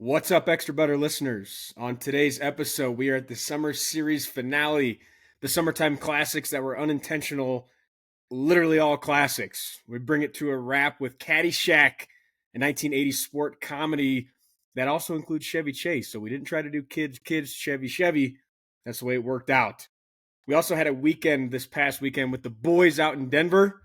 What's up, Extra Butter listeners? On today's episode, we are at the summer series finale, the summertime classics that were unintentional, literally all classics. We bring it to a wrap with Caddyshack, a 1980s sport comedy that also includes Chevy Chase. So we didn't try to do kids, Chevy. That's the way it worked out. We also had a weekend this past weekend with the boys out in Denver.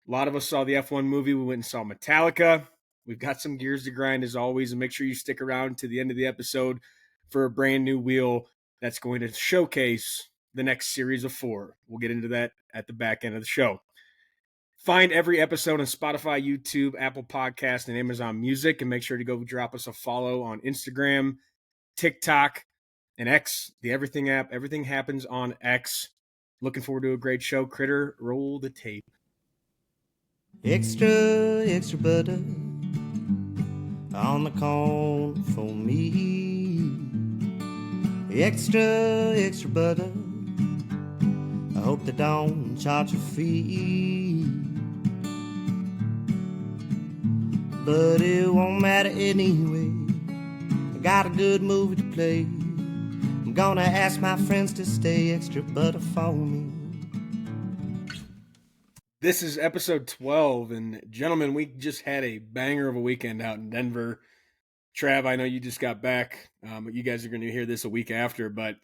A lot of us saw the F1 movie. We went and saw Metallica. We've got some gears to grind as always, and make sure you stick around to the end of the episode for a brand new wheel that's going to showcase the next series of 4. We'll get into that at the back end of the show. Find every episode on Spotify, YouTube, Apple Podcast, and Amazon Music, and make sure to go drop us a follow on Instagram, TikTok, and X, the Everything app. Everything happens on X. Looking forward to a great show. Critter, roll the tape. Extra butter on the corn for me. Extra butter. I hope they don't charge a fee. But it won't matter anyway. I got a good movie to play. I'm gonna ask my friends to stay extra butter for me. This is episode 12, and gentlemen, we just had a banger of a weekend out in Denver. Trav, I know you just got back, but you guys are going to hear this a week after, but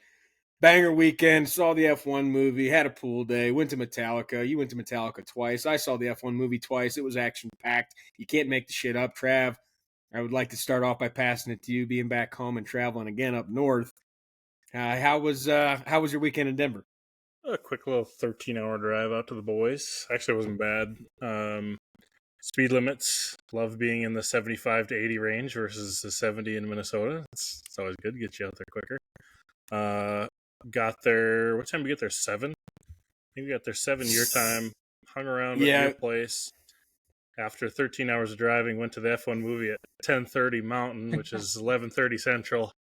banger weekend, saw the F1 movie, had a pool day, went to Metallica. You went to Metallica twice. I saw the F1 movie twice. It was action-packed. You can't make the shit up. Trav, I would like to start off by passing it to you, being back home and traveling again up north. How was your weekend in Denver? A quick little 13-hour drive out to the boys. Actually, it wasn't bad. Speed limits. Love being in the 75 to 80 range versus the 70 in Minnesota. It's always good to get you out there quicker. Got there. What time did we get there? 7? I think we got there 7 your time. Hung around at your place. After 13 hours of driving, went to the F1 movie at 10:30 Mountain, which is 11:30 Central.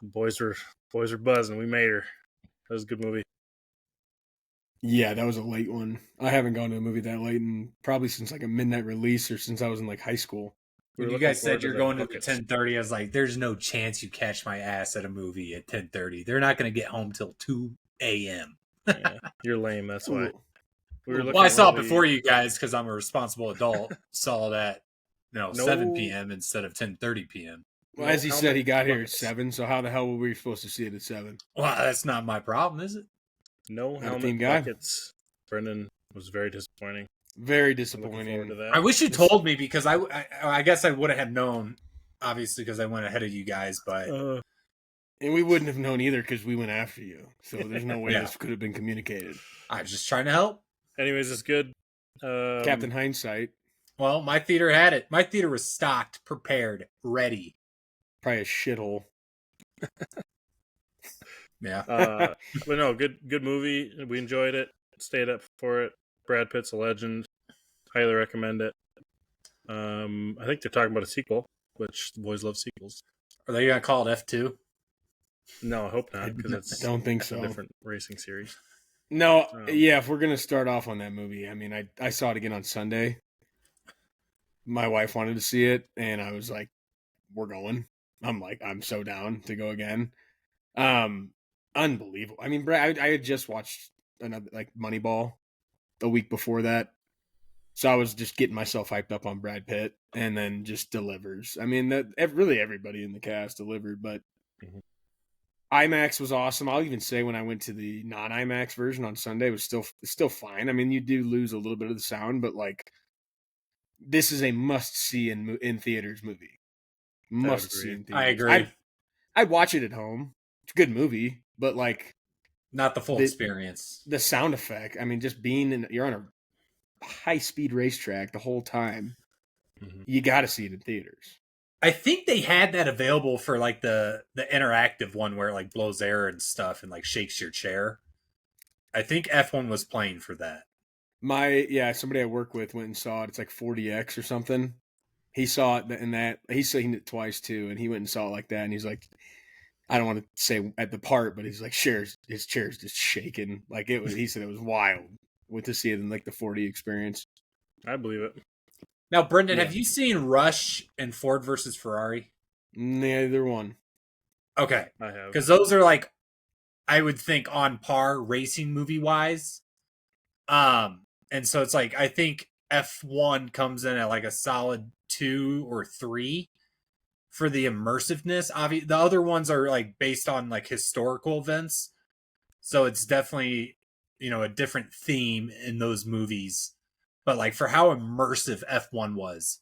The boys were buzzing. We made her. That was a good movie. Yeah, that was a late one. I haven't gone to a movie that late in probably since like a midnight release or since I was in like high school. When you guys said you're going to 10:30, I was like, there's no chance you catch my ass at a movie at 10:30. They're not going to get home till 2 a.m. Yeah, you're lame. That's why. I saw it before you guys because I'm a responsible adult. Saw that 7 p.m. instead of 10:30 p.m. Well, as he said, he got here at 7, so how the hell were we supposed to see it at 7? Well, that's not my problem, is it? No helmet buckets. Brendan was very disappointing. Very disappointing. I wish you told me because I guess I would have known, obviously, because I went ahead of you guys. But and we wouldn't have known either because we went after you. So there's no way this could have been communicated. I was just trying to help. Anyways, it's good. Captain Hindsight. Well, my theater had it. My theater was stocked, prepared, ready. Probably a shithole. Yeah. But no, good movie. We enjoyed it. Stayed up for it. Brad Pitt's a legend. Highly recommend it. I think they're talking about a sequel, which the boys love sequels. Are they going to call it F2? No, I hope not, because it's I don't think so. A different racing series. No, if we're going to start off on that movie, I mean, I saw it again on Sunday. My wife wanted to see it, and I was like, we're going. I'm so down to go again. Unbelievable. I mean, Brad, I had just watched another Moneyball a week before that, so I was just getting myself hyped up on Brad Pitt, and then just delivers. I mean, really everybody in the cast delivered, but IMAX was awesome. I'll even say when I went to the non-IMAX version on Sunday, it was still fine. I mean, you do lose a little bit of the sound, but this is a must-see in theaters movie. Must see in theaters. I agree. I'd watch it at home. It's a good movie, but not the full experience. The sound effect. I mean, just you're on a high-speed racetrack the whole time. Mm-hmm. You got to see it in theaters. I think they had that available for the interactive one where it blows air and stuff and shakes your chair. I think F1 was playing for that. Somebody I work with went and saw it. It's 40X or something. He saw it in that. He's seen it twice too, and he went and saw it like that. And he's like, I don't want to say at the part, but he's like, his chair's just shaking. He said it was wild. Went to see it in the 40 experience. I believe it. Now, Brendan, have you seen Rush and Ford versus Ferrari? Neither one. Okay, I have. because those are like, I would think on par racing movie wise. And so it's like I think F1 comes in at like a solid 2 or 3 for the immersiveness. Obviously, the other ones are like based on like historical events, so it's definitely a different theme in those movies. But like for how immersive F1 was,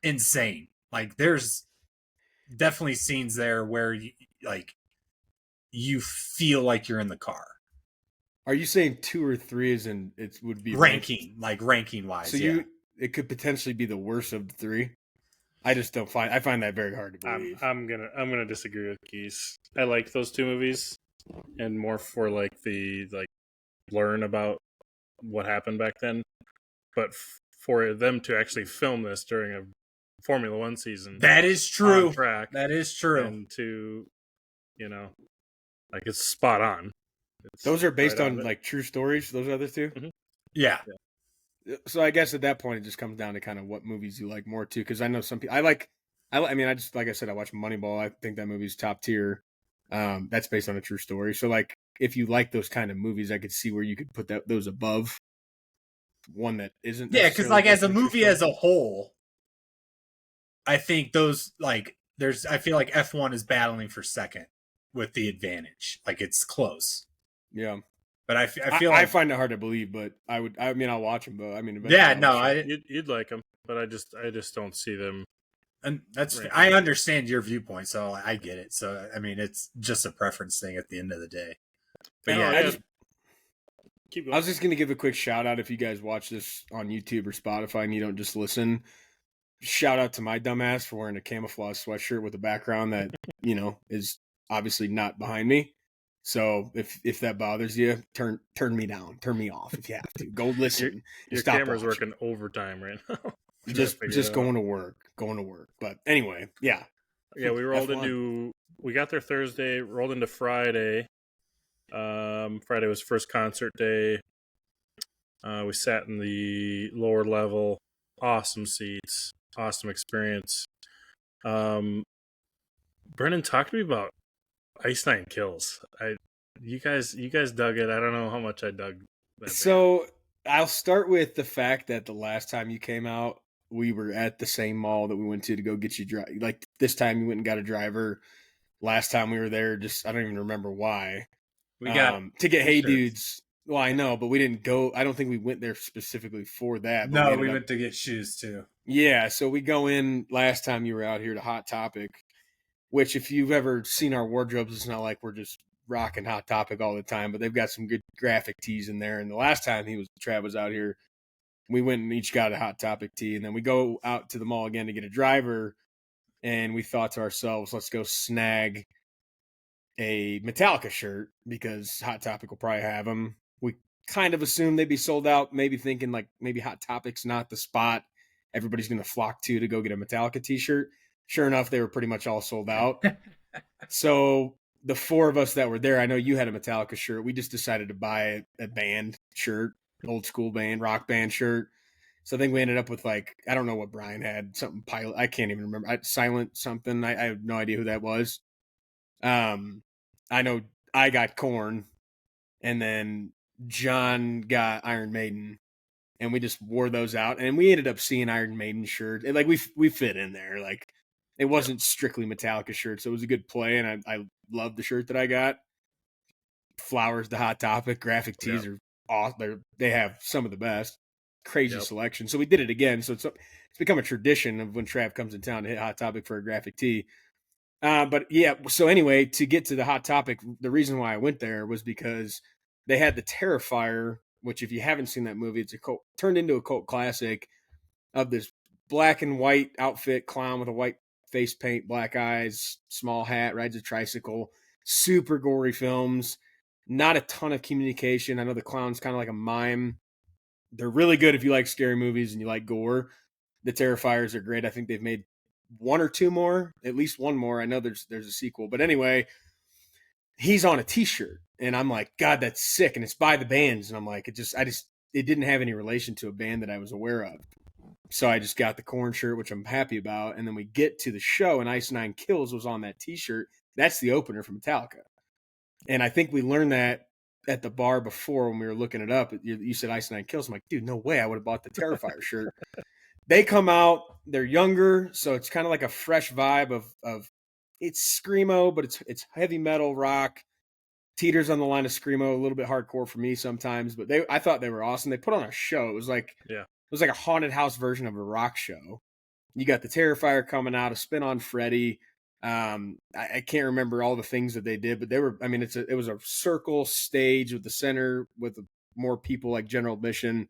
insane. Like there's definitely scenes there where you feel like you're in the car. Are you saying 2 or 3 is in it would be Ranking, like ranking wise. So yeah. it could potentially be the worst of the 3. I just don't find I find that very hard to believe. I'm gonna disagree with Geese. I like those 2 movies, and more for like the learn about what happened back then. But for them to actually film this during a Formula One season, That is true. on track, That is true. and to like it's spot on. It's Those are based right on like true stories. Those other 2. Mm-hmm. Yeah. So I guess at that point it just comes down to kind of what movies you like more too. Because I know some people I mean I just like I said I watch Moneyball. I think that movie's top tier. That's based on a true story. So like if you like those kind of movies, I could see where you could put those above one that isn't. Yeah, because like as a movie as a whole, I think those like I feel like F1 is battling for second with the advantage. Like it's close. Yeah. But I feel I like find it hard to believe, but I'll watch them. But I mean, yeah, no, you'd like them, but I just don't see them. And that's I understand your viewpoint, so I get it. So I mean, it's just a preference thing at the end of the day. But yeah, I was just gonna give a quick shout out if you guys watch this on YouTube or Spotify and you don't just listen. Shout out to my dumbass for wearing a camouflage sweatshirt with a background that is obviously not behind me. So if that bothers you, turn me down, turn me off if you have to. Go listen. Your camera's working overtime right now. just going to work. But anyway, yeah. Yeah, we got there Thursday, rolled into Friday. Friday was first concert day. We sat in the lower level, awesome seats, awesome experience. Brennan, talk to me about Ice Nine Kills. You guys dug it. I don't know how much I dug that. So I'll start with the fact that the last time you came out, we were at the same mall that we went to go get you like this time you went and got a driver. Last time we were there, just I don't even remember why. We got to get Hey Dudes. Well, I know, but we didn't go. I don't think we went there specifically for that. But no, we went to get shoes too. Yeah, so we go in last time you were out here to Hot Topic, which if you've ever seen our wardrobes, it's not like we're just rocking Hot Topic all the time, but they've got some good graphic tees in there. And the last time Trav was out here, we went and each got a Hot Topic tee, and then we go out to the mall again to get a driver, and we thought to ourselves, let's go snag a Metallica shirt because Hot Topic will probably have them. We kind of assumed they'd be sold out, maybe thinking like maybe Hot Topic's not the spot everybody's going to flock to go get a Metallica t-shirt. Sure enough, they were pretty much all sold out. So the 4 of us that were there, I know you had a Metallica shirt. We just decided to buy a band shirt, old school band, rock band shirt. So I think we ended up with I don't know what Brian had, something Pilot. I can't even remember. Silent something. I have no idea who that was. I know I got Korn, and then John got Iron Maiden, and we just wore those out, and we ended up seeing Iron Maiden shirt. And we fit in there. It wasn't strictly Metallica shirt, so it was a good play, and I loved the shirt that I got. Flowers, the Hot Topic, graphic tees are awesome. They have some of the best. Crazy selection. So we did it again. So it's become a tradition of when Trav comes in town to hit Hot Topic for a graphic tee. But yeah, so anyway, to get to the Hot Topic, the reason why I went there was because they had the Terrifier, which if you haven't seen that movie, it's turned into a cult classic of this black and white outfit clown with a white face paint, black eyes, small hat, rides a tricycle, super gory films, not a ton of communication. I know the clown's kind of like a mime. They're really good if you like scary movies and you like gore. The Terrifiers are great. I think they've made 1 or 2 more, at least 1 more. I know there's a sequel, but anyway, he's on a t-shirt and I'm like, God, that's sick. And it's by the bands. And I'm like, it didn't have any relation to a band that I was aware of. So I just got the Korn shirt, which I'm happy about. And then we get to the show, and Ice Nine Kills was on that T-shirt. That's the opener for Metallica. And I think we learned that at the bar before when we were looking it up. You said Ice Nine Kills. I'm like, dude, no way. I would have bought the Terrifier shirt. They come out. They're younger, so it's kind of like a fresh vibe of it's screamo, but it's heavy metal rock. Teeters on the line of screamo, a little bit hardcore for me sometimes. But I thought they were awesome. They put on a show. It was like a haunted house version of a rock show. You got the Terrifier coming out, a spin on Freddy. I can't remember all the things that they did, but they were. I mean, it was a circle stage with the center with more people like general admission.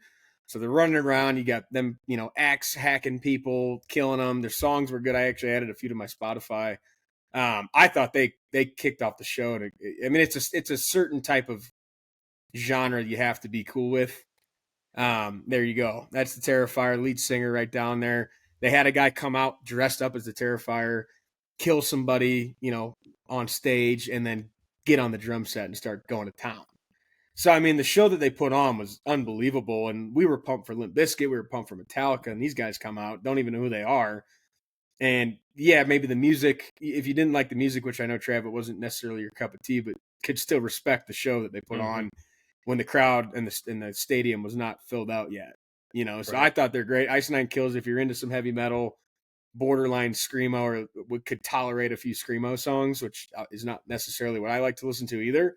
So they're running around. You got them, axe hacking people, killing them. Their songs were good. I actually added a few to my Spotify. I thought they kicked off the show. I mean, it's a certain type of genre you have to be cool with. There you go. That's the Terrifier lead singer right down there. They had a guy come out dressed up as the Terrifier, kill somebody, on stage, and then get on the drum set and start going to town. So, I mean, the show that they put on was unbelievable, and we were pumped for Limp Bizkit, we were pumped for Metallica, and these guys come out, don't even know who they are. And, yeah, maybe the music, if you didn't like the music, which I know, Trav, it wasn't necessarily your cup of tea, but could still respect the show that they put on when the crowd in the stadium was not filled out yet. So right. I thought they're great. Ice Nine Kills, if you're into some heavy metal, borderline screamo, or could tolerate a few screamo songs, which is not necessarily what I like to listen to either,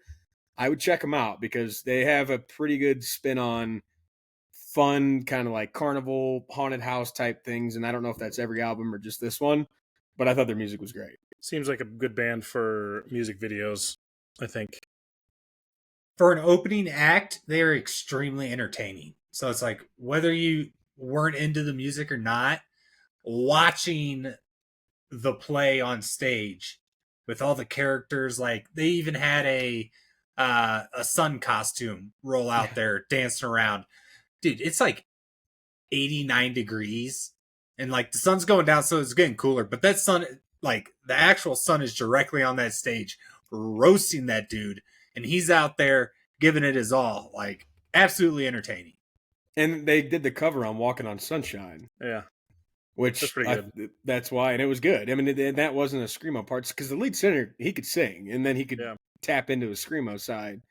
I would check them out because they have a pretty good spin on fun, kind of like carnival, haunted house type things. And I don't know if that's every album or just this one, but I thought their music was great. Seems like a good band for music videos, I think. For an opening act, they are extremely entertaining. So it's like, whether you weren't into the music or not, watching the play on stage with all the characters, like they even had a sun costume roll out there dancing around. Dude, it's like 89 degrees and like the sun's going down, so it's getting cooler, but that sun, like the actual sun, is directly on that stage roasting that dude, and he's out there giving it his all. Like, absolutely entertaining. And they did the cover on Walking on Sunshine. Yeah. Which that's pretty good. That's why, and it was good. I mean, that wasn't a screamo part because the lead singer, he could sing, and then he could tap into a screamo side.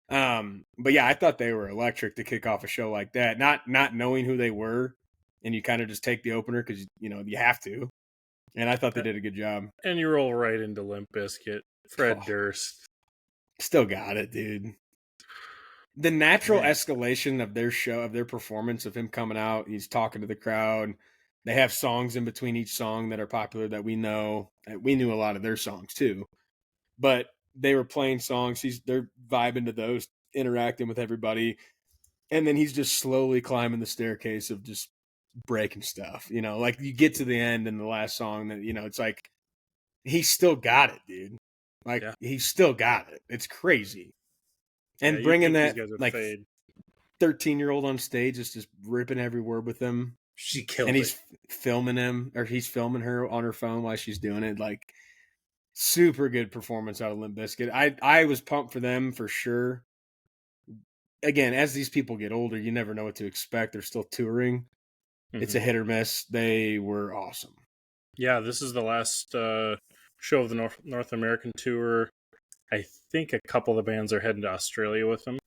But yeah, I thought they were electric to kick off a show like that. Not knowing who they were, and you kind of just take the opener because you have to. And I thought they did a good job. And you roll right into Limp Bizkit, Fred Durst. Still got it, dude. The natural escalation of their show, of their performance, of him coming out, he's talking to the crowd. They have songs in between each song that are popular that we know. We knew a lot of their songs too, but they were playing songs. They're vibing to those, interacting with everybody, and then he's just slowly climbing the staircase of just breaking stuff. Like you get to the end in the last song that it's like he's still got it, dude. Like he's still got it. It's crazy. And bringing that like 13-year-old on stage is just ripping every word with him. She killed it. And he's filming him, or he's filming her on her phone while she's doing it. Like, super good performance out of Limp Bizkit. I was pumped for them for sure. Again, as these people get older, you never know what to expect. They're still touring. Mm-hmm. It's a hit or miss. They were awesome. Yeah, this is the last show of the North American tour. I think a couple of the bands are heading to Australia with them,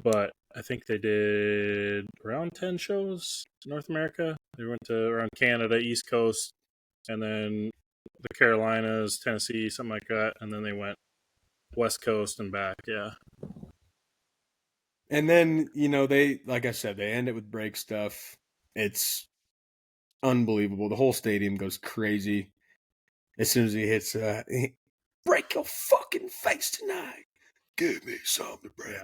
but I think they did around 10 shows in North America. They went to around Canada, East Coast, and then the Carolinas, Tennessee, something like that. And then they went West Coast and back. Yeah. And then, they, like I said, they end it with break stuff. It's unbelievable. The whole stadium goes crazy as soon as he hits, break your fucking face tonight. Give me something to break.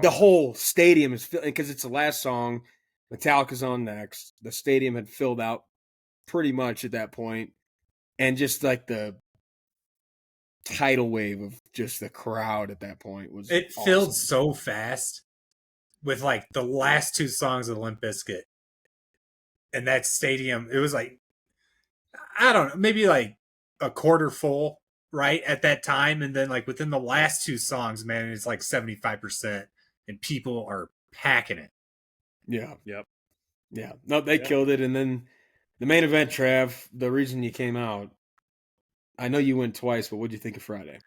The whole stadium is filling because it's the last song. Metallica's on next. The stadium had filled out pretty much at that point. And just like the tidal wave of just the crowd at that point was awesome. Filled so fast with like the last two songs of Limp Bizkit. And that stadium, it was like, I don't know, maybe like a quarter full. Right at that time, and then like within the last two songs, man, it's like 75%, and people are packing it. Yeah, yep. Yeah. No, they killed it. And then the main event, Trav, the reason you came out, I know you went twice, but what'd you think of Friday?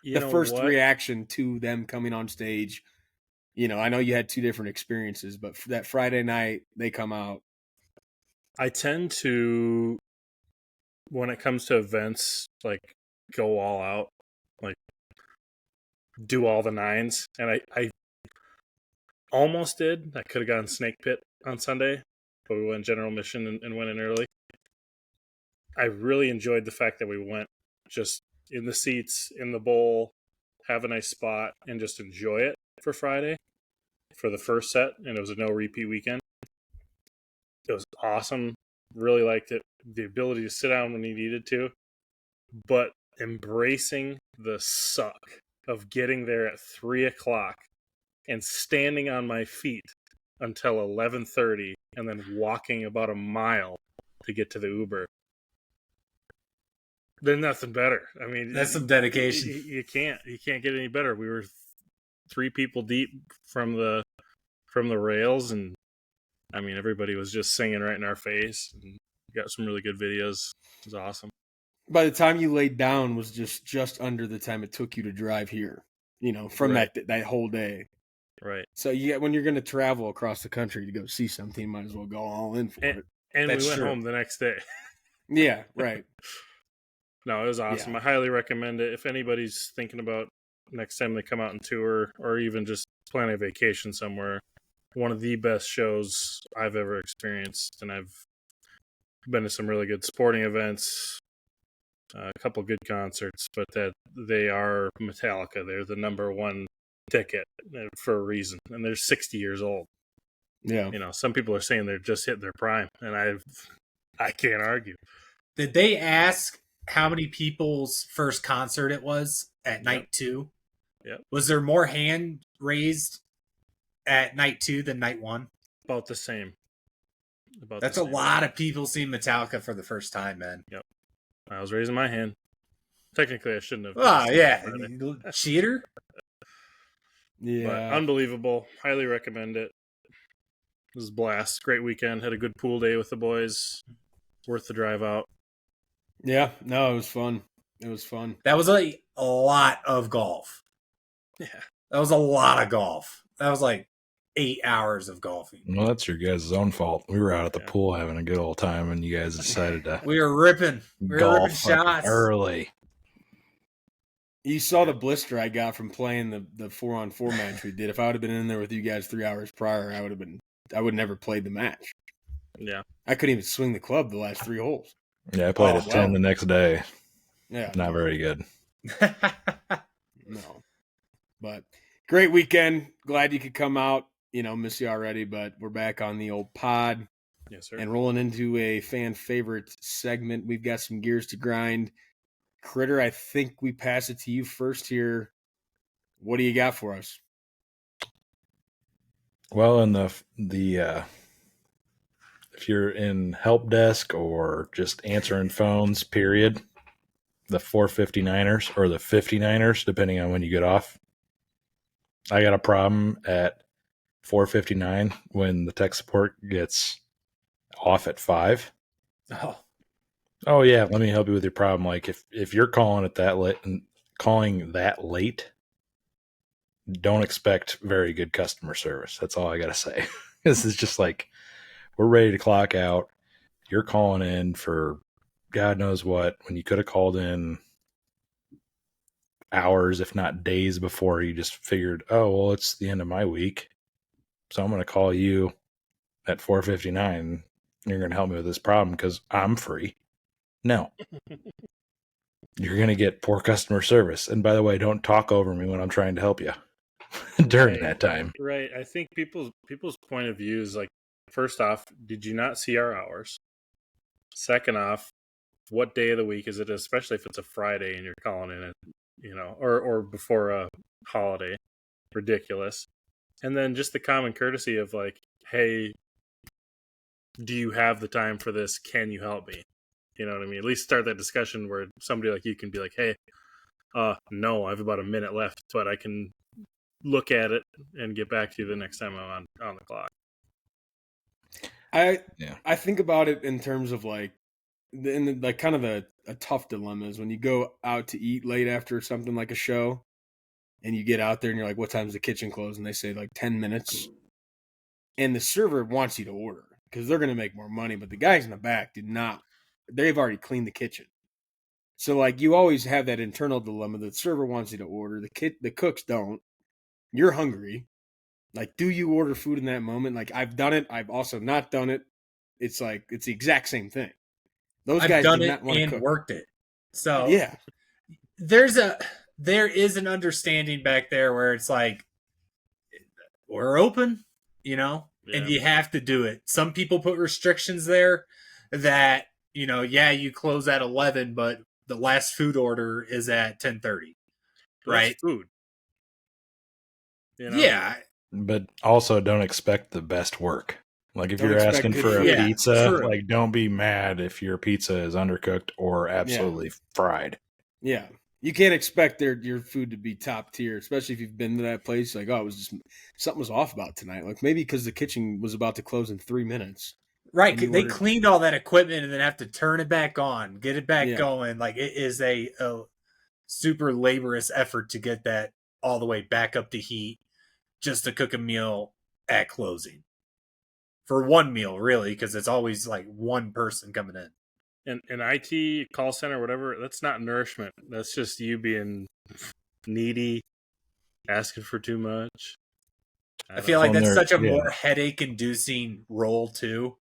You The know first what? reaction to them coming on stage, I know you had two different experiences, but for that Friday night, they come out. I tend to, when it comes to events, like go all out, like do all the nines. And I almost did. I could have gone Snake Pit on Sunday, but we went general mission and went in early. I really enjoyed the fact that we went just in the seats, in the bowl, have a nice spot, and just enjoy it for Friday for the first set. And it was a no repeat weekend. It was awesome. Really liked it. The ability to sit down when you needed to, but embracing the suck of getting there at 3:00 and standing on my feet until 11:30 and then walking about a mile to get to the Uber. There's nothing better. I mean, That's some dedication. You can't get any better. We were 3 people deep from the rails, and I mean, everybody was just singing right in our face. And got some really good videos. It was awesome. By the time you laid down was just under the time it took you to drive here, from Right. that whole day. Right. So when you're going to travel across the country to go see something, you might as well go all in for it. And That's we went true. home the next day. Yeah, right. No, it was awesome. Yeah. I highly recommend it. If anybody's thinking about next time they come out and tour, or even just planning a vacation somewhere, one of the best shows I've ever experienced. And I've been to some really good sporting events, a couple good concerts, but that they are Metallica. They're the number one ticket for a reason, and they're 60 years old. Yeah. Some people are saying they're just hitting their prime, and I can't argue. Did they ask how many people's first concert it was at night 2? Yep. Was there more hand raised at night 2 than night 1? About the same. That's a lot of people seeing Metallica for the first time, man. Yep. I was raising my hand. Technically, I shouldn't have. Oh, yeah. Cheater? Yeah. But unbelievable. Highly recommend it. It was a blast. Great weekend. Had a good pool day with the boys. Worth the drive out. Yeah. No, it was fun. It was fun. That was a lot of golf. Yeah. That was a lot of golf. That was like 8 hours of golfing. Well, that's your guys' own fault. We were out at the pool having a good old time, and you guys decided to We were ripping. golf Shots early. You saw the blister I got from playing the 4-on-4 match we did. If I would have been in there with you guys 3 hours prior, I would never played the match. Yeah. I couldn't even swing the club the last 3 holes. Yeah, I played at 10 the next day. Yeah. Not very good. No. But great weekend. Glad you could come out. Miss you already, but we're back on the old pod. Yes, sir. And rolling into a fan favorite segment. We've got some gears to grind. Critter, I think we pass it to you first here. What do you got for us? Well, in the if you're in help desk or just answering phones, period, the 459ers or the 59ers, depending on when you get off. I got a problem at 4:59 when the tech support gets off at 5. Oh yeah, let me help you with your problem. Like if you're calling it that late and calling that late, don't expect very good customer service. That's all I gotta say. This is just like we're ready to clock out. You're calling in for God knows what when you could have called in hours, if not days before. You just figured, oh well, it's the end of my week, so I'm gonna call you at 4:59. And you're gonna help me with this problem because I'm free. No. You're going to get poor customer service. And by the way, don't talk over me when I'm trying to help you during that time. Right. I think people's point of view is like, first off, did you not see our hours? Second off, what day of the week is it, especially if it's a Friday and you're calling in it, or before a holiday. Ridiculous. And then just the common courtesy of like, hey, do you have the time for this? Can you help me? You know what I mean? At least start that discussion where somebody like you can be like, hey, no, I have about a minute left, but I can look at it and get back to you the next time I'm on the clock. I think about it in terms of like kind of a tough dilemma is when you go out to eat late after something like a show, and you get out there and you're like, "What time's the kitchen close?" And they say like 10 minutes, and the server wants you to order because they're going to make more money, but the guys in the back did not. They've already cleaned the kitchen. So like you always have that internal dilemma. The server wants you to order, the cooks don't. You're hungry. Like, do you order food in that moment? Like, I've done it. I've also not done it. It's like it's the exact same thing. Those I've guys done did it not want to and cook. worked it. So Yeah, there is an understanding back there where it's like we're open, and you have to do it. Some people put restrictions there that, you close at 11, but the last food order is at 10:30. Right? That's food. Yeah. But also don't expect the best work. Like if Don't you're expect asking good for a food. pizza, true. like don't be mad if your pizza is undercooked or absolutely fried. yeah. You can't expect your food to be top tier, especially if you've been to that place. Like, oh, it was just something was off about tonight. Like maybe because the kitchen was about to close in 3 minutes. Right. And you They ordered- cleaned all that equipment and then have to turn it back on, get it back Yeah. going. Like it is a super laborious effort to get that all the way back up to heat just to cook a meal at closing. For one meal, really, because it's always like one person coming in. And IT call center, whatever, that's not nourishment. That's just you being needy, asking for too much. I feel like Well, that's they're- such a yeah. more headache-inducing role too,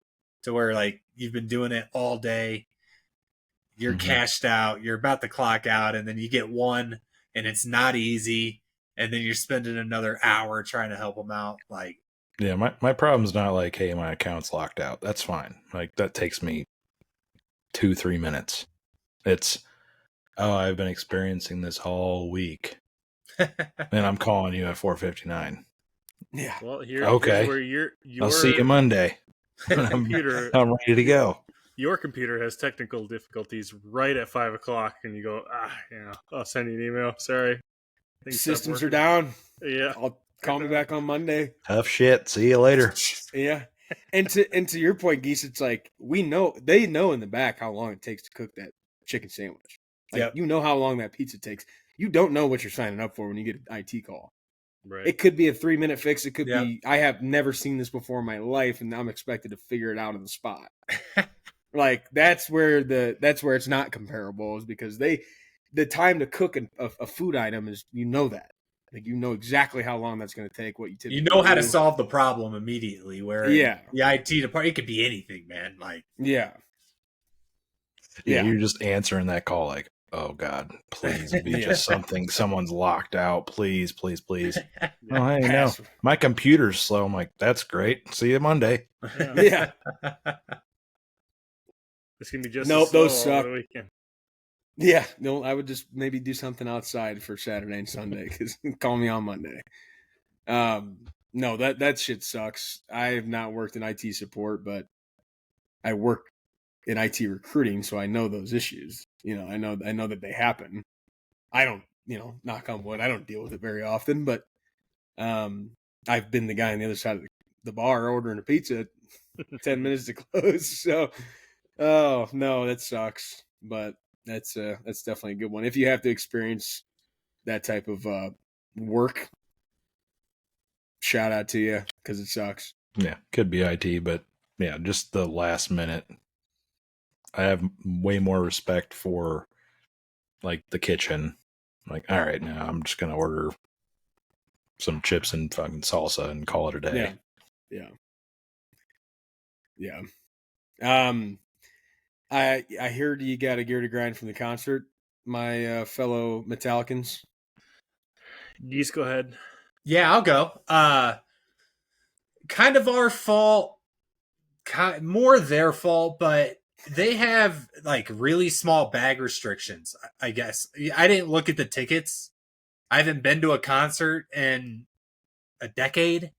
to where like you've been doing it all day, you're Mhm. cashed out, you're about to clock out, and then you get one, and it's not easy, and then you're spending another hour trying to help them out. Like, Yeah, my problem's not like, hey, my account's locked out. That's fine. Like that takes me 2-3 minutes. It's I've been experiencing this all week. And I'm calling you at 4:59. yeah. Well, Okay. here's where your I'll see you Monday. computer I'm ready to go. your computer has technical difficulties right at 5:00, and you go, I'll send you an email. Sorry, Things stopped Systems are working. down. Yeah, I'll call me back on Monday. Tough shit. See you later. Yeah. And to your point, Geese, it's like they know in the back how long it takes to cook that chicken sandwich. Like Yep. you know how long that pizza takes. You don't know what you're signing up for when you get an IT call. right. It could be a 3-minute fix. It could Yep. be I have never seen this before in my life, and I'm expected to figure it out on the spot. Like that's where it's not comparable is because the time to cook a food item is that. Like you know exactly how long that's going to take. What you typically You know how to do. solve the problem immediately. Where Yeah. the IT department, it could be anything, man. Like, Yeah. Yeah, Yeah. you're just answering that call like, oh God, please be Yeah. just something. Someone's locked out. Please, please, please. Oh, hey, no, Pass. my computer's slow. I'm like, that's great. See you Monday. Yeah. Yeah. It's gonna be just Nope, as slow those all suck. the weekend. Yeah. No, I would just maybe do something outside for Saturday and Sunday because call me on Monday. No, that shit sucks. I have not worked in IT support, but I work in IT recruiting, so I know those issues. I know that they happen. I don't, knock on wood, I don't deal with it very often, but I've been the guy on the other side of the bar ordering a pizza 10 minutes to close. So, oh no, that sucks. But that's definitely a good one. If you have to experience that type of work, shout out to you because it sucks. Yeah, could be IT, but yeah, just the last minute. I have way more respect for like the kitchen. Like, all right, now I'm just gonna order some chips and fucking salsa and call it a day. Yeah. I heard you got a gear to grind from the concert, my fellow Metallicans. Geese, go ahead. yeah, I'll go. Kind of our fault, more their fault, but they have like really small bag restrictions, I guess. I didn't look at the tickets. I haven't been to a concert in a decade,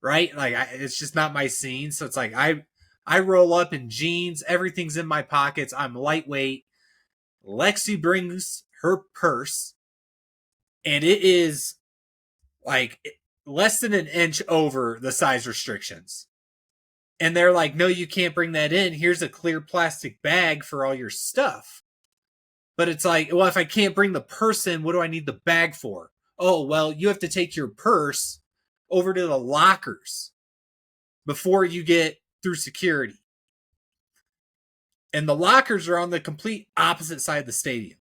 right? Like it's just not my scene. So it's like I roll up in jeans, everything's in my pockets. I'm lightweight. Lexi brings her purse, and it is like less than an inch over the size restrictions. And they're like, no, you can't bring that in. Here's a clear plastic bag for all your stuff. But it's like, well, if I can't bring the purse in, what do I need the bag for? Oh, well, you have to take your purse over to the lockers before you get through security. And the lockers are on the complete opposite side of the stadium.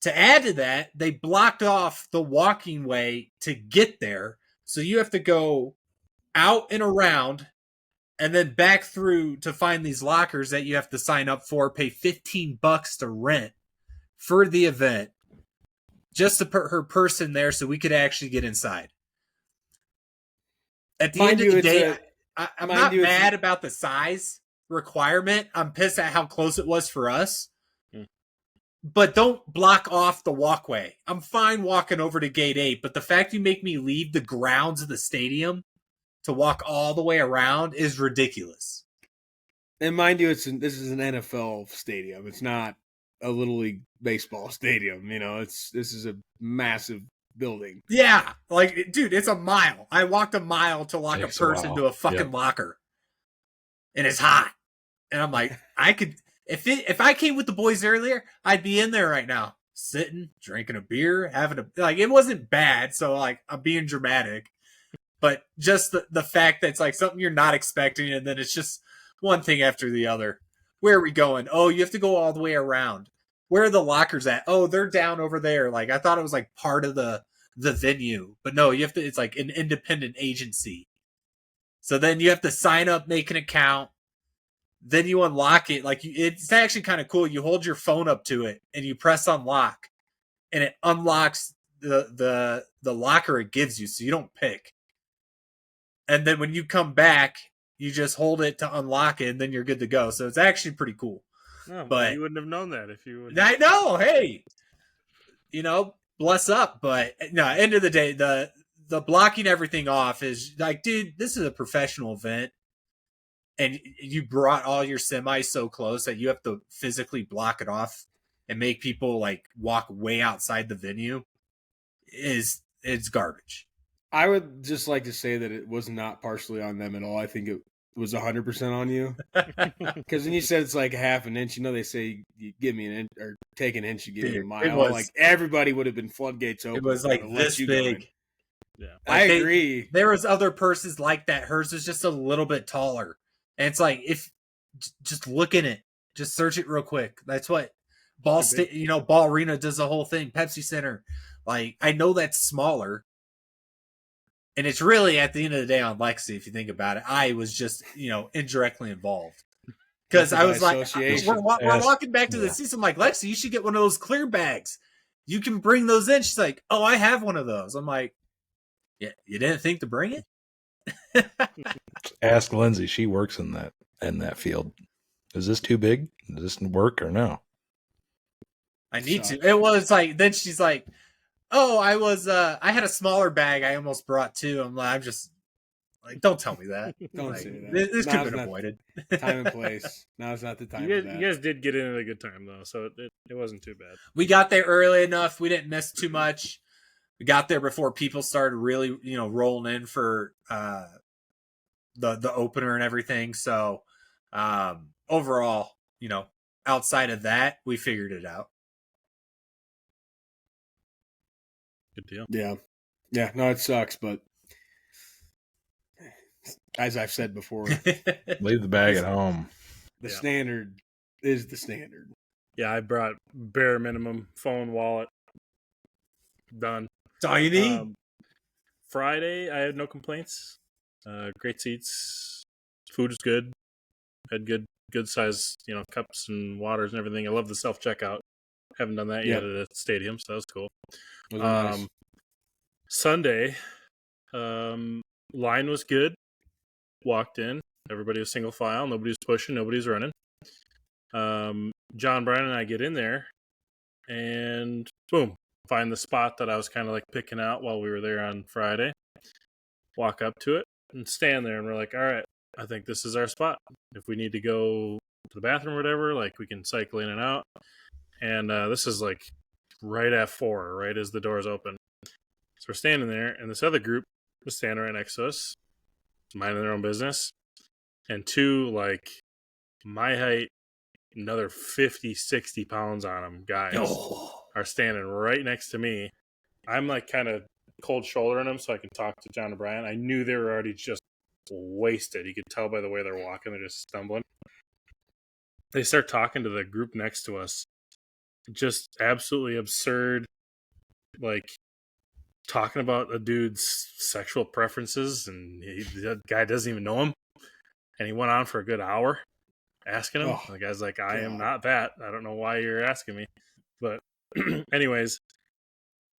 To add to that, they blocked off the walking way to get there. So you have to go out and around and then back through to find these lockers that you have to sign up for, pay $15 to rent for the event, just to put her purse in there so we could actually get inside. At the end of the day, I'm not mad about the size requirement. I'm pissed at how close it was for us. But don't block off the walkway. I'm fine walking over to gate 8, but the fact you make me leave the grounds of the stadium to walk all the way around is ridiculous. And mind you, this is an NFL stadium. It's not a Little League baseball stadium. You know, this is a massive building. Yeah, like, dude, it's a mile. I walked a mile to lock a purse into a fucking locker. And it's hot. And I'm like, I could... If I came with the boys earlier, I'd be in there right now, sitting, drinking a beer, having a, like, it wasn't bad. So like, I'm being dramatic, but just the fact that it's like something you're not expecting. And then it's just one thing after the other. Where are we going? Oh, you have to go all the way around. Where are the lockers at? Oh, they're down over there. Like, I thought it was like part of the venue, but no, you have to, it's like an independent agency. So then you have to sign up, make an account. Then you unlock it. Like, it's actually kind of cool. You hold your phone up to it and you press unlock, and it unlocks the locker it gives you, so you don't pick. And then when you come back, you just hold it to unlock it, and then you're good to go. So it's actually pretty cool. No, but you wouldn't have known that if you would. I know. Hey, bless up. But no, end of the day, the blocking everything off is like, dude, this is a professional event. And you brought all your semis so close that you have to physically block it off and make people like walk way outside the venue it's garbage. I would just like to say that it was not partially on them at all. I think it was 100% on you. Because when you said it's like half an inch, they say you give me an inch or take an inch, you give me a mile. Like, everybody would have been floodgates open. It was like this big. Yeah, I agree. There was other purses like that. Hers is just a little bit taller. And it's like, if just look in it, just search it real quick. That's what Ball Arena does the whole thing. Pepsi Center, like, I know that's smaller, and it's really at the end of the day on Lexi. If you think about it, I was just indirectly involved because I was like, we're walking back to the seats. I'm like, Lexi, you should get one of those clear bags. You can bring those in. She's like, oh, I have one of those. I'm like, yeah, you didn't think to bring it? Ask Lindsay. She works in that field. Is this too big? Does this work or no? I need to. It was like, then she's like, oh, I had a smaller bag I almost brought too. I'm just like, don't tell me that. Don't say that. This could have been avoided. Time and place. Now it's not the time you for that. You guys did get in at a good time though, so it wasn't too bad. We got there early enough. We didn't miss too much. We got there before people started really, rolling in for the opener and everything. So overall, outside of that, we figured it out. Good deal. Yeah. No, it sucks, but as I've said before, leave the bag at home. The standard is the standard. Yeah, I brought bare minimum phone, wallet. Done. That's all you need. Friday, I had no complaints. Great seats. Food was good. Had good size, cups and waters and everything. I love the self checkout. Haven't done that yet at a stadium, so that was cool. Nice. Sunday, line was good. Walked in. Everybody was single file. Nobody was pushing. Nobody was running. John Bryan and I get in there, and boom, find the spot that I was kind of like picking out while we were there on Friday. Walk up to it and stand there, and we're like, all right, I think this is our spot. If we need to go to the bathroom or whatever, like, we can cycle in and out. And this is like right at 4, right as the doors open. So we're standing there, and this other group was standing right next to us, minding their own business. and two, like, my height, another 50, 60 pounds on them guys are standing right next to me. I'm like kind of cold shouldering them so I can talk to John and Brian. I knew they were already just wasted. You could tell by the way they're walking, they're just stumbling. They start talking to the group next to us. Just absolutely absurd, like talking about a dude's sexual preferences, and that guy doesn't even know him. And he went on for a good hour asking him. The guy's like, I am not that. I don't know why you're asking me. But anyways,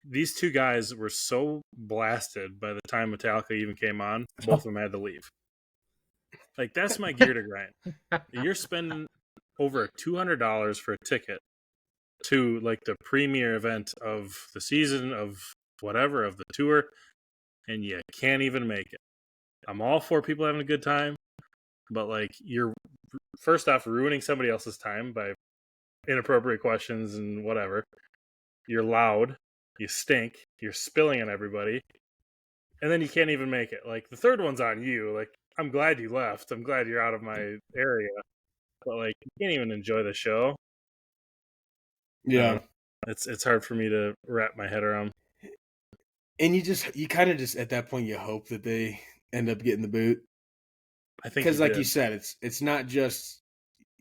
these two guys were so blasted by the time Metallica even came on, both of them had to leave. Like, that's my gear to grind. You're spending over $200 for a ticket to, like, the premiere event of the season, of whatever, of the tour, and you can't even make it. I'm all for people having a good time, but, like, you're first off ruining somebody else's time by inappropriate questions and whatever. You're loud, you stink, you're spilling on everybody, and then you can't even make it. Like, the third one's on you. Like, I'm glad you left. I'm glad you're out of my area, but, like, you can't even enjoy the show. Yeah, it's hard for me to wrap my head around. And you kind of just at that point you hope that they end up getting the boot. I think because, like you said, it's not just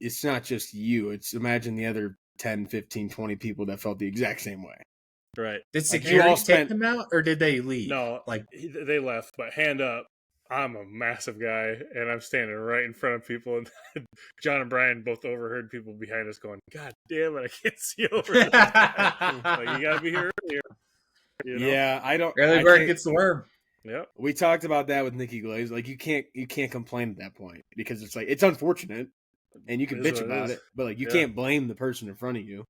you. It's imagine the other 10, 15, 20 people that felt the exact same way. Right. Did security take them out, or did they leave? No, like they left. But hand up, I'm a massive guy, and I'm standing right in front of people. And John and Brian both overheard people behind us going, "God damn it, I can't see over there." Like, you gotta be here earlier. You know? Yeah, I don't. Early bird gets the worm. Yep. We talked about that with Nikki Glaze. Like, you can't complain at that point because it's like it's unfortunate, and you can bitch about it, but like you can't blame the person in front of you.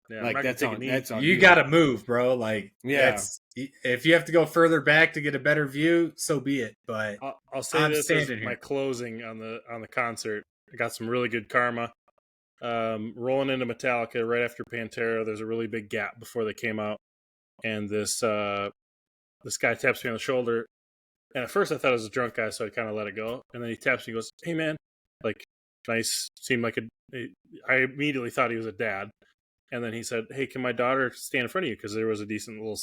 Yeah, like that's on you. Got to move, bro. Like, if you have to go further back to get a better view, so be it. But I'll say this as my closing on the concert. I got some really good karma. Rolling into Metallica right after Pantera, there's a really big gap before they came out, and this guy taps me on the shoulder, and at first I thought it was a drunk guy, so I kind of let it go. And then he taps me, and goes, "Hey man," like nice, seemed like I immediately thought he was a dad. And then he said, "Hey, can my daughter stand in front of you?" Because there was a decent little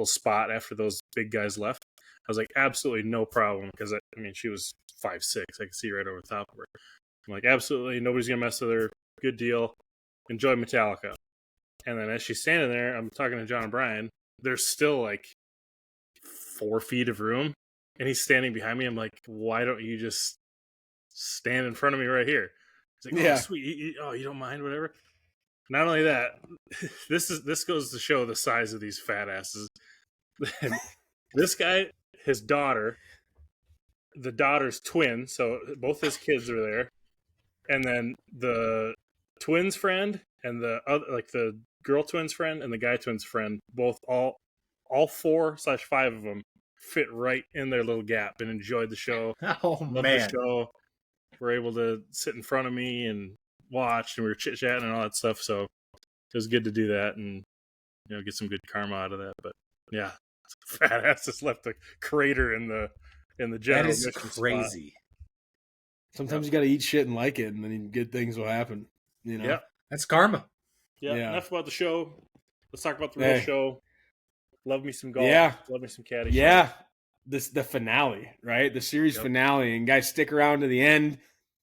spot after those big guys left. I was like, absolutely no problem. Because I mean, she was 5'6". I could see right over the top of her. I'm like, absolutely, nobody's gonna mess with her. Good deal. Enjoy Metallica. And then as she's standing there, I'm talking to John and Brian. There's still like 4 feet of room, and he's standing behind me. I'm like, why don't you just stand in front of me right here? He's like, oh, sweet. You don't mind, whatever. Not only that, this goes to show the size of these fat asses. This guy, his daughter, the daughter's twin, so both his kids are there, and then the twins' friend and the other, like the girl twins' friend and the guy twins' friend, both all 4/5 of them fit right in their little gap and enjoyed the show. Oh man! The show. Were able to sit in front of me and watched, and we were chit-chatting and all that stuff, so it was good to do that and get some good karma out of that. But yeah, fat ass just left a crater in the general. That is crazy. Spot. Sometimes you got to eat shit and like it, and then good things will happen. Yeah, that's karma. Yeah. Enough about the show. Let's talk about the real show. Love me some golf. Yeah. Love me some Caddyshack. Yeah. The finale, right? The series finale. And guys, stick around to the end.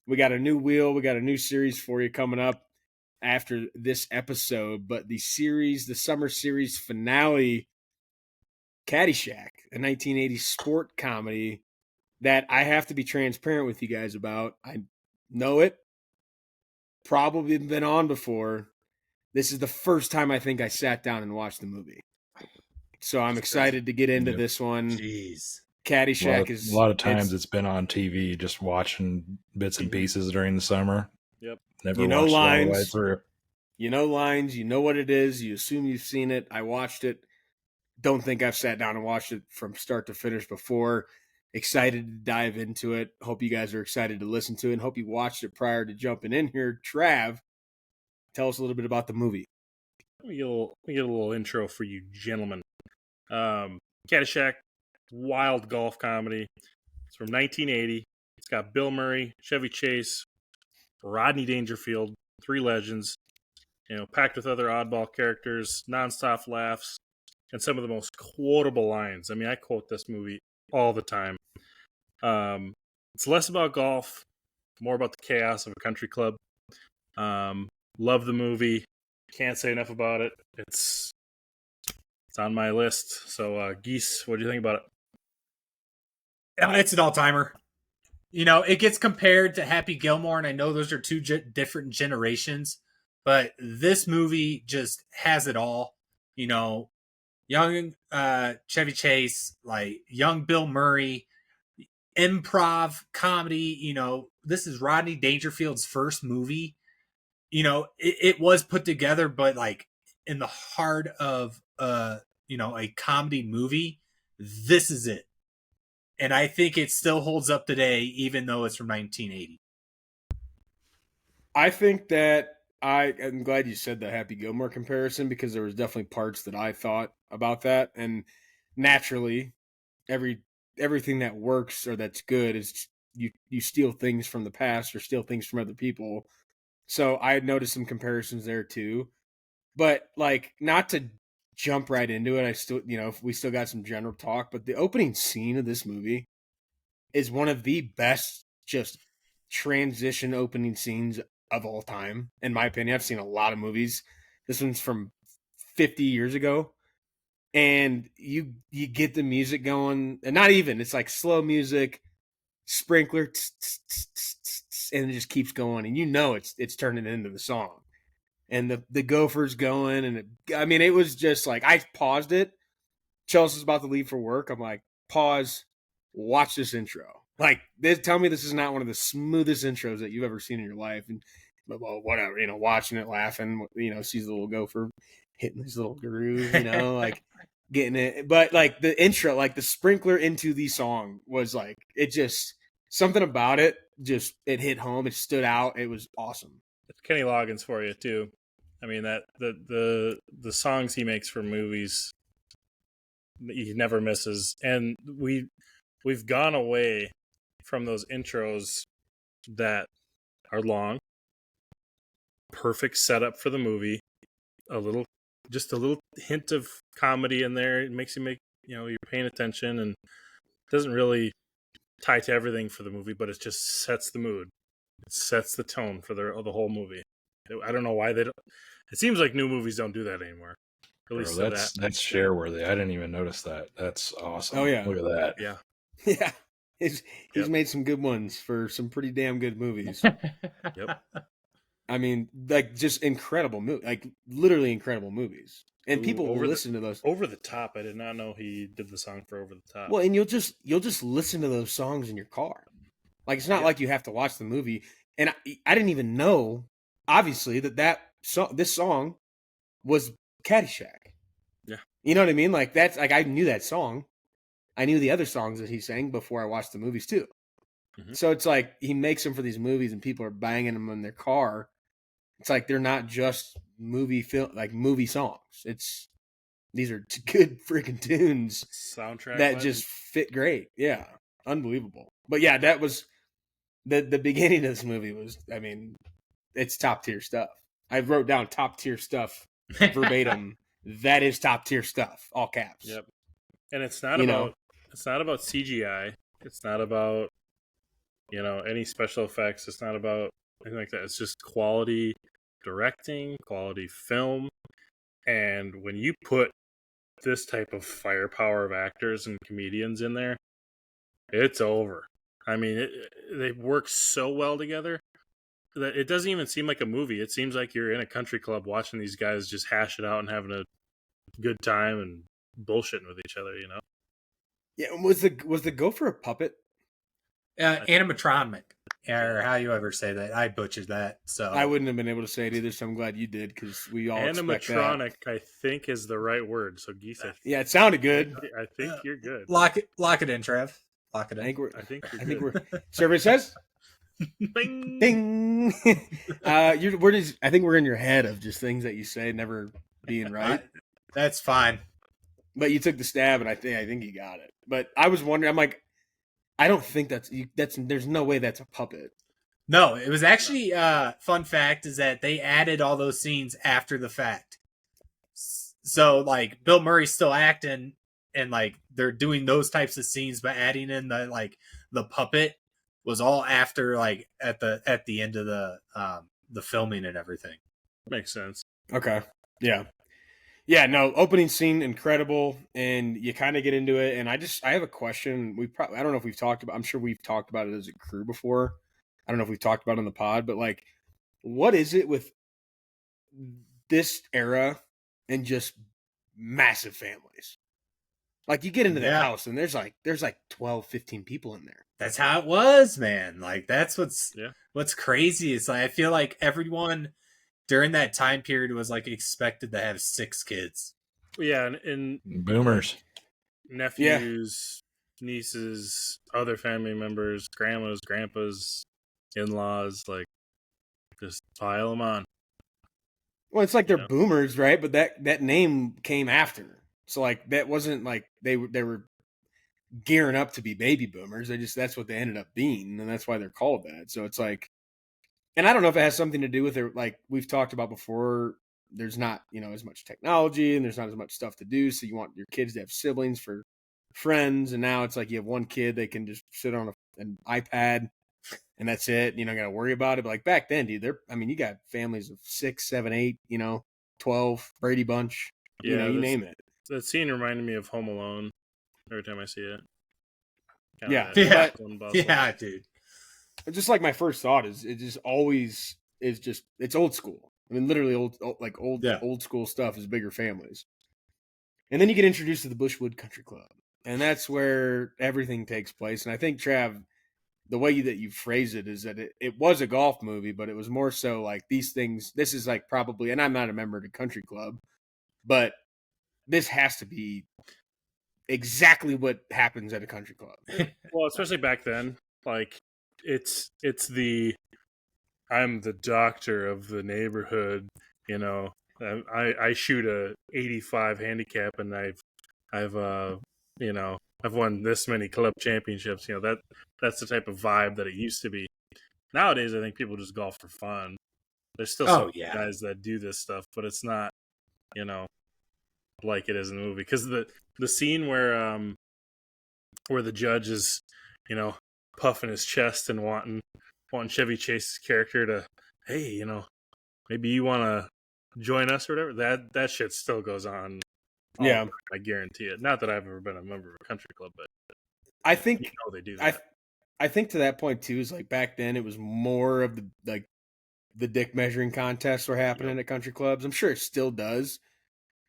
We got a new wheel. We got a new series for you coming up after this episode. But the summer series finale, Caddyshack, a 1980s sport comedy that I have to be transparent with you guys about. I know it. Probably been on before. This is the first time I think I sat down and watched the movie. So I'm excited to get into this one. Jeez. Caddyshack is... A lot of times it's been on TV, just watching bits and pieces during the summer. Yep. Never watched it all the way through. You know lines. You know what it is. You assume you've seen it. I watched it. Don't think I've sat down and watched it from start to finish before. Excited to dive into it. Hope you guys are excited to listen to it. And hope you watched it prior to jumping in here. Trav, tell us a little bit about the movie. Let me get a little intro for you gentlemen. Caddyshack, wild golf comedy. It's from 1980. It's got Bill Murray, Chevy Chase, Rodney Dangerfield, three legends, packed with other oddball characters, nonstop laughs, and some of the most quotable lines. I mean, I quote this movie all the time. It's less about golf, more about the chaos of a country club. Love the movie. Can't say enough about it. It's on my list. So, Geese, what do you think about it? It's an all-timer. It gets compared to Happy Gilmore, and I know those are two different generations, but this movie just has it all. Young Chevy Chase, like young Bill Murray, improv comedy. This is Rodney Dangerfield's first movie. It was put together, but like in the heart of a comedy movie, this is it. And I think it still holds up today, even though it's from 1980. I think that I'm glad you said the Happy Gilmore comparison, because there was definitely parts that I thought about that. And naturally, everything that works or that's good is you steal things from the past or steal things from other people. So I had noticed some comparisons there too. But like, not to jump right into it, I still, we still got some general talk, but the opening scene of this movie is one of the best just transition opening scenes of all time, in my opinion. I've seen a lot of movies. This one's from 50 years ago, and you get the music going, and not even, it's like slow music, sprinkler, and it just keeps going, and it's turning into the song. And the gopher's going, and it was just like, I paused it. Chelsea's about to leave for work. I'm like, pause, watch this intro. Like, tell me this is not one of the smoothest intros that you've ever seen in your life. And well, whatever, watching it, laughing, sees the little gopher hitting his little groove, like getting it. But like the intro, like the sprinkler into the song was like, it just, something about it, just, it hit home. It stood out. It was awesome. It's Kenny Loggins for you too. I mean, that the songs he makes for movies, he never misses. And we've gone away from those intros that are long, perfect setup for the movie, just a little hint of comedy in there. It makes you you're paying attention, and it doesn't really tie to everything for the movie, but it just sets the mood. It sets the tone for the whole movie. I don't know why they don't. It seems like new movies don't do that anymore. At least that's share worthy. I didn't even notice that. That's awesome. Oh yeah, look at that. Yeah, yeah. He's made some good ones for some pretty damn good movies. Yep. I mean, like, just incredible like literally incredible movies. And people will listen to those. Over the Top. I did not know he did the song for Over the Top. Well, and you'll just listen to those songs in your car. Like, it's not like you have to watch the movie. And I didn't even know, obviously, this song was Caddyshack. Yeah. You know what I mean? Like, that's like, I knew that song. I knew the other songs that he sang before I watched the movies too. Mm-hmm. So it's like, he makes them for these movies and people are banging them in their car. It's like, they're not just movie songs. These are good freaking tunes. Soundtrack that just fit great. Yeah. Unbelievable. But yeah, that was the beginning of this movie was, I mean, it's top tier stuff. I wrote down top tier stuff verbatim. That is top tier stuff, all caps. Yep. And it's not about CGI. It's not about any special effects. It's not about anything like that. It's just quality directing, quality film. And when you put this type of firepower of actors and comedians in there, it's over. I mean, they work so well together that it doesn't even seem like a movie. It seems like you're in a country club watching these guys just hash it out and having a good time and bullshitting with each other, Yeah, was the gopher a puppet? Animatronic, or how you ever say that. I butchered that, so I wouldn't have been able to say it either. So I'm glad you did, because we all animatronic. I think is the right word. So Geese, yeah, it sounded good. I think you're good. Lock it in, Trev. Lock it in. I think we're. Survey says. Bing. Ding. I think we're in your head of just things that you say never being right. That's fine. But you took the stab, and I think you got it. But I was wondering, I'm like, I don't think that's there's no way that's a puppet. No, it was actually fun fact is that they added all those scenes after the fact. So like Bill Murray's still acting and like they're doing those types of scenes, but adding in the puppet was all after like at the end of the filming and everything. Makes sense. Okay. Yeah. Yeah, no, opening scene incredible, and you kind of get into it. And I have a question. I don't know if we've talked about. I'm sure we've talked about it as a crew before. I don't know if we've talked about it on the pod, but like, what is it with this era and just massive families? Like, you get into the house and there's like 12, 15 people in there. That's how it was, man. Like that's what's crazy. It's like I feel like everyone during that time period was like expected to have 6 kids. Yeah, and boomers, nephews, nieces, other family members, grandmas, grandpas, in-laws, like just pile them on. Well, it's like they're boomers, right? But that name came after. So like that wasn't like they were gearing up to be baby boomers. That's what they ended up being, and that's why they're called that. So it's like, and I don't know if it has something to do with it. Like we've talked about before, there's not as much technology and there's not as much stuff to do. So you want your kids to have siblings for friends, and now it's like you have one kid they can just sit on an iPad and that's it. You don't got to worry about it. But like back then, dude, you got families of 6, 7, 8, 12, Brady Bunch, you name it. That scene reminded me of Home Alone every time I see it. Yeah, dude. Just like my first thought is, it just always is just it's old school. I mean, literally old school stuff is bigger families. And then you get introduced to the Bushwood Country Club, and that's where everything takes place. And I think Trav, the way that you phrase it is that it was a golf movie, but it was more so like these things. This is like probably, and I'm not a member of the country club, but this has to be exactly what happens at a country club. Well, especially back then, like it's I'm the doctor of the neighborhood, I shoot a 85 handicap and I've won this many club championships. That's the type of vibe that it used to be. Nowadays, I think people just golf for fun. There's still some guys that do this stuff, but it's not, like it is in the movie. Because the scene where the judge is, puffing his chest and wanting Chevy Chase's character to, hey, maybe you want to join us or whatever. That shit still goes on. Yeah, I guarantee it. Not that I've ever been a member of a country club, but I think they do that. I think to that point too is like back then it was more of the dick measuring contests were happening at country clubs. I'm sure it still does,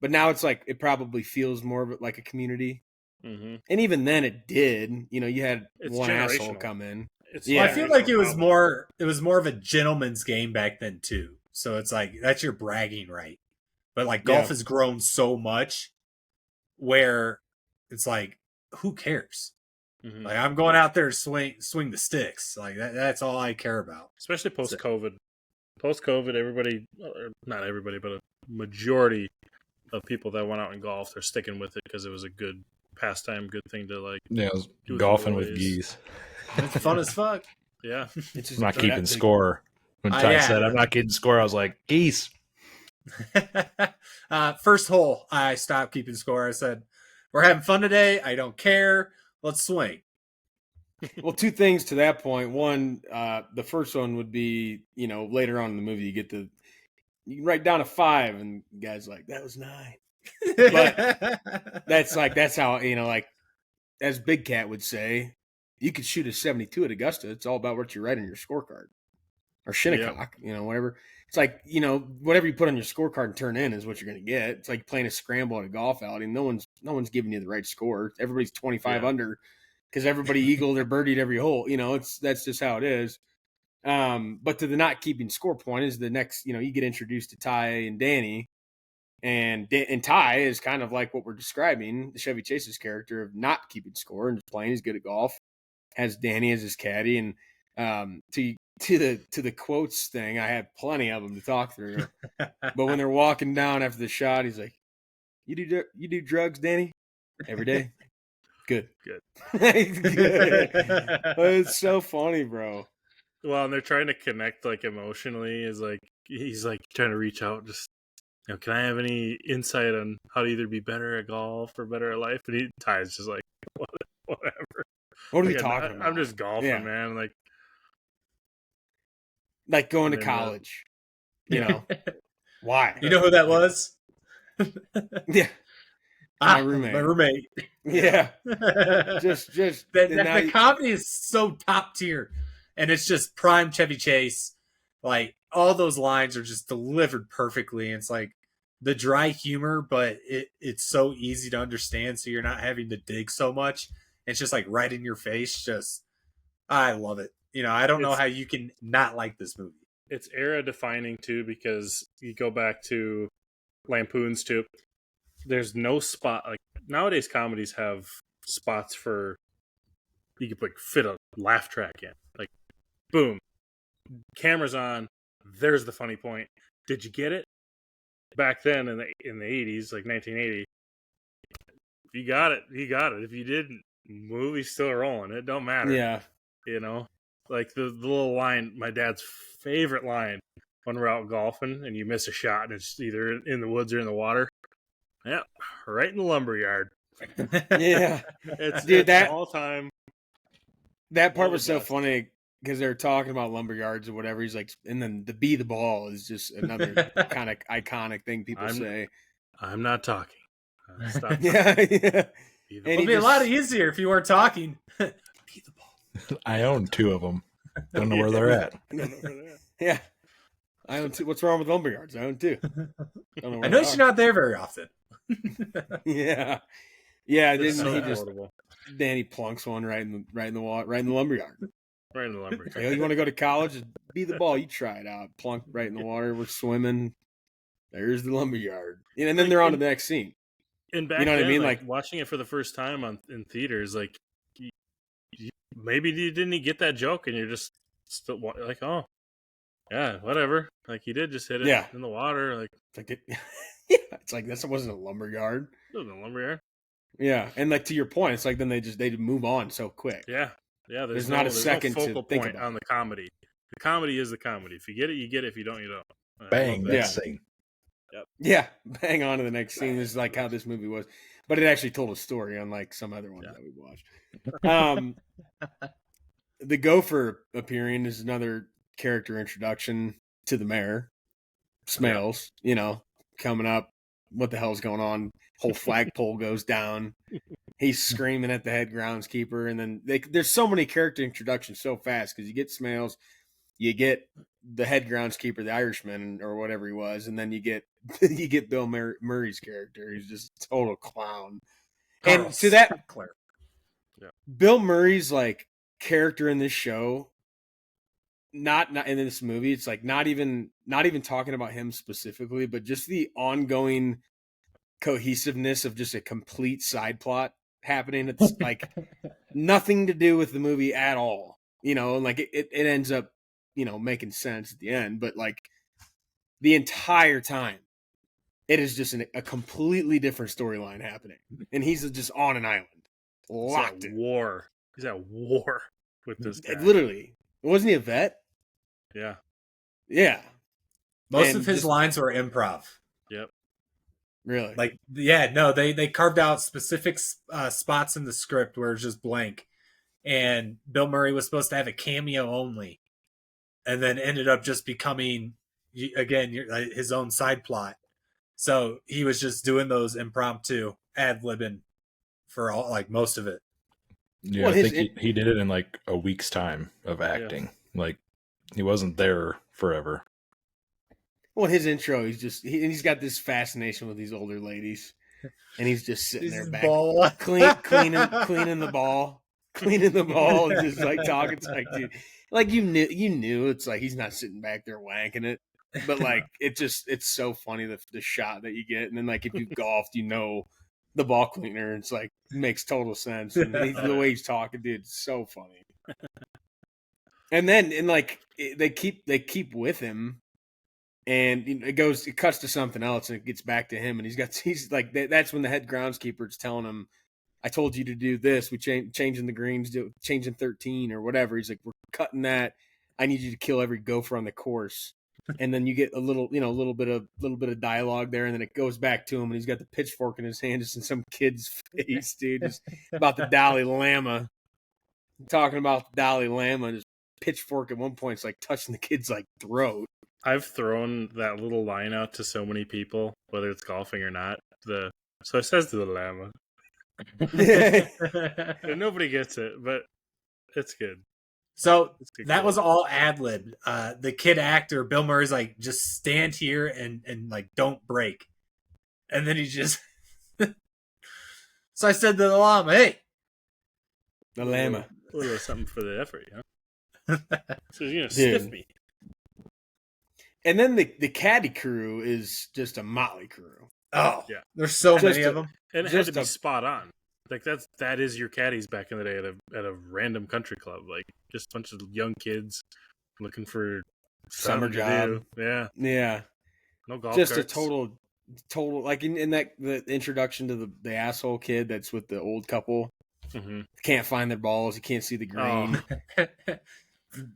but now it's like it probably feels more of like a community. Mm-hmm. And even then, it did. You had one asshole come in. I feel like it was more of a gentleman's game back then too. So it's like that's your bragging right. But like golf has grown so much where it's like, who cares? Mm-hmm. Like I'm going out there to swing the sticks. Like that's all I care about. Especially post-COVID. Post-COVID, everybody, not everybody, but a majority of people that went out and golfed are sticking with it because it was a good pastime, good thing to like. Yeah, golfing with geese. It's fun as fuck. Yeah. I'm not keeping score. When Ty said I'm not keeping score, I was like, geese. First hole, I stopped keeping score. I said, we're having fun today. I don't care. Let's swing. Well, 2 things to that point. One, the first one would be, later on in the movie, you can write down a 5 and the guy's like, that was 9. But that's how, like as Big Cat would say, you could shoot a 72 at Augusta. It's all about what you write on your scorecard or Shinnecock, whatever. It's like, whatever you put on your scorecard and turn in is what you're going to get. It's like playing a scramble at a golf outing. No one's giving you the right score. Everybody's 25 under because everybody eagled or birdied every hole. That's just how it is. But to the not keeping score point is the next, you get introduced to Ty and Danny. And Ty is kind of like what we're describing, the Chevy Chase's character of not keeping score and just playing. He's good at golf. Has Danny as his caddy, and to the quotes thing, I had plenty of them to talk through. But when they're walking down after the shot, he's like, "You do drugs, Danny, every day." Good. Good. Good. It's so funny, bro. Well, and they're trying to connect like emotionally. Is like he's like trying to reach out. Just can I have any insight on how to either be better at golf or better at life? And Ty's just like whatever. What are you Like, talking about? I'm just golfing, Yeah. man. Like going to And then, college. You know why? You know who that was? Yeah, my roommate. My roommate. Yeah, just The comedy is so top tier, and it's just prime Chevy Chase. Like all those lines are just delivered perfectly. And it's like the dry humor, but it's so easy to understand, so you're not having to dig so much. It's just like right in your face. Just I love it. I don't know how you can not like this movie. It's era defining too, because you go back to Lampoon's too. There's no spot like nowadays. Comedies have spots for you could fit a laugh track in. Like, boom, camera's on. There's the funny point. Did you get it? Back then in the 80s, like 1980, if you got it, you got it. If you didn't, movie's still rolling. It don't matter. Yeah, like the little line, my dad's favorite line when we're out golfing and you miss a shot and it's either in the woods or in the water. Yep, right in the lumberyard. yeah. It's that all time. That part was so funny because they're talking about lumberyards or whatever. He's like, and then the be the ball is just another kind of iconic thing people say. I'm not talking. Stop. Yeah. It'd be a lot easier if you weren't talking. Be the ball. I own 2 of them. Don't know where they're at. Yeah. I own 2. What's wrong with lumberyards? I own 2. I know you're not there very often. Yeah. Yeah. So Danny plunks one right in the lumberyard. Right in the lumberyard. Like, oh, you want to go to college? Just be the ball. You try it out. Plunk right in the water. We're swimming. There's the lumberyard. And then they're on to the next scene. And back you know what then, I mean? Like watching it for the first time in theaters, like maybe you didn't get that joke, and you're just still like, oh, yeah, whatever. Like he did just hit it in the water. Like it's like this wasn't a lumberyard. It wasn't a lumberyard. Yeah, and like to your point, it's like then they move on so quick. Yeah. There's not a second no focal to think point about on the comedy. The comedy is the comedy. If you get it, you get it. If you don't, you don't. Bang, next scene. Yep. Yeah, bang on to the next scene. This is like how this movie was, but it actually told a story, unlike some other ones that we watched. The gopher appearing is another character introduction to the mayor. Smales, coming up. What the hell's going on? Whole flagpole goes down. He's screaming at the head groundskeeper, and then there's so many character introductions so fast because you get Smales, you get the head groundskeeper, the Irishman or whatever he was, and then you get Bill Murray's character. He's just a total clown. And to that, Bill Murray's like character in this show, not in this movie. It's like not even talking about him specifically, but just the ongoing cohesiveness of just a complete side plot happening. It's like nothing to do with the movie at all, and like it ends up, making sense at the end, but like the entire time it is just a completely different storyline happening. And he's just on an island. Locked in war. He's at war with this guy. Literally. Wasn't he a vet? Yeah. Yeah. Most of his lines were improv. Yep. Really? Like, yeah, no, they carved out specific spots in the script where it's just blank. And Bill Murray was supposed to have a cameo only. And then ended up just becoming, again, his own side plot. So he was just doing those impromptu ad-libbing for all, like most of it. Yeah, well, I think he did it in like a week's time of acting. Yeah. Like he wasn't there forever. Well, his intro, he's got this fascination with these older ladies, and he's just sitting there back, cleaning the ball, and just like talking. It's like, dude, like you knew. It's like he's not sitting back there wanking it, but like it's so funny the shot that you get, and then like if you've golfed, the ball cleaner. It's like makes total sense, and the way he's talking, dude, it's so funny. And then like they keep with him. And it cuts to something else, and it gets back to him, and he's like, that's when the head groundskeeper is telling him I told you to do this. We changing the greens, changing 13 or whatever. He's like, we're cutting that. I need you to kill every gopher on the course. And then you get a little bit of dialogue there, and then it goes back to him, and he's got the pitchfork in his hand, just in some kid's face, dude, just about the Dalai Lama, talking about the Dalai Lama, and his pitchfork at one point is like touching the kid's like throat. I've thrown that little line out to so many people, whether it's golfing or not. So it says to the llama, and nobody gets it, but it's good. So Good that quote. was all ad lib. The kid actor Bill Murray's like, just stand here and like don't break, and then he just. So I said to the llama, "Hey, The Lama. A little something for the effort, yeah." So you're gonna stiff me. And then the caddy crew is just a motley crew. oh Yeah. there's so Just many of them." And it had to be Just spot on. Like that is your caddies back in the day at a random country club. Like just a bunch of young kids looking for Summer something to job. do. Yeah. Yeah. No golf Just carts. a total like in that the introduction to the asshole kid that's with the old couple. Mhm. Can't find their balls. He can't see the green. Oh.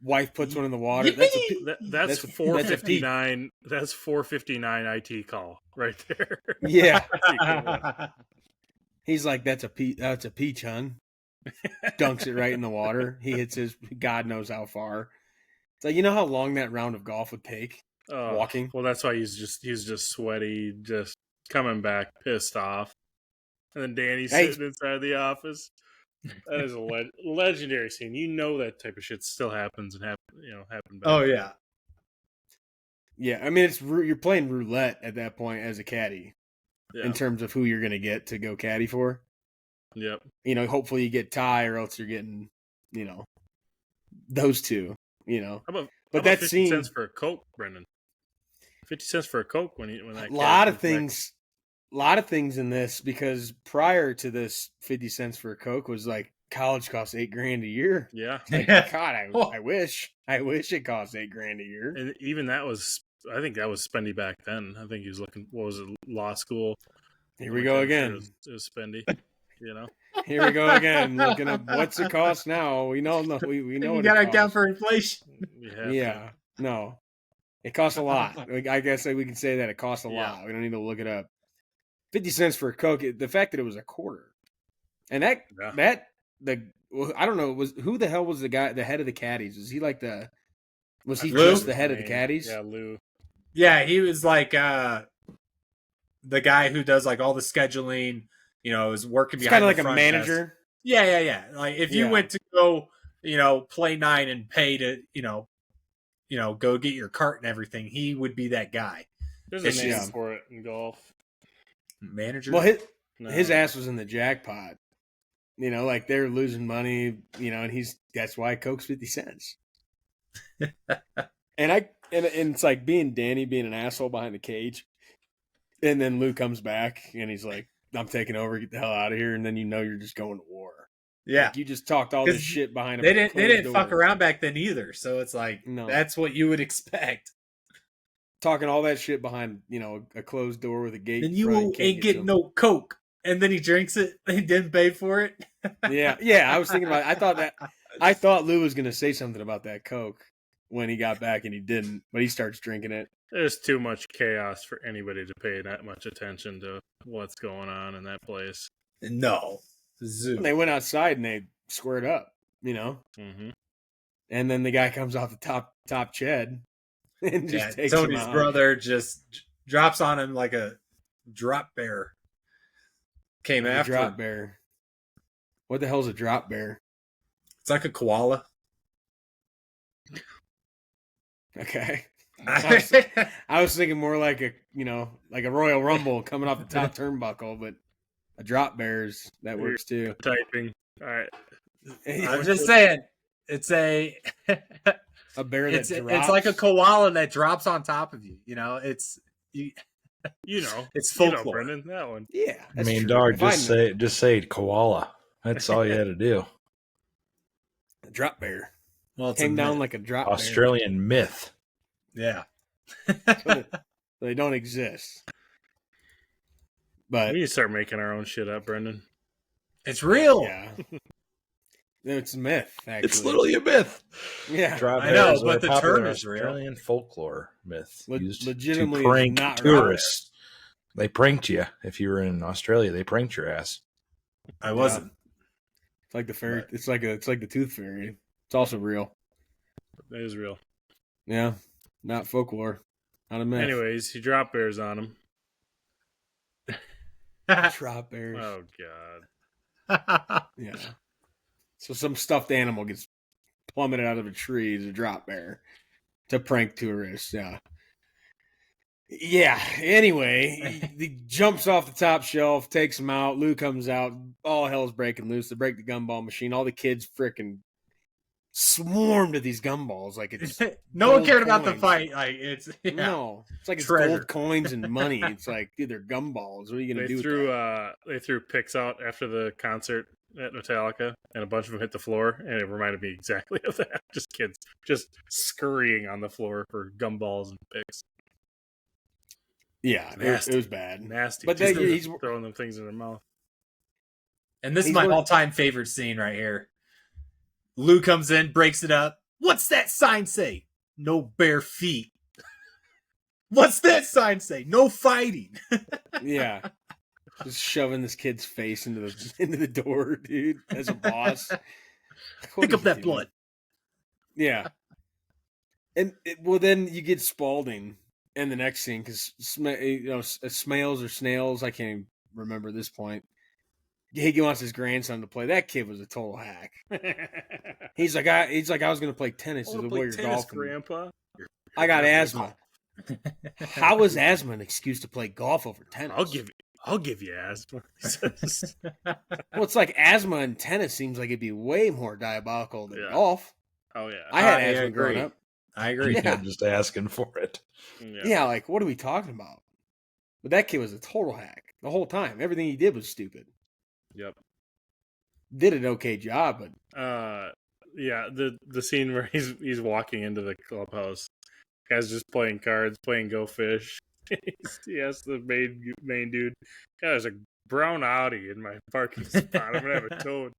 Wife puts one in the water. That's That's That's a- 459. That's 459 IT call right there. yeah. That's He's like, that's a peach, hun. Dunks it right in the water. He hits his God knows how far. It's like, you know how long that round of golf would take? Walking. Well, that's why he's just sweaty, just coming back pissed off. And then Danny's sitting inside the office. That is a legendary scene. You know that type of shit still happens and happen back. Oh yeah. Yeah, I mean, you're playing roulette at that point as a caddy Yeah. in terms of who you're going to get to go caddy for. Yep. Hopefully you get Ty, or else you're getting, those two. How about that 50 scene, cents for a Coke, Brendan? 50 cents for a Coke when that a lot of things in this, because prior to this, 50 cents for a Coke was like college costs $8,000 a year. Yeah. Like, God, I wish it cost $8,000 a year. And even that was, I think that was spendy back then. I think he was looking, what was it, law school? Here we go again. It was spendy, Here we go again, looking up what's it cost now. We know we know You what got to it account costs. for inflation. Yeah, no, it costs a lot. I guess we can say that it costs a Yeah. lot. We don't need to look it up. 50 cents for a Coke. The fact that it was a quarter, and I don't know, who the hell was the head of the caddies? Was he like was he Lou? just the head of the caddies? Yeah, Lou. Yeah, he was like the guy who does like all the scheduling. Is working It's behind kind of the like a front desk. manager. Yeah. Like if you Yeah. went to go, play 9 and pay to, go get your cart and everything, he would be that guy. There's It's a name just- for it in golf. Manager. Well, No. his ass was in the jackpot. Like they're losing money. And that's why Coke's 50 cents. and it's like Danny being an asshole behind the cage, and then Lou comes back and he's like, "I'm taking over. Get the hell out of here." And then you're just going to war. yeah. Like, you just talked all this 'Cause shit behind. They didn't fuck around back then either. So it's like No. that's what you would expect. Talking all that shit behind a closed door with a gate. And in you front, can't ain't get getting to no Coke. And then he drinks it. He didn't pay for it. him. Yeah. I was thinking about. I thought Lou was gonna say something about that Coke when he got back, and he didn't. But he starts drinking it. There's too much chaos for anybody to pay that much attention to what's going on in that place. No. Zoo. And they went outside and they squared up. Mm-hmm. And then the guy comes off the top Ched and just takes Tony's him out. brother just drops on him like a drop bear. Came Like a after drop him. bear. What the hell's a drop bear? It's like a koala. Okay. I was thinking more like like a Royal Rumble coming off the top turnbuckle, but a drop bear's that works too. Typing. All right. I'm just saying, it's a A bear that it's drops. like a koala that drops on top of you. It's It's folklore. Brendan, that one. Yeah. I that's mean, true. dog, If I just say koala. That's all you had to do. a drop bear Well, it's came a down myth. like a drop Australian myth. Yeah. bear. They don't exist. But We need to start making our own shit up, Brendan. It's real. Yeah. It's a myth, actually. It's literally a myth. Yeah. Drop I know, bears are but a the popular term is real. Australian folklore myth used legitimately to is prank not tourists. They pranked you. If you were in Australia, they pranked your ass. I wasn't. It's like the fairy. But- It's like the tooth fairy. It's also real. That is real. Yeah, not folklore, not a myth. Anyways, he drop bears on him. Drop bears. Oh god. Yeah. So some stuffed animal gets plummeted out of a tree as a drop bear to prank tourists. Yeah. Yeah. Anyway, he jumps off the top shelf, takes him out. Lou comes out. All hell's breaking loose. They break the gumball machine. All the kids freaking swarm to these gumballs like it's No one gold cared about the coins. fight. Like it's No, it's like it's Treasure. gold coins and money. It's like, dude, they're gumballs. What are you gonna do? They threw picks out after the concert at Metallica, and a bunch of them hit the floor, and it reminded me exactly of that. Just kids just scurrying on the floor for gumballs and picks. Yeah, Nasty. it was bad. Nasty. But Just then he's throwing them things in their mouth. And this is He's my work- all-time favorite scene right here. Lou comes in, breaks it up. What's that sign say? No bare feet. What's that sign say? No fighting. yeah, just shoving this kid's face into the door, dude, as a boss. What Pick is up he that doing? blood. Yeah, and well, then you get Spaulding in the next scene because Smales or Snails, I can't even remember at this point. He wants his grandson to play. That kid was a total hack. He's like, I was going to play tennis I as wanna a play warrior tennis, golf. Grandpa. I got asthma. How is asthma an excuse to play golf over tennis? I'll give you asthma. Well, it's like asthma and tennis seems like it'd be way more diabolical than Yeah. golf. Oh yeah. I had I asthma growing agree. up. I agree. Yeah. Just asking for it. Yeah, like what are we talking about? But that kid was a total hack the whole time. Everything he did was stupid. Yep. Did an okay job, but Yeah, the scene where he's walking into the clubhouse, guy's just playing cards, playing Go Fish. He asks the main dude, "Yeah, there's a brown Audi in my parking spot. I'm gonna have a towed."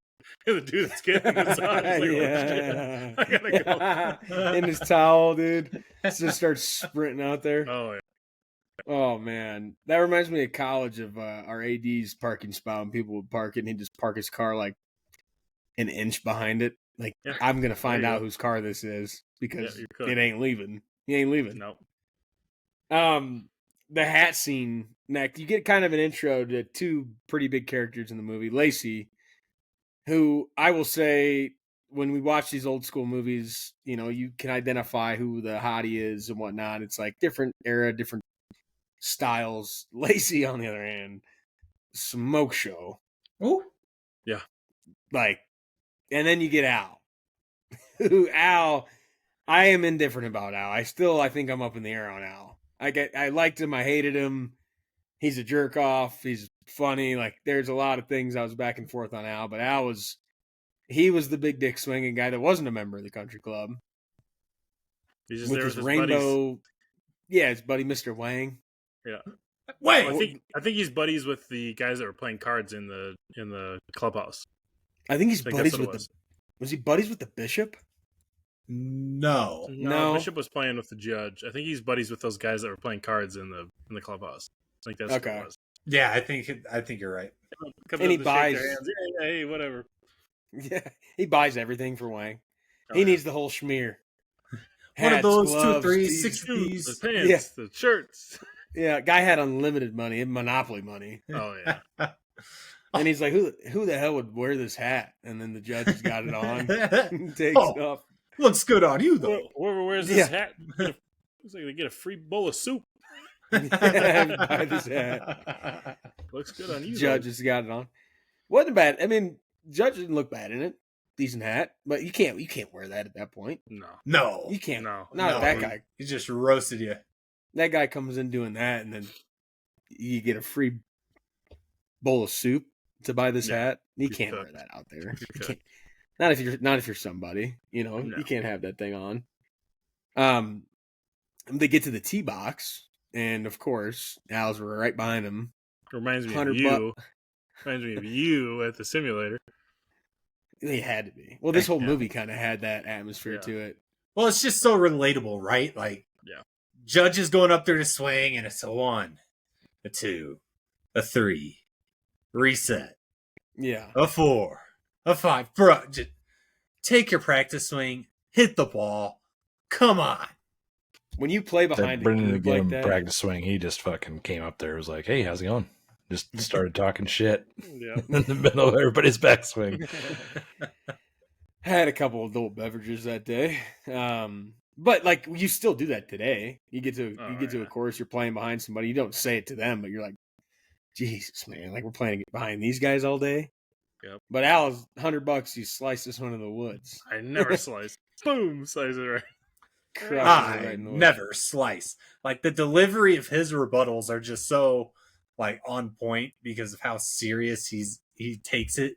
And the dude that's getting this on is like, yeah. "Oh, shit, I gotta go." In his towel, dude. Just starts sprinting out there. Oh yeah. Oh man, that reminds me of college of our AD's parking spot. When people would park it, and he'd just park his car like an inch behind it. Like Yeah. I'm gonna find There you out go. whose car this is because Yeah, you could. it ain't leaving. He ain't leaving. Nope. The hat scene. Next, you get kind of an intro to two pretty big characters in the movie. Lacey, who I will say, when we watch these old school movies, you know, you can identify who the hottie is and whatnot. It's like different era, different styles. Lacey, on the other hand, smoke show. Ooh. Like, and then you get Al. Who Al? I am indifferent about Al. I think I'm up in the air on Al. I liked him. I hated him. He's a jerk off. He's funny. Like, there's a lot of things I was back and forth on Al, but Al was the big dick swinging guy that wasn't a member of the country club He's just with there his with his rainbow. buddies. Yeah, his buddy Mr. Wang. Yeah. Wait. Well, I think he's buddies with the guys that were playing cards in the clubhouse. I think he's I think buddies that's what with it was. Was he buddies with the bishop? No. No. Bishop was playing with the judge. I think he's buddies with those guys that were playing cards in the clubhouse. I think that's what Okay. it was. Yeah, I think you're right. Comes And he up to shake buys- their hands. Yeah, hey, whatever. Yeah, he buys everything for Wang. Oh, He yeah. needs the whole schmear. One of Hats, those, gloves, 2, 3, tees. 6 Shoes, piece. the pants, the shirts. Yeah, guy had unlimited money, Monopoly money. Oh yeah. And he's like, who the hell would wear this hat? And then the judge has got it on. Takes Oh. it off. Looks good on you though. Whoever wears this Yeah. hat, looks like they get a free bowl of soup. Yeah, buy this hat. Looks good on you. Judge has got it on. Wasn't bad. I mean, Judge didn't look bad in it. Decent hat, but you can't wear that at that point. though. No. No. You can't. No. Not No, that he- guy. He just roasted you. That guy comes in doing that, and then you get a free bowl of soup to buy this Yeah, hat. You he's can't cooked. wear that out there. He's You cooked. can't. Not if you're somebody. You know, No. you can't have that thing on. They get to the tee box, and of course, Al's right behind him. Reminds me of 100 you. Reminds me of you at the simulator. They had to be. Well, this whole Yeah. movie kind of had that atmosphere Yeah. to it. Well, it's just so relatable, right? Like, Yeah. Judge is going up there to swing, and it's a 1, a 2, a 3, reset, Yeah. a 4, a 5. Bro, just take your practice swing, hit the ball. Come on. When you play That behind a Brendan to group get like him that, practice swing, he just fucking came up there. Was like, "Hey, how's it going?" Just started talking shit Yeah. in the middle of everybody's backswing. I had a couple of adult beverages that day. But like you still do that today. You get to Oh, a course, you're playing behind somebody. You don't say it to them, but you're like, Jesus, man, like we're playing behind these guys all day. Yep. But Al's $100. You slice this one in the woods. I never slice. Boom, slice it right. Crushes it I right in the woods. never slice. Like, the delivery of his rebuttals are just so, like, on point because of how serious he takes it.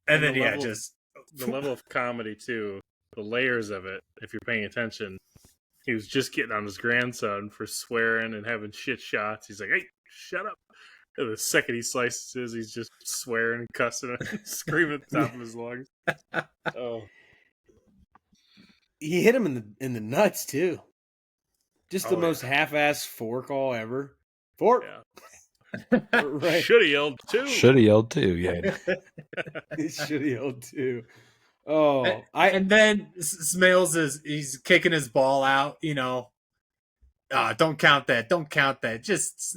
And then, the level, just the level of comedy too, the layers of it. If you're paying attention, he was just getting on his grandson for swearing and having shit shots. He's like, "Hey, shut up!" And the second he slices, he's just swearing and cussing and screaming at the top of his lungs. Oh, He hit him in the nuts too. Just the Oh, most half-ass fork call ever. Fork, yeah. right? Should have yelled too. Should have yelled too. Yeah, He should have yelled too. Oh, and then Smales he's kicking his ball out, don't count that. Don't count that. Just,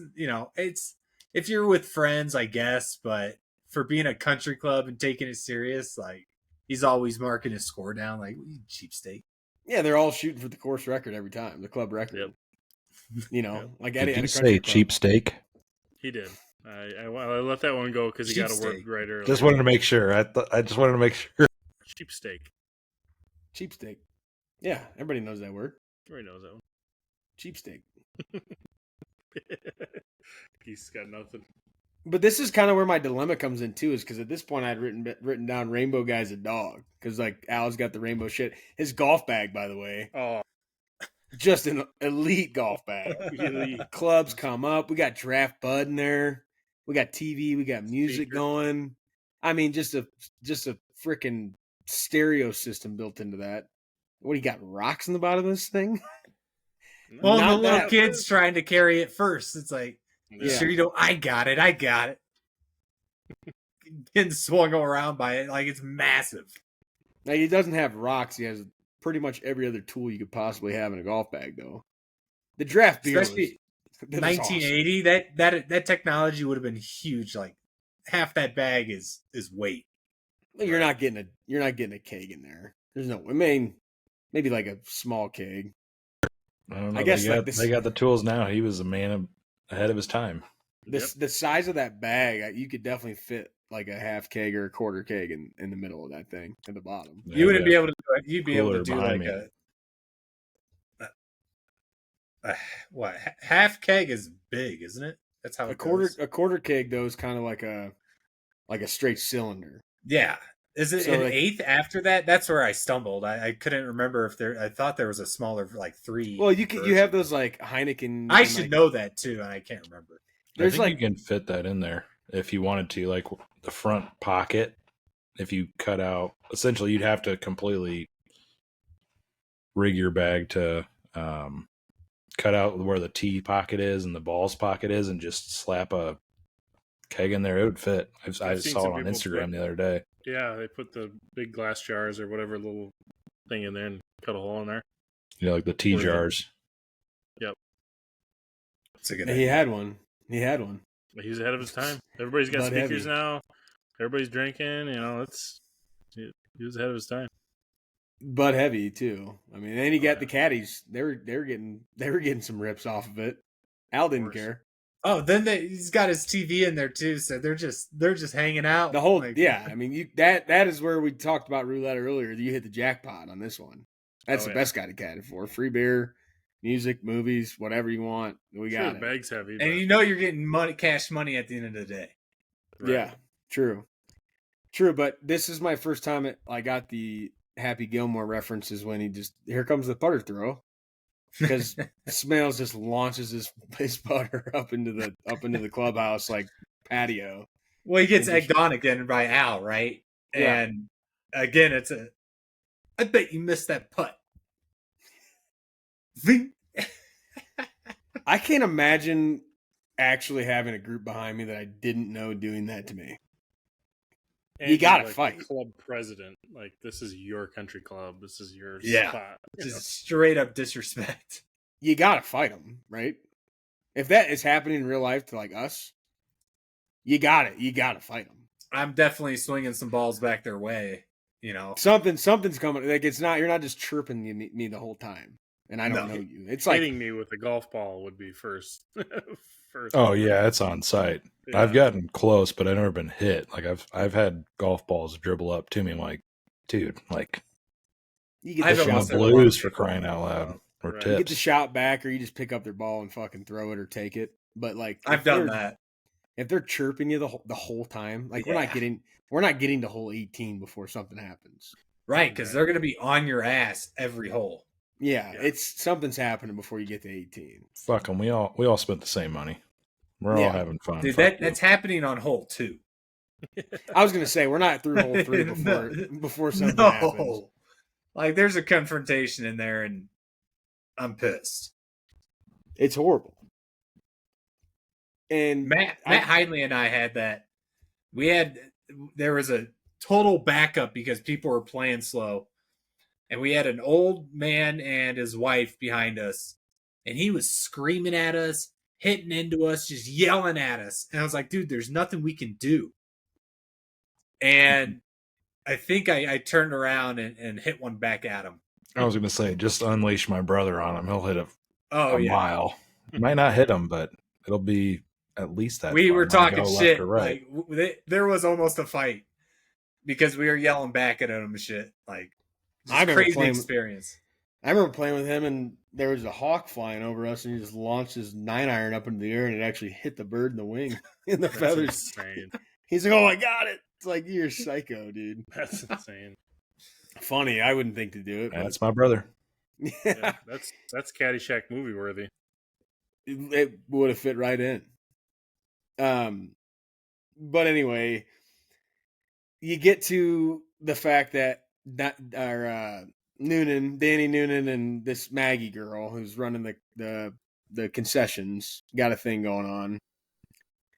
it's, if you're with friends, I guess, but for being a country club and taking it serious, like, he's always marking his score down, like, you cheapskate. yeah, they're all shooting for the course record every time, the club record. Yep. Like at did a you country say club. cheap steak? He did. I let that one go because he got a word Cheapsteak. right earlier. Just wanted to make sure. I just wanted to make sure. Cheap steak. Cheap steak. Yeah, everybody knows that word. Everybody knows that one. Cheap steak. He's got nothing. But this is kind of where my dilemma comes in too, is because at this point I'd written down Rainbow Guy's a dog because like Al's got the rainbow shit. His golf bag, by the way, Oh, just an elite golf bag. really? Clubs come up. We got Draft Bud in there. We got TV. We got music Speaker. going. I mean, just a freaking stereo system built into that. What, do you got rocks in the bottom of this thing? Well, Not the little that. kid's trying to carry it first. It's like, Yeah. sure you don't, I got it. Getting swung around by it like it's massive. Now, he doesn't have rocks. He has pretty much every other tool you could possibly have in a golf bag, though. The draft beer, Especially that was 1980, that technology would have been huge. Like, half that bag is weight. awesome. You're not getting a keg in there. There's no. I mean, maybe like a small keg. I don't know. I guess, like, they got the tools now. He was a man ahead of his time. The size of that bag, you could definitely fit like a half keg or a quarter keg in the middle of that thing at the bottom. You wouldn't be able to do it. You'd be able to Cooler do behind like me. what? Half keg is big, isn't it? That's how A it quarter goes. a quarter keg though is kind of like a straight cylinder. Yeah. Is it So, an like- eighth after that? That's where I stumbled. I couldn't remember if there. I thought there was a smaller, like 3. Well, you have version. those like Heineken. I and, should like, know that too, and I can't remember. I There's think like you can fit that in there if you wanted to, like the front pocket. If you cut out, essentially, you'd have to completely rig your bag to cut out where the tee pocket is and the balls pocket is, and just slap a keg in there. It would fit. I I've seen saw some it on people Instagram put- the other day. Yeah, they put the big glass jars or whatever little thing in there and cut a hole in there. You know, like the tea Or the- jars. It's a good he idea. had one. He had one. But he's ahead of his time. Everybody's got Bud speakers heavy. now. Everybody's drinking. He was ahead of his time. Bud heavy too. I mean, and he got the caddies. They were getting some rips off of it. Al didn't course. care. Oh, then he's got his TV in there too, so they're just hanging out. The whole like, I mean, that is where we talked about roulette earlier. You hit the jackpot on this one. That's Oh, the yeah. best guy to caddy for. Free beer, music, movies, whatever you want. We Sure, got the it. bag's heavy. and but- you know you're getting cash money at the end of the day. Right. Yeah, true. But this is my first time I got the Happy Gilmore references when here comes the putter throw, because Smales just launches his putter up into the clubhouse like patio. Well, he gets And just- egged on again by Al, right? Yeah. And again, I bet you missed that putt. Ving. I can't imagine actually having a group behind me that I didn't know doing that to me. And You gotta you're, like, fight. the club president. Like, this is your country club. This is your Yeah. spot. Just straight up disrespect. You gotta fight them, right? If that is happening in real life to like us, you gotta fight them. I'm definitely swinging some balls back their way. You know, Something's coming. Like it's not. You're not just chirping me the whole time, and I don't No. know you. It's like Hitting me with a golf ball would be first. First. Oh yeah, it's on site. Yeah. I've gotten close, but I've never been hit. Like I've had golf balls dribble up to me. I'm like, dude, like you get I've the pushing shot, almost the had blues one. for crying out loud, or Right. you get the tips. shot back, or you just pick up their ball and fucking throw it or take it. But like I've if done they're- that. If they're chirping you the whole time, like we're Yeah. not getting to hole 18 before something happens. Right, because they're going to be on your ass every hole. Yeah, Yeah. it's something's happening before you get to 18. Fuck them. We all spent the same money. We're Yeah. all having fun. Dude, Fuck that's happening on hole 2. I was gonna say we're not through hole 3 before something happens. Like, there's a confrontation in there, and I'm pissed. It's horrible. And Matt Heidley and I had that. There was a total backup because people were playing slow. And we had an old man and his wife behind us. And he was screaming at us, hitting into us, just yelling at us. And I was like, dude, there's nothing we can do. And I think I turned around and hit one back at him. I was gonna say, just unleash my brother on him. He'll hit Oh, a yeah. mile. Might not hit him, but it'll be at least that. We far. were Might talking go left shit. or right. Like, there was almost a fight because we were yelling back at him and shit. Like, I just remember crazy playing- experience. I remember playing with him, and there was a hawk flying over us, and he just launched his 9-iron up into the air, and it actually hit the bird in the wing, in the That's feathers. insane. He's like, "Oh, I got it!" It's like you're psycho, dude. That's insane. Funny, I wouldn't think to do it. But That's my brother. Yeah, that's Caddyshack movie worthy. it would have fit right in. But anyway, you get to the fact that Danny Noonan, and this Maggie girl who's running the concessions got a thing going on,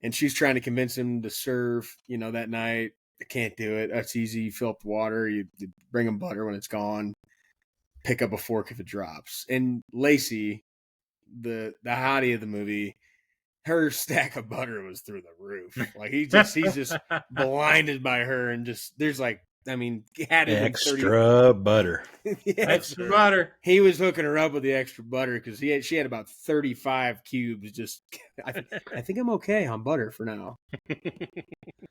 and she's trying to convince him to serve. That night, I can't do it. That's easy. You fill up the water. You bring him butter when it's gone. Pick up a fork if it drops. And Lacey, the hottie of the movie, her stack of butter was through the roof. Like he's just blinded by her, and just there's like, I mean, had it been 30 Extra butter. Yeah, Extra butter. he was hooking her up with the extra butter because she had about 35 cubes. Just I think I'm okay on butter for now.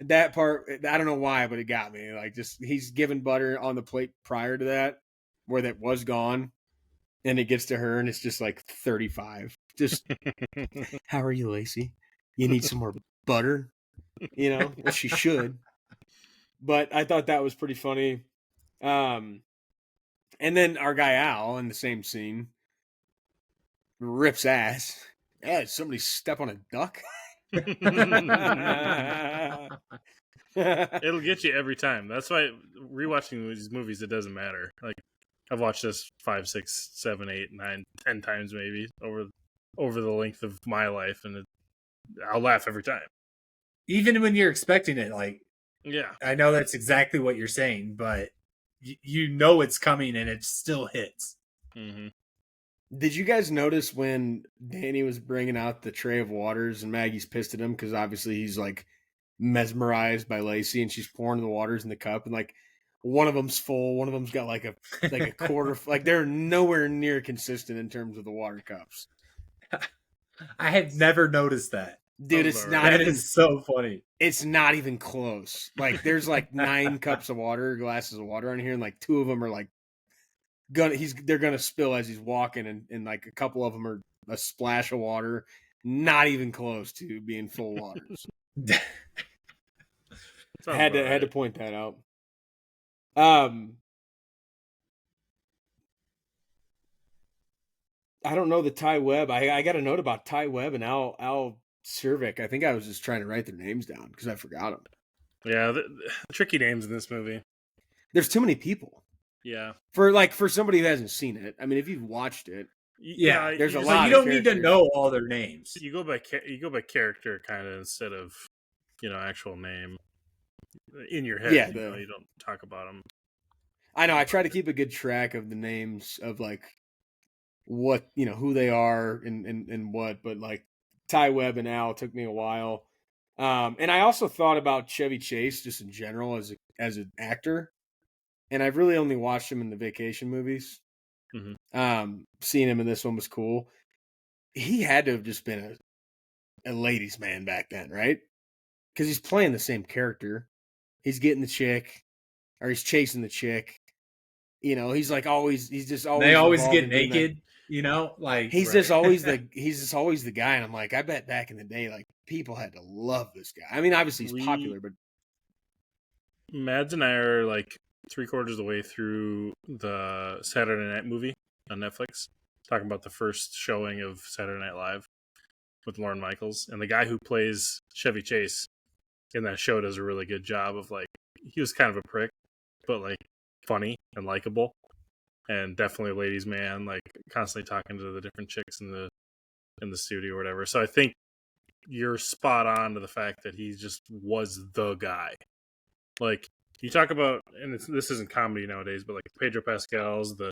That part, I don't know why, but it got me. Like, just he's given butter on the plate prior to that, where that was gone, and it gets to her, and it's just like 35. Just, how are you, Lacey? You need some more butter? Well, she should. But I thought that was pretty funny. And then our guy Al in the same scene rips ass. Yeah, did somebody step on a duck? It'll get you every time. That's why rewatching these movies, it doesn't matter. Like, I've watched this 5, 6, 7, 8, 9, 10 times maybe over the length of my life, and I'll laugh every time. Even when you're expecting it, like, Yeah, I know that's exactly what you're saying, but you know it's coming and it still hits. hmm Did you guys notice when Danny was bringing out the tray of waters and Maggie's pissed at him because obviously he's like mesmerized by Lacey, and she's pouring the waters in the cup, and like one of them's full, one of them's got like a quarter, like they're nowhere near consistent in terms of the water cups. I have never noticed that. Dude, Oh, it's Lord. not That even is so funny. it's not even close. Like there's like 9 cups of water, glasses of water on here, and like 2 of them are like they're gonna spill as he's walking, and like a couple of them are a splash of water, not even close to being full waters. Sounds had to about had to right. point that out. I don't know the Ty Webb. I got a note about Ty Webb and Al Cervic. I think I was just trying to write their names down because I forgot them. Yeah, the tricky names in this movie. There's too many people Yeah. for somebody who hasn't seen it. I mean, if you've watched it, Yeah, there's a you lot you of don't need to characters. know all their names. You go by character kind of instead of actual name in your head. Yeah, you don't talk about them. I know. I try to keep a good track of the names of like what who they are and what, but like Ty Webb and Al took me a while. And I also thought about Chevy Chase just in general as an actor, and I've really only watched him in the vacation movies. Mm-hmm. Seeing him in this one was cool. He had to have just been a ladies' man back then, right? Because he's playing the same character. He's getting the chick, or he's chasing the chick. He's like always. He's just always. They always involved get in doing that. naked, like He's just always the guy, and I'm like, I bet back in the day, like people had to love this guy. I mean, obviously he's popular, but Mads and I are like 3/4 of the way through the Saturday Night movie on Netflix, talking about the first showing of Saturday Night Live with Lorne Michaels, and the guy who plays Chevy Chase in that show does a really good job of like, he was kind of a prick, but like funny and likable, and definitely a ladies' man, like constantly talking to the different chicks in the studio or whatever. So I think you're spot on to the fact that he just was the guy. Like you talk about, and this isn't comedy nowadays, but like Pedro Pascal's, the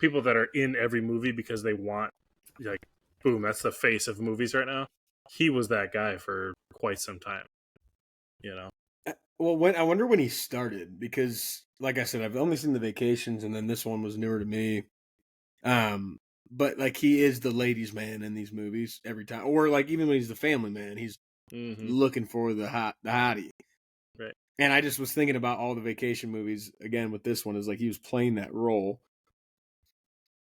people that are in every movie because they want, like, boom, that's the face of movies right now. He was that guy for quite some time. Well, I wonder when he started, because like I said, I've only seen the vacations, and then this one was newer to me. But like he is the ladies' man in these movies every time, or like even when he's the family man, he's looking for the hottie. Right. And I just was thinking about all the vacation movies again with this one, is like he was playing that role,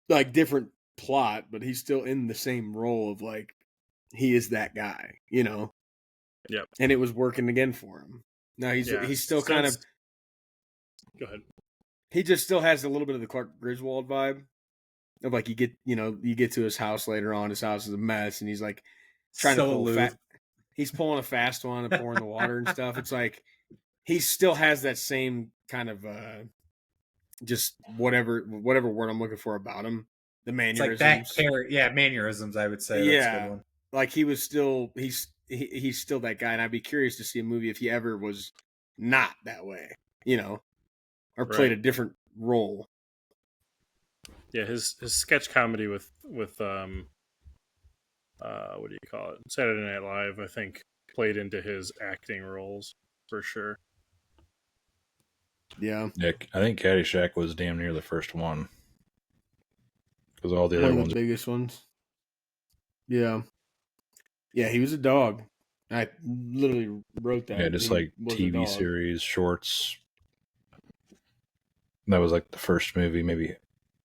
like different plot, but he's still in the same role of like he is that guy, Yep. And it was working again for him. Now he's still kind of. Go ahead. He just still has a little bit of the Clark Griswold vibe of like you get to his house later on. His house is a mess, and he's like trying to pull he's pulling a fast one and pouring the water and stuff. It's like he still has that same kind of just whatever word I'm looking for about him. The mannerisms, it's like that mannerisms. I would say, that's a good one. Like he was still he's still that guy, and I'd be curious to see a movie if he ever was not that way, or played a different role. Yeah, his sketch comedy with what do you call it? Saturday Night Live, I think, played into his acting roles for sure. Yeah, I think Caddyshack was damn near the first one, because all the other ones, the biggest ones. Yeah, he was a dog. I literally wrote that. Yeah, just like TV series, shorts. That was like the first movie. Maybe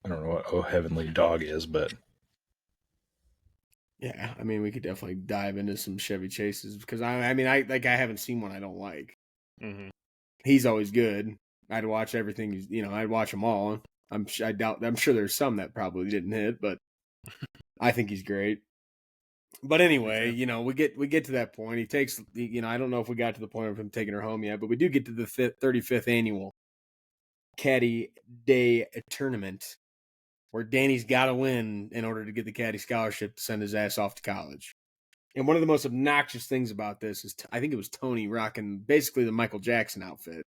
I don't know what Oh Heavenly Dog is, but yeah, I mean, we could definitely dive into some Chevy Chases, because I haven't seen one I don't like. Mm-hmm. He's always good. I'd watch everything. I'd watch them all. I'm sure there's some that probably didn't hit, but I think he's great. But anyway, we get to that point. He takes, I don't know if we got to the point of him taking her home yet, but we do get to the 35th annual Caddy Day tournament, where Danny's got to win in order to get the Caddy scholarship to send his ass off to college. And one of the most obnoxious things about this is, I think it was Tony rocking basically the Michael Jackson outfit.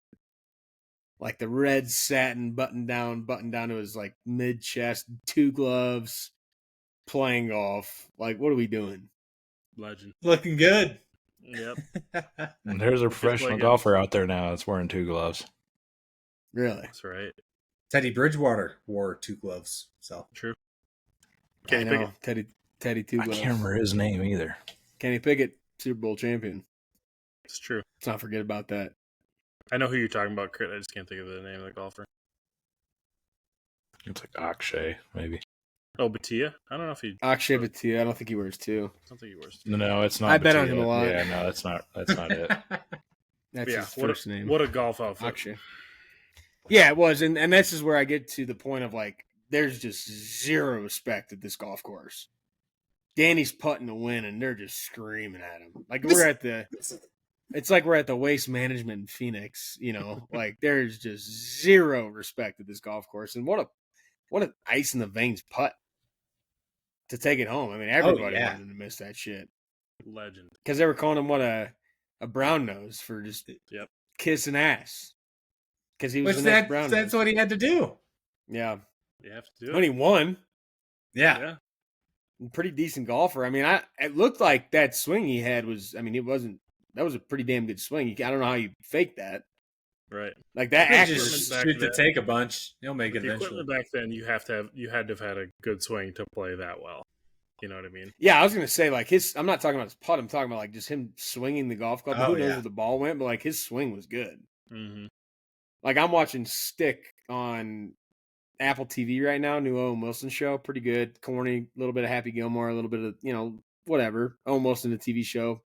Like the red satin button down to his like mid chest, 2 gloves, playing golf. Like, what are we doing? Legend. Looking good. Yep. And there's a professional golfer out there now that's wearing 2 gloves. Really? That's right. Teddy Bridgewater wore 2 gloves. So true. Kenny Pickett. Teddy 2 gloves. I can't remember his name either. Kenny Pickett, Super Bowl champion. It's true. Let's not forget about that. I know who you're talking about, Kurt. I just can't think of the name of the golfer. It's like Akshay, maybe. Oh, Batia? I don't know if he... Akshay Batia. I don't think he wears 2. I don't think he wears 2. No, it's not. I bet on him a lot. Yeah, no, that's not it. That's his first name. What a golf outfit. Akshay. Yeah, it was. And this is where I get to the point of like, there's just zero respect at this golf course. Danny's putting to win, and they're just screaming at him. Like, we're at the... It's like we're at the Waste Management in Phoenix, you know, like there's just zero respect at this golf course. And what an ice in the veins putt to take it home. I mean, everybody yeah. wanted to miss that shit Legend. because they were calling him a brown nose for just Yep. kissing ass because he was Which the next brown that's nose. what he had to do. Yeah, You have to do it. when he won, Yeah. pretty decent golfer. I mean, it looked like that swing he had was. I mean, it wasn't. That was a pretty damn good swing. I don't know how you fake that. Right. Like that You accuracy. just back shoot then. to take a bunch. You'll make it The eventually. equipment back then, you had to have had a good swing to play that well. You know what I mean? Yeah, I was gonna say like his. I'm not talking about his putt. I'm talking about like just him swinging the golf club. Oh, Who knows yeah. where the ball went, but like his swing was good. Mm-hmm. Like I'm watching Stick on Apple TV right now. New Owen Wilson show, pretty good. Corny, a little bit of Happy Gilmore, a little bit of whatever. Owen Wilson, a TV show.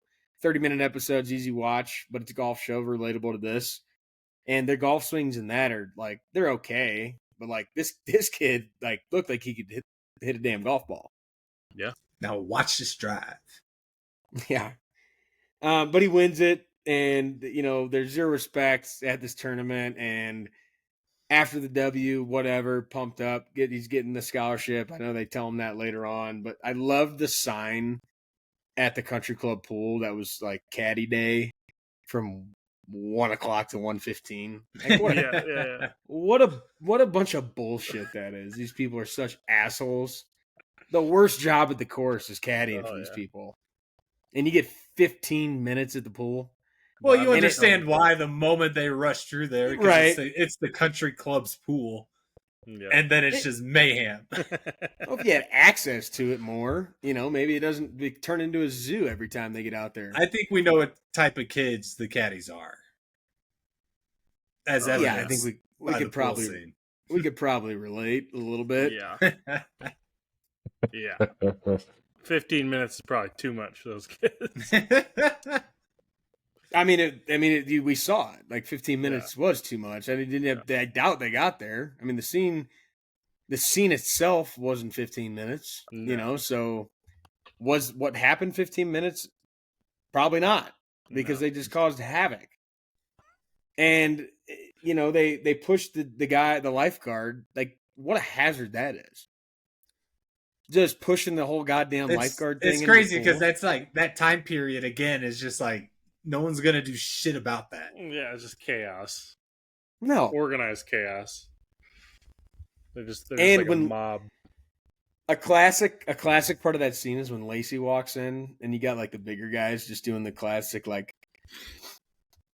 30-minute episodes, easy watch, but it's a golf show relatable to this. And their golf swings in that are like they're okay, but like this kid like looked like he could hit a damn golf ball. Yeah. Now watch this drive. Yeah. But he wins it, and there's zero respect at this tournament. And after the W, whatever, pumped up, he's getting the scholarship. I know they tell him that later on, but I love the sign at the country club pool that was like caddy day from 1:00 to 1:15. Like, Yeah. what a bunch of bullshit that is. These people are such assholes. The worst job at the course is caddying for these people. And you get 15 minutes at the pool. Well, you understand why the moment they rush through there, because right? It's the country club's pool, Yeah. and then it's just mayhem. Well, if you had access to it more, maybe it doesn't turn into a zoo every time they get out there. I think we know what type of kids the caddies are. As evidence, yeah, I think we could probably relate a little bit. Yeah. Yeah. 15 minutes is probably too much for those kids. I mean, we saw it. Like 15 minutes was too much. I doubt they got there. I mean, the scene itself wasn't 15 minutes. No. So was what happened 15 minutes? Probably not, because they just caused havoc. And they pushed the guy, the lifeguard. Like, what a hazard that is. Just pushing the whole goddamn lifeguard thing. It's crazy because that's like that time period again is just like no one's gonna do shit about that. Yeah, it's just chaos. No, organized chaos. They're just and like when a mob. A classic part of that scene is when Lacey walks in and you got like the bigger guys just doing the classic like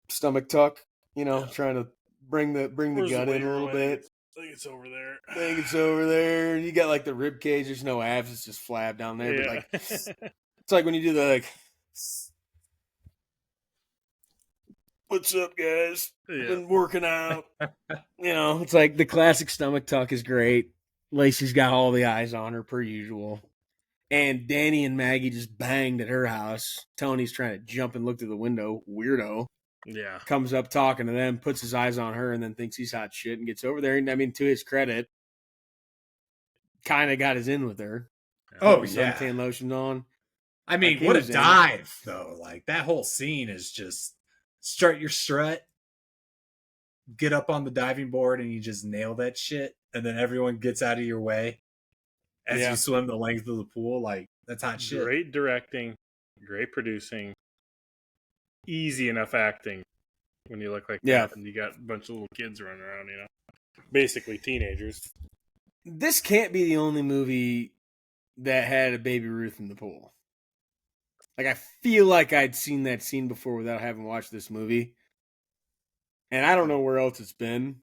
stomach tuck, trying to bring the gut in a little bit. I think it's over there. You got like the rib cage. There's no abs. It's just flab down there. Yeah. But like, it's like when you do the like, what's up, guys? Yeah. Been working out. It's like the classic stomach tuck is great. Lacey's got all the eyes on her per usual. And Danny and Maggie just banged at her house. Tony's trying to jump and look through the window. Weirdo. Yeah. Comes up talking to them, puts his eyes on her, and then thinks he's hot shit and gets over there. And I mean, to his credit, kind of got his in with her. Oh, yeah. Suntan lotion on. I mean, like, what a dive, though. Like, that whole scene is just start your strut, get up on the diving board, and you just nail that shit. And then everyone gets out of your way as you swim the length of the pool. Like, that's hot shit. Great directing, great producing, easy enough acting when you look like that. And you got a bunch of little kids running around, basically teenagers. This can't be the only movie that had a Baby Ruth in the pool. Like, I feel like I'd seen that scene before without having watched this movie. And I don't know where else it's been.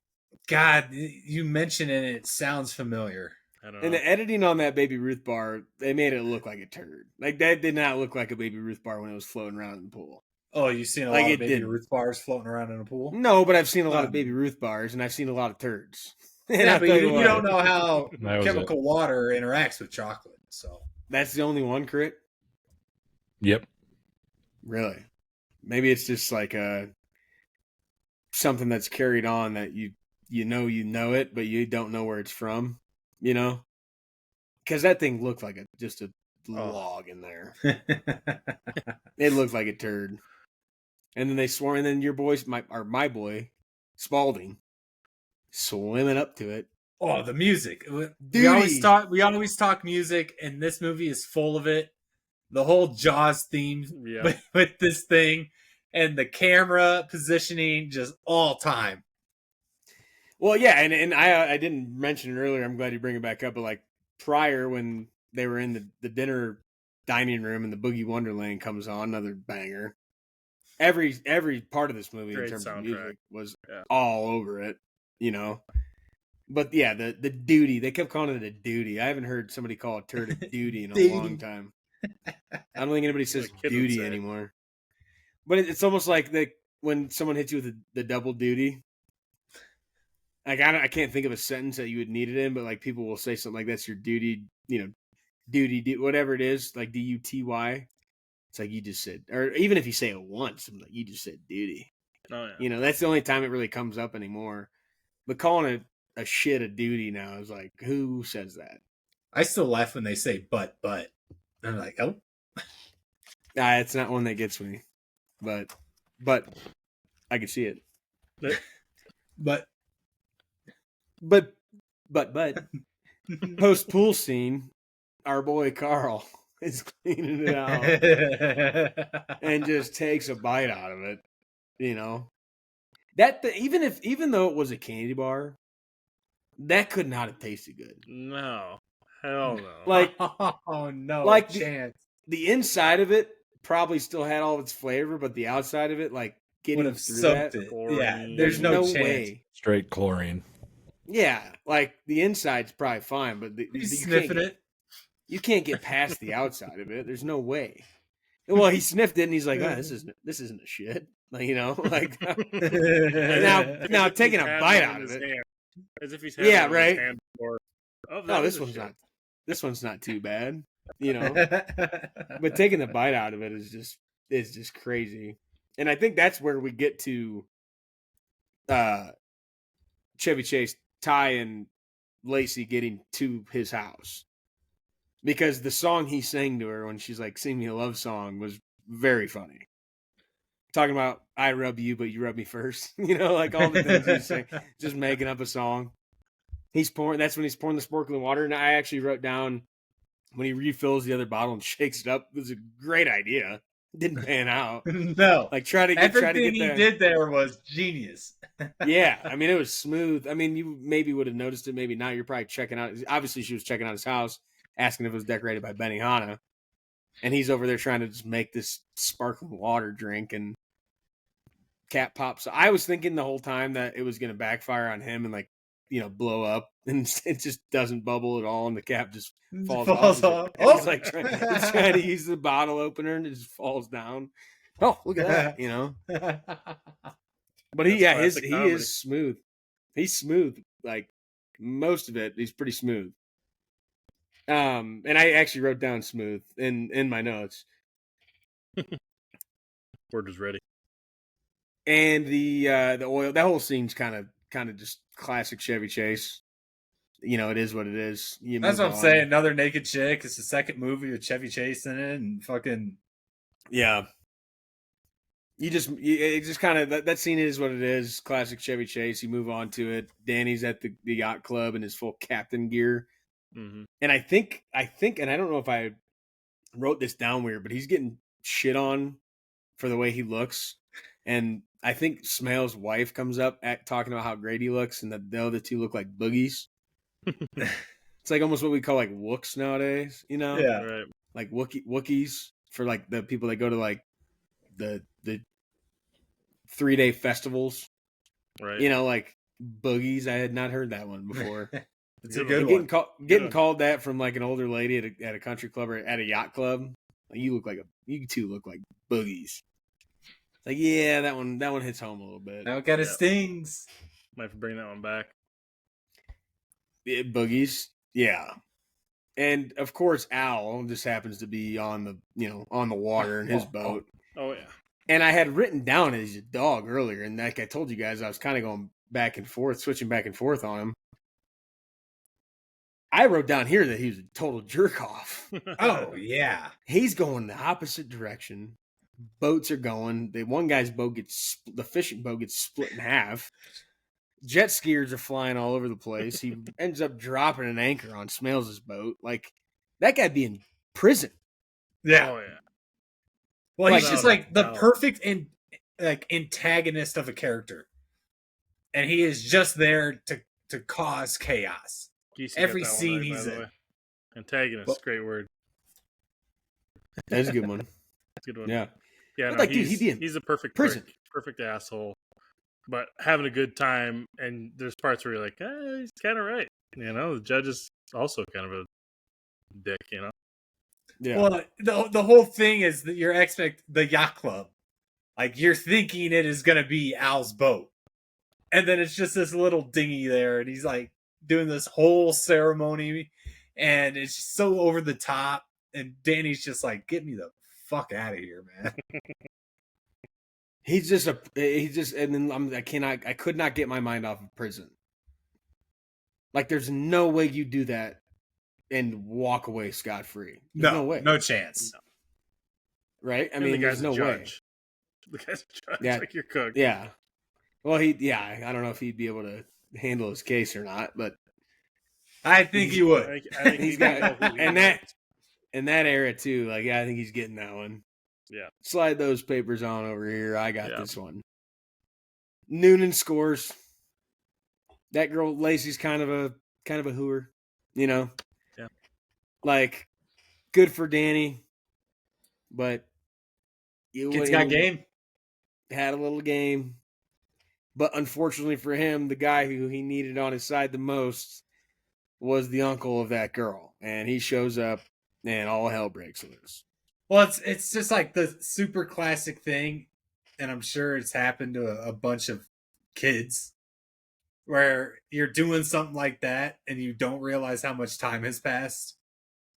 God, you mention it, it sounds familiar. I don't know. And the editing on that Baby Ruth bar, they made it look like a turd. Like, that did not look like a Baby Ruth bar when it was floating around in the pool. Oh, you've seen a lot of Baby Ruth bars floating around in a pool? No, but I've seen a lot of Baby Ruth bars, and I've seen a lot of turds. Yeah, but you don't know how chemical water interacts with chocolate. So that's the only one, Crit? Yep. Really? Maybe it's just like something that's carried on that you know it, but you don't know where it's from, Because that thing looked like just a log in there. It looked like a turd. And then they swore, and then your boys, my boy, Spalding, swimming up to it. Oh, the music. We Duty. always talk music, and this movie is full of it. The whole Jaws theme Yeah. with this thing, and the camera positioning, just all time. Well, yeah, and I didn't mention it earlier. I'm glad you bring it back up. But like prior, when they were in the dinner dining room and the Boogie Wonderland comes on, another banger. Every part of this movie Great in terms soundtrack. of music was Yeah. all over it, you know. But yeah, the duty, they kept calling it a duty. I haven't heard somebody call a turd a duty in a Duty. long time. I don't think anybody says a kid would duty say. anymore. But it's almost like when someone hits you with the double duty. Like I can't think of a sentence that you would need it in, but like people will say something like that's your duty, you know, duty, whatever it is, like duty. It's like you just said, or even if you say it once, I'm like you just said duty. Oh yeah. You know, that's the only time it really comes up anymore. But calling it a shit a duty now is like, who says that? I still laugh when they say but. And I'm like, oh. It's not one that gets me. But I can see it. But But post pool scene, our boy Carl is cleaning it out and just takes a bite out of it. You know, even though it was a candy bar, that could not have tasted good. No. Hell no. Like oh no, like chance. the inside of it probably still had all of its flavor, but the outside of it, like Would getting have through soaked that, it. Chlorine. Yeah, there's no chance. way. Straight chlorine. Yeah, like the inside's probably fine, but He's sniffing it. You can't get past the outside of it. There's no way. Well, he sniffed it and he's like, "Oh, this isn't a shit." Like, you know, like now taking a bite out of it. Hand, as if he's Yeah, having right. His hand before. Oh, No, this one's not too bad. You know, but taking the bite out of it is just crazy. And I think that's where we get to Chevy Chase, Ty, and Lacey getting to his house. Because the song he sang to her when she's like, "Sing me a love song" was very funny. Talking about I rub you, but you rub me first. You know, like all the things he's saying, just making up a song. That's when he's pouring the sparkling water. And I actually wrote down when he refills the other bottle and shakes it up. It was a great idea. Didn't pan out. No, Like try to get everything he did there was genius. Yeah, I mean it was smooth. I mean you maybe would have noticed it, maybe not. You're probably checking out. Obviously, she was checking out his house, asking if it was decorated by Benihana, and he's over there trying to just make this sparkling water drink, and cap pops. So I was thinking the whole time that it was going to backfire on him and like blow up, and it just doesn't bubble at all, and the cap just falls off. He's like he's trying to use the bottle opener, and it just falls down. Oh, look at that! You know. But he is smooth. He's smooth. Like most of it, he's pretty smooth. And I actually wrote down smooth in my notes. Word is ready. And the oil, that whole scene's kind of just classic Chevy Chase. You know, it is what it is. That's what I'm saying. Another naked chick. It's the second movie with Chevy Chase in it, and fucking yeah. It just kind of that scene is what it is. Classic Chevy Chase. You move on to it. Danny's at the yacht club in his full captain gear, and I think, and I don't know if I wrote this down weird, but he's getting shit on for the way he looks, and I think Smale's wife comes up talking about how great he looks, and the other two look like boogies. It's like almost what we call like wooks nowadays, you know? Yeah, right. Like Wookiees for like the people that go to like the 3-day festivals, Right. You know, like boogies. I had not heard that one before. it's a good one. Getting called that from like an older lady at a country club or at a yacht club. Like, you two look like boogies. Like, yeah, that one hits home a little bit. Now it kind of stings. Might have to bring that one back. Boogies, yeah. And of course, Al just happens to be on the water in his boat. Oh yeah. And I had written down as a dog earlier, and like I told you guys, I was kind of going back and forth, switching back and forth on him. I wrote down here that he was a total jerk off. Oh yeah, He's going the opposite direction Boats are going. One guy's boat the fishing boat gets split in half. Jet skiers are flying all over the place. He ends up dropping an anchor on Smales' boat. Like, that guy'd be in prison. Yeah. Oh yeah. Well, he's Like, just without like a the doubt. perfect antagonist of a character, and he is just there to cause chaos. Geesey got Every that one scene right, he's by the in. way. Antagonist, Well- great word. That's a good one. That's a good one. Yeah. Yeah, But, no, like, dude, he'd be in he's a perfect prison. prick, perfect asshole, but having a good time. And there's parts where you're like, he's kind of right. You know, the judge is also kind of a dick. You know. Yeah. Well, the whole thing is that you're the yacht club, like you're thinking it is gonna be Al's boat, and then it's just this little dinghy there, and he's like doing this whole ceremony, and it's just so over the top, and Danny's just like, "Get me the fuck out of here, man." and then I could not get my mind off of prison. Like, there's no way you do that and walk away scot-free. There's no way. No chance. Right? I And mean, the there's guy's no a way. judge. The guy's a judge, Yeah. like your cook. Yeah. Well, I don't know if he'd be able to handle his case or not, but I think he would. I think he's he's got, and that in that era too. Like, yeah, I think he's getting that one. Yeah. Slide those papers on over here. I got Yeah. this one. Noonan scores. That girl Lacey's kind of a hooer, you know. Yeah. Like, good for Danny, but Kid's got game. Had a little game, but unfortunately for him, the guy who he needed on his side the most was the uncle of that girl, and he shows up, and all hell breaks loose. Well, it's just like the super classic thing, and I'm sure it's happened to a bunch of kids where you're doing something like that and you don't realize how much time has passed,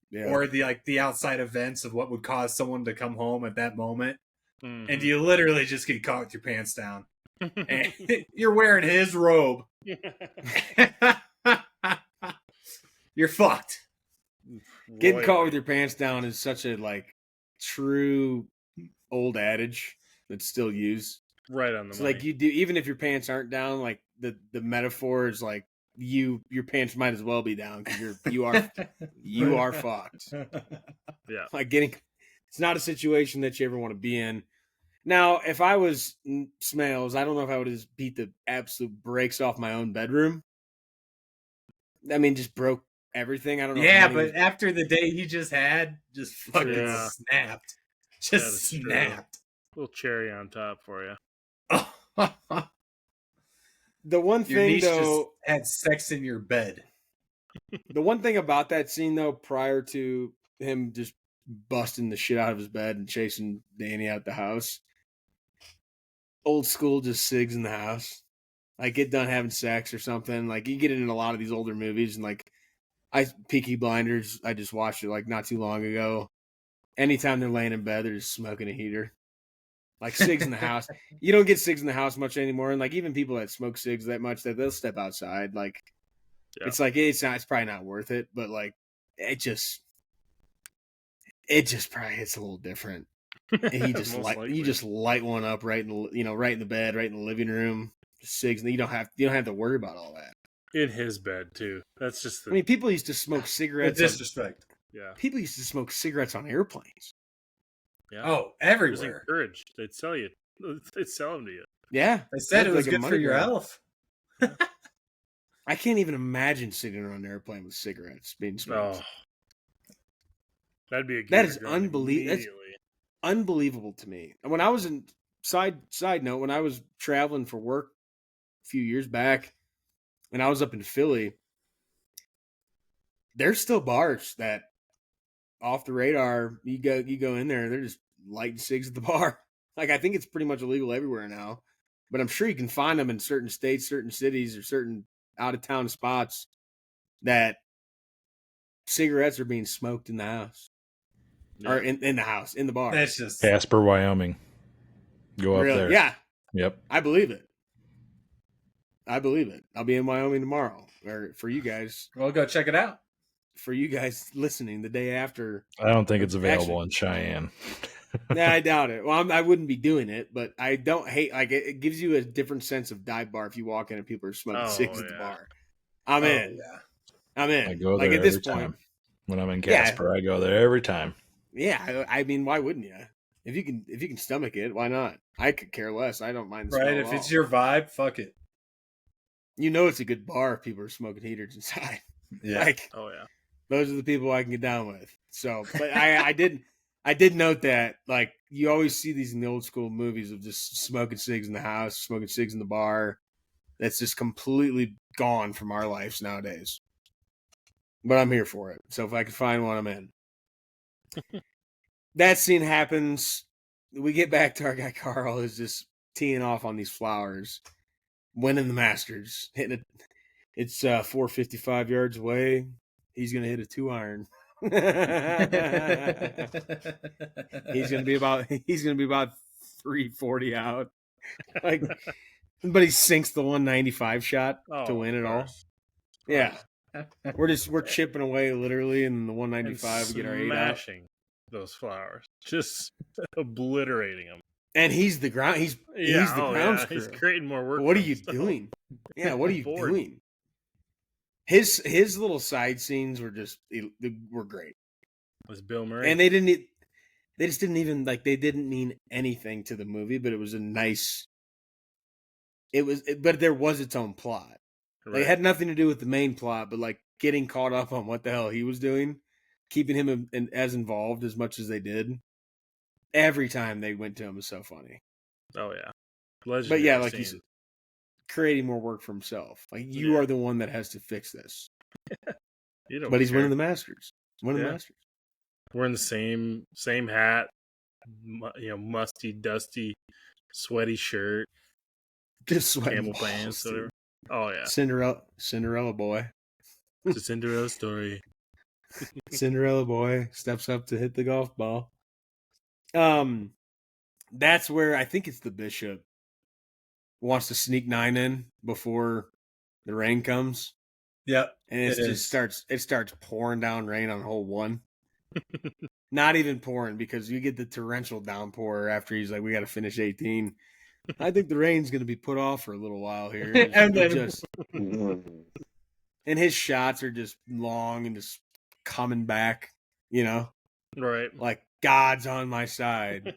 Yeah. or the outside events of what would cause someone to come home at that moment, Mhm. and you literally just get caught with your pants down, and you're wearing his robe. You're fucked. Getting caught with your pants down is such a true old adage that's still used. Right on the It's money. like, you do, even if your pants aren't down, like the metaphor is like your pants might as well be down because you are fucked. Yeah. Like, it's not a situation that you ever want to be in. Now, if I was Smales, I don't know if I would have beat the absolute brakes off my own bedroom. I mean, just broke everything. I don't know. Yeah, if money but after the day he just had, just fucking Yeah. snapped. That Just is true. snapped. Little cherry on top for you. the one Your thing niece just though, had sex in your bed. the one thing about that scene though, prior to him just busting the shit out of his bed and chasing Danny out the house, old school, just cigs in the house. Like, get done having sex or something. Like, you get it in a lot of these older movies, and like Peaky Blinders, I just watched it like not too long ago. Anytime they're laying in bed, they're just smoking a heater. Like, cigs in the house. You don't get cigs in the house much anymore, and like even people that smoke cigs that much, that they'll step outside. Like, Yeah. it's like it's probably not worth it, but like it just probably hits a little different. And you just Most likely. you just light one up right in the bed, right in the living room. Cigs, and you don't have to worry about all that. In his bed too. That's just the I mean, people used to smoke The cigarettes. disrespect. yeah. People used to smoke cigarettes on airplanes. Yeah. Oh, It was everywhere. encouraged. They'd sell you. They'd sell them to you. Yeah, They said it Looked was like a good for money your grab. health. I can't even imagine sitting on an airplane with cigarettes being smoked. Oh, that'd be a That is gamer gun immediately. Unbelievable to me. And when I was in side note, when I was traveling for work a few years back, and I was up in Philly, there's still bars that off the radar. You go in there, they're just lighting cigs at the bar. Like, I think it's pretty much illegal everywhere now, but I'm sure you can find them in certain states, certain cities, or certain out of town spots that cigarettes are being smoked in the house. Yeah. Or in the house, in the bar. That's just Casper, Wyoming. Go up Really? there. Yeah, Yep. I believe it. I'll be in Wyoming tomorrow. Or for you guys go check it out. listening the day after. I don't think it's available Actually, in Cheyenne. Nah, I doubt it. Well, I wouldn't be doing it, but I don't hate. Like it gives you a different sense of dive bar if you walk in and people are smoking Oh, cigs at the yeah. bar. I'm Oh in. yeah. I'm in. I go Like there at this every point, time. When I'm in Yeah. Casper, I go there every time. yeah. I mean, why wouldn't you? If you can stomach it, why not? I could care less. I don't mind the Right. smell at If it's all. your vibe, fuck it. You know, it's a good bar if people are smoking heaters inside. Yeah. Like Oh, yeah. those are the people I can get down with. So, but I did note that, like, you always see these in the old school movies of just smoking cigs in the house, smoking cigs in the bar. That's just completely gone from our lives nowadays. But I'm here for it. So if I can find one, I'm in. That scene happens. We get back to our guy Carl, who's just teeing off on these flowers, winning the Masters, hitting it. It's 455 yards away. He's gonna hit a 2-iron. He's gonna be about 340 out. Like, but he sinks the 195 shot to Oh, win of it all. course. Yeah, we're chipping away literally in the 195 And we get our 8 out. smashing those flowers, just obliterating them. And he's the ground. He's the grounds crew. He's creating more work. What for are you himself. doing? Yeah, what are you Bored. doing? His little side scenes were were great, Was Bill Murray? and they just didn't even like they didn't mean anything to the movie, but it was a nice. But there was its own plot. Like, it had nothing to do with the main plot, but like getting caught up on what the hell he was doing, keeping him as involved as much as they did. Every time they went to him was so funny. Oh yeah, But legendary. yeah, like scene. you said, creating more work for himself. Like you Yeah. are the one that has to fix this. You don't But he's care. winning the Masters. Winning the Yeah. Masters. Wearing the same hat, musty, dusty, sweaty shirt, Just sweating camel balls, pants, dude. whatever. Oh yeah, Cinderella boy. it's a Cinderella story. Cinderella boy steps up to hit the golf ball. That's where I think it's the bishop wants to sneak 9 in before the rain comes, Yep. and it It starts pouring down rain on hole 1. Not even pouring, because you get the torrential downpour after he's like, we got to finish 18. I think the rain's going to be put off for a little while here. And then- just and his shots are just long and just coming back, Right. like God's on my side.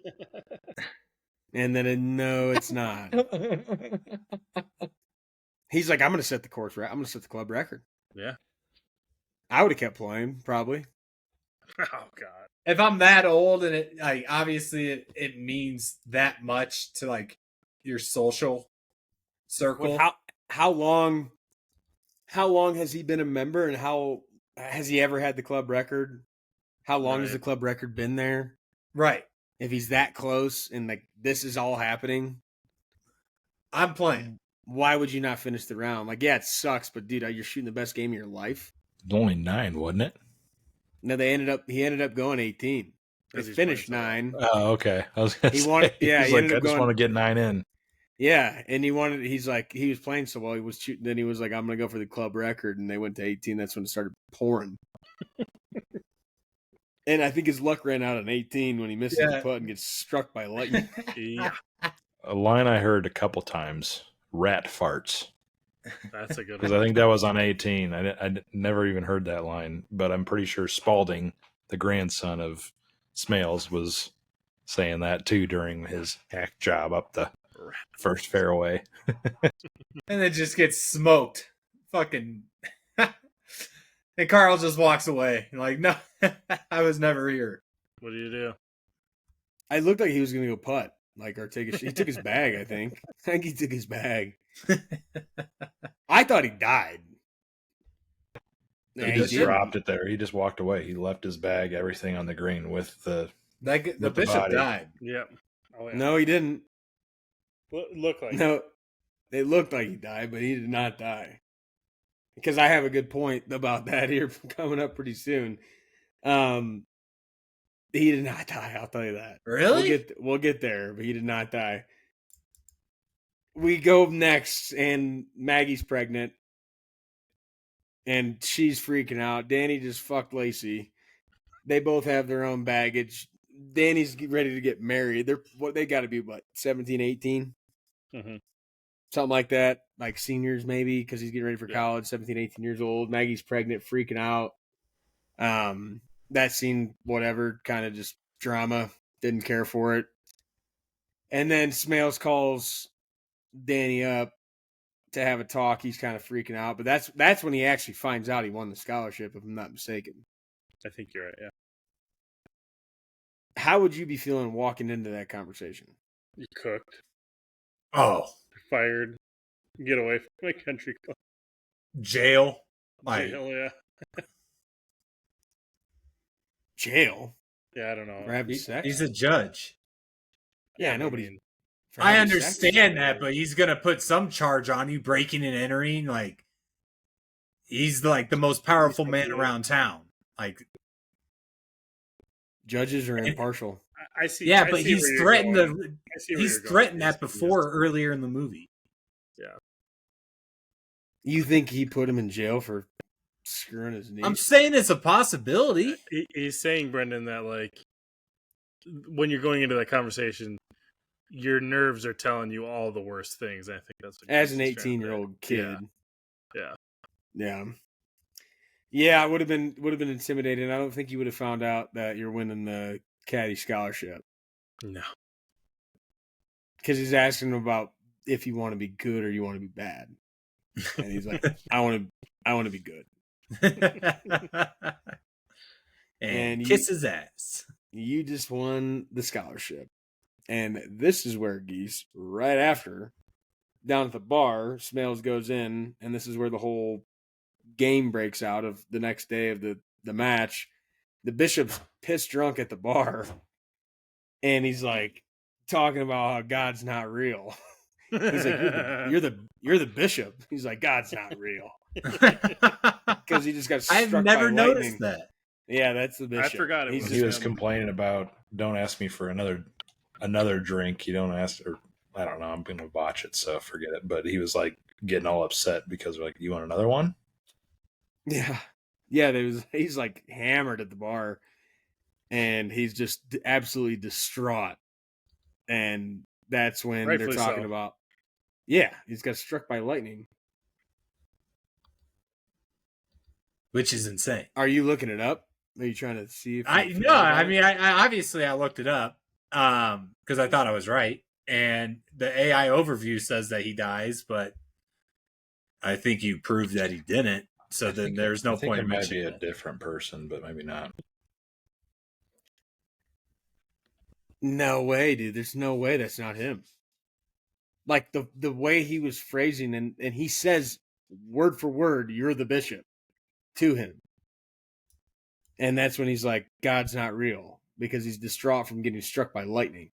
And then no, it's not. He's like, I'm going to set the course record. I'm going to set the club record. Yeah. I would have kept playing, probably. Oh god. If I'm that old and it like obviously it means that much to like your social circle. How long has he been a member, and how has he ever had the club record? How long has Right. the club record been there? Right. If he's that close and like this is all happening, I'm playing. why would you not finish the round? Like, yeah, it sucks, but dude, you're shooting the best game of your life. It's only 9, wasn't it? No, he ended up going 18. They 'Cause he's finished playing 9. Oh, okay. I was gonna He say, wanted- yeah, he's he like, ended I up just going- want to get 9 in. Yeah, and he was playing so well, he was shooting. Then he was like, I'm gonna go for the club record, and they went to 18. That's when it started pouring. And I think his luck ran out on 18 when he misses the Yeah. putt and gets struck by lightning. Yeah, A line I heard a couple times: rat farts. that's a good Because one. I think that was on 18. I never even heard that line, but I'm pretty sure Spalding, the grandson of Smales, was saying that too during his hack job up the first fairway. And it just gets smoked. Fucking and Carl just walks away. Like, no, I was never here. What do you do? I looked like he was gonna go putt, like, or take he took his bag. I think he took his bag. I thought he died. He Yeah, just didn't. dropped it there. He just walked away. He left his bag, everything on the green with the. The With the bishop body. died. Yep. Oh yeah. No, he didn't. Look like. No, it looked like he died, but he did not die. Because I have a good point about that here coming up pretty soon. He did not die. I'll tell you that. Really? We'll get there, but he did not die. We go next, and Maggie's pregnant, and she's freaking out. Danny just fucked Lacey. They both have their own baggage. Danny's ready to get married. They got to be, 17, 18? Mm-hmm. Something like that. Like seniors maybe, because he's getting ready for Yeah. college, 17, 18 years old. Maggie's pregnant, freaking out. That scene, whatever, kind of just drama. Didn't care for it. And then Smales calls Danny up to have a talk. He's kind of freaking out, but that's when he actually finds out he won the scholarship, if I'm not mistaken. I think you're right. Yeah. How would you be feeling walking into that conversation? You cooked. Oh, Fired. Get away from my country club. jail. Like, Jail, yeah. Jail? Yeah, I don't know. For having sex? he's a judge. Yeah, I nobody. mean, for I having sex? understand that, but he's gonna put some charge on you, breaking and entering. Like, he's like the most powerful man around town. Like, Judges are impartial. I see. yeah, I but see he's where you're threatened going. to. I see where He's you're going. threatened that Yes, before earlier in the movie. You think he put him in jail for screwing his niece? I'm saying it's a possibility. He's saying, Brendan, that like when you're going into that conversation, your nerves are telling you all the worst things. I think that's what As an he's trying to 18-year-old say. kid. Yeah. Yeah, it would have been intimidating. I don't think you would have found out that you're winning the Caddy scholarship. No. Because he's asking him about if you want to be good or you want to be bad. And he's like, I want to be good. and kiss his ass. You just won the scholarship. And this is where Geese, right after, down at the bar, Smales goes in, and this is where the whole game breaks out of the next day of the match. The Bishop's pissed drunk at the bar, and he's like talking about how God's not real. He's like, you're the bishop. He's like, God's not real. Because he just got struck I've never by noticed lightning. that. Yeah, that's the bishop. I forgot it He's was He was him. complaining about, don't ask me for another drink. You don't ask, or I don't know, I'm going to botch it, so forget it. But he was like getting all upset because like, you want another one? Yeah. He's like hammered at the bar, and he's just absolutely distraught. And that's when Rightfully they're talking so. about, yeah, he's got struck by lightning. Which is insane. Are you looking it up? Are you trying to see if I you forgot about I it? mean, I obviously I looked it up because I thought I was right, and the AI overview says that he dies, but I think you proved that he didn't. So then there's no I think point it in might be mentioning a it. different person, but maybe not. No way, dude. There's no way that's not him. Like the way he was phrasing, and he says word for word, "You're the bishop," to him. And that's when he's like, God's not real, because he's distraught from getting struck by lightning.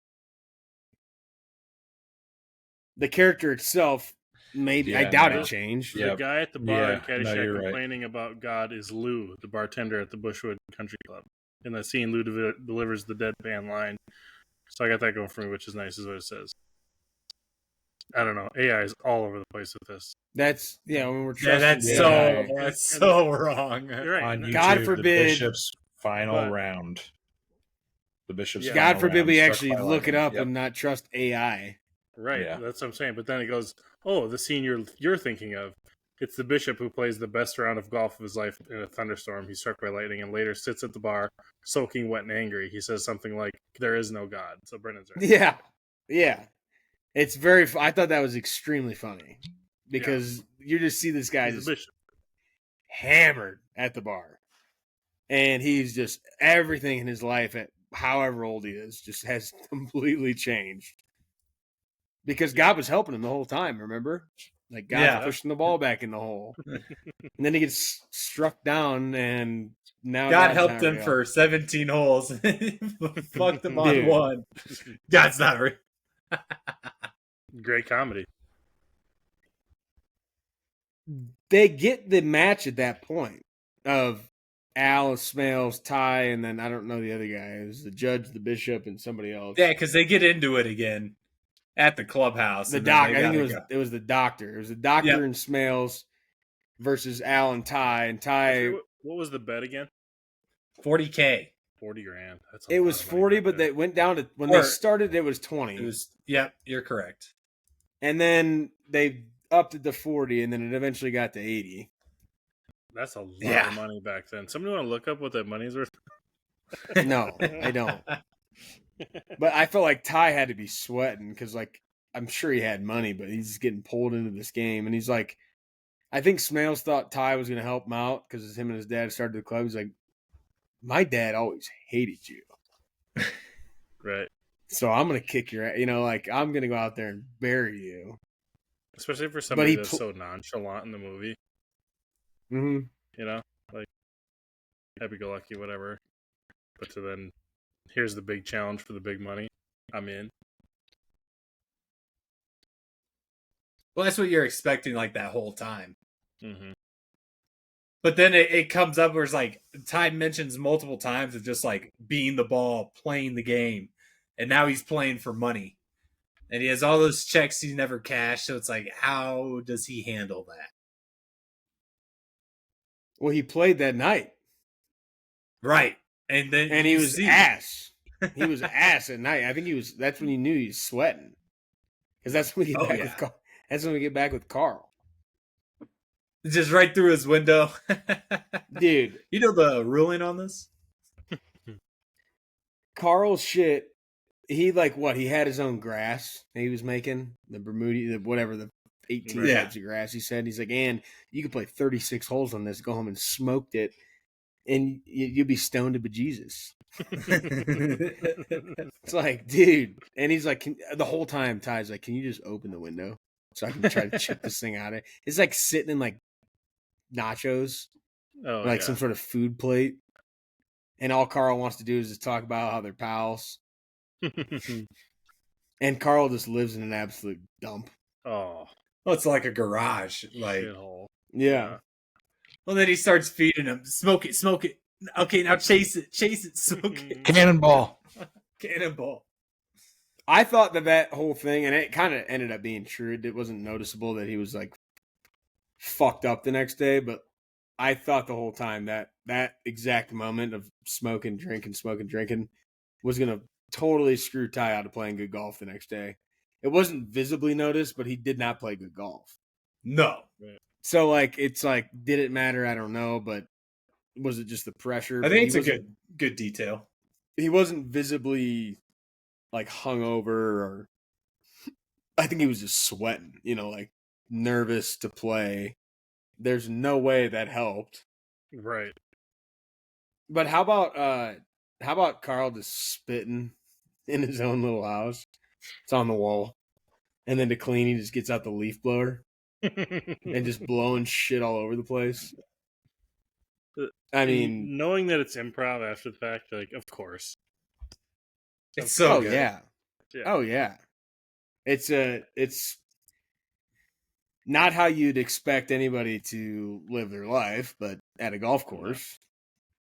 The character itself, maybe, I Yeah, doubt no. it changed. Yeah. The guy at the bar in Yeah, no, Caddyshack you're right. complaining about God is Lou, the bartender at the Bushwood Country Club. In that scene, Lou delivers the deadpan line. So I got that going for me, which is nice, is what it says. I don't know. AI is all over the place with this. That's, when we're Yeah, trusting that's the AI. so wrong. You're right. On YouTube, God forbid- the Bishop's final But- round. The Bishop's Yeah. final God forbid round, we struck actually by look it lightning. up Yep. and not trust AI. Right, Yeah. that's what I'm saying. But then it goes, oh, the scene you're thinking of. It's the bishop who plays the best round of golf of his life in a thunderstorm. He's struck by lightning and later sits at the bar, soaking wet and angry. He says something like, there is no God. So Brendan's right. Yeah. It's very, I thought that was extremely funny. Because you just see this guy He's just the bishop. hammered at the bar. And he's just, everything in his life, at however old he is, just has completely changed. Because God was helping him the whole time, remember? Like, God's pushing the ball back in the hole. And then he gets struck down, and now God God's helped not him real. for 17 holes. Fucked him on Dude. one. God's not real. Great comedy. They get the match at that point of Al, Smales, Ty, and then I don't know the other guy. It was the judge, the bishop, and somebody else. Yeah, because they get into it again at the clubhouse. The and then doc. they I think gotta go. it was the doctor. It was the doctor Yep. and Smales versus Al and Ty. And Ty, What was the bet again? $40K. $40,000. That's It was 40, but they went down to when they started. It was 20. It was. Yep, you're correct. And then they upped it to 40, and then it eventually got to 80. That's a lot of money back then. Somebody want to look up what that money's worth? No, I don't. But I felt like Ty had to be sweating because, like, I'm sure he had money, but he's getting pulled into this game. And he's like, I think Smales thought Ty was going to help him out because him and his dad started the club. He's like, my dad always hated you. Right. So I'm going to kick your ass. You know, like, I'm going to go out there and bury you. Especially for somebody that's so nonchalant in the movie. Mm-hmm. You know? Like, happy-go-lucky, whatever. But to then, here's the big challenge for the big money. I'm in. Well, that's what you're expecting, like, that whole time. Mm-hmm. But then it comes up where it's like, Ty mentions multiple times of just, like, being the ball, playing the game. And now he's playing for money. And he has all those checks he's never cashed. So it's like, how does he handle that? Well, he played that night. Right. And he was ass. He was ass at night. I think that's when he knew he was sweating. Because that's when we get back with Carl. That's when we get back with Carl. Just right through his window. Dude. You know the ruling on this? Carl's shit, he he had his own grass he was making, the Bermuda, whatever, the 18 types of grass he said. He's like, and you could play 36 holes on this, go home and smoked it, and you'd be stoned to bejesus. It's like, dude. And he's like, the whole time, Ty's like, can you just open the window so I can try to chip this thing out of it? It's like sitting in like nachos, some sort of food plate. And all Carl wants to do is just talk about how they're pals. And Carl just lives in an absolute dump. Oh. Well, it's like a garage. Like, shithole. Yeah. Well, then he starts feeding him. Smoke it, smoke it. Okay, now chase it, smoke it. Cannonball. Cannonball. I thought that whole thing, and it kind of ended up being true. It wasn't noticeable that he was like fucked up the next day, but I thought the whole time that exact moment of smoking, drinking was going to totally screw Ty out of playing good golf the next day. It wasn't visibly noticed, but he did not play good golf. No. So, like, it's like, did it matter? I don't know, but was it just the pressure? I think it's a good detail. He wasn't visibly, like, hungover, or I think he was just sweating, like, nervous to play. There's no way that helped. Right. But how about Carl just spitting in his own little house? It's on the wall. And then to clean, he just gets out the leaf blower and just blowing shit all over the place. I mean, knowing that it's improv after the fact, like, of course. It's so good. Yeah. Oh yeah. It's not how you'd expect anybody to live their life, but at a golf course.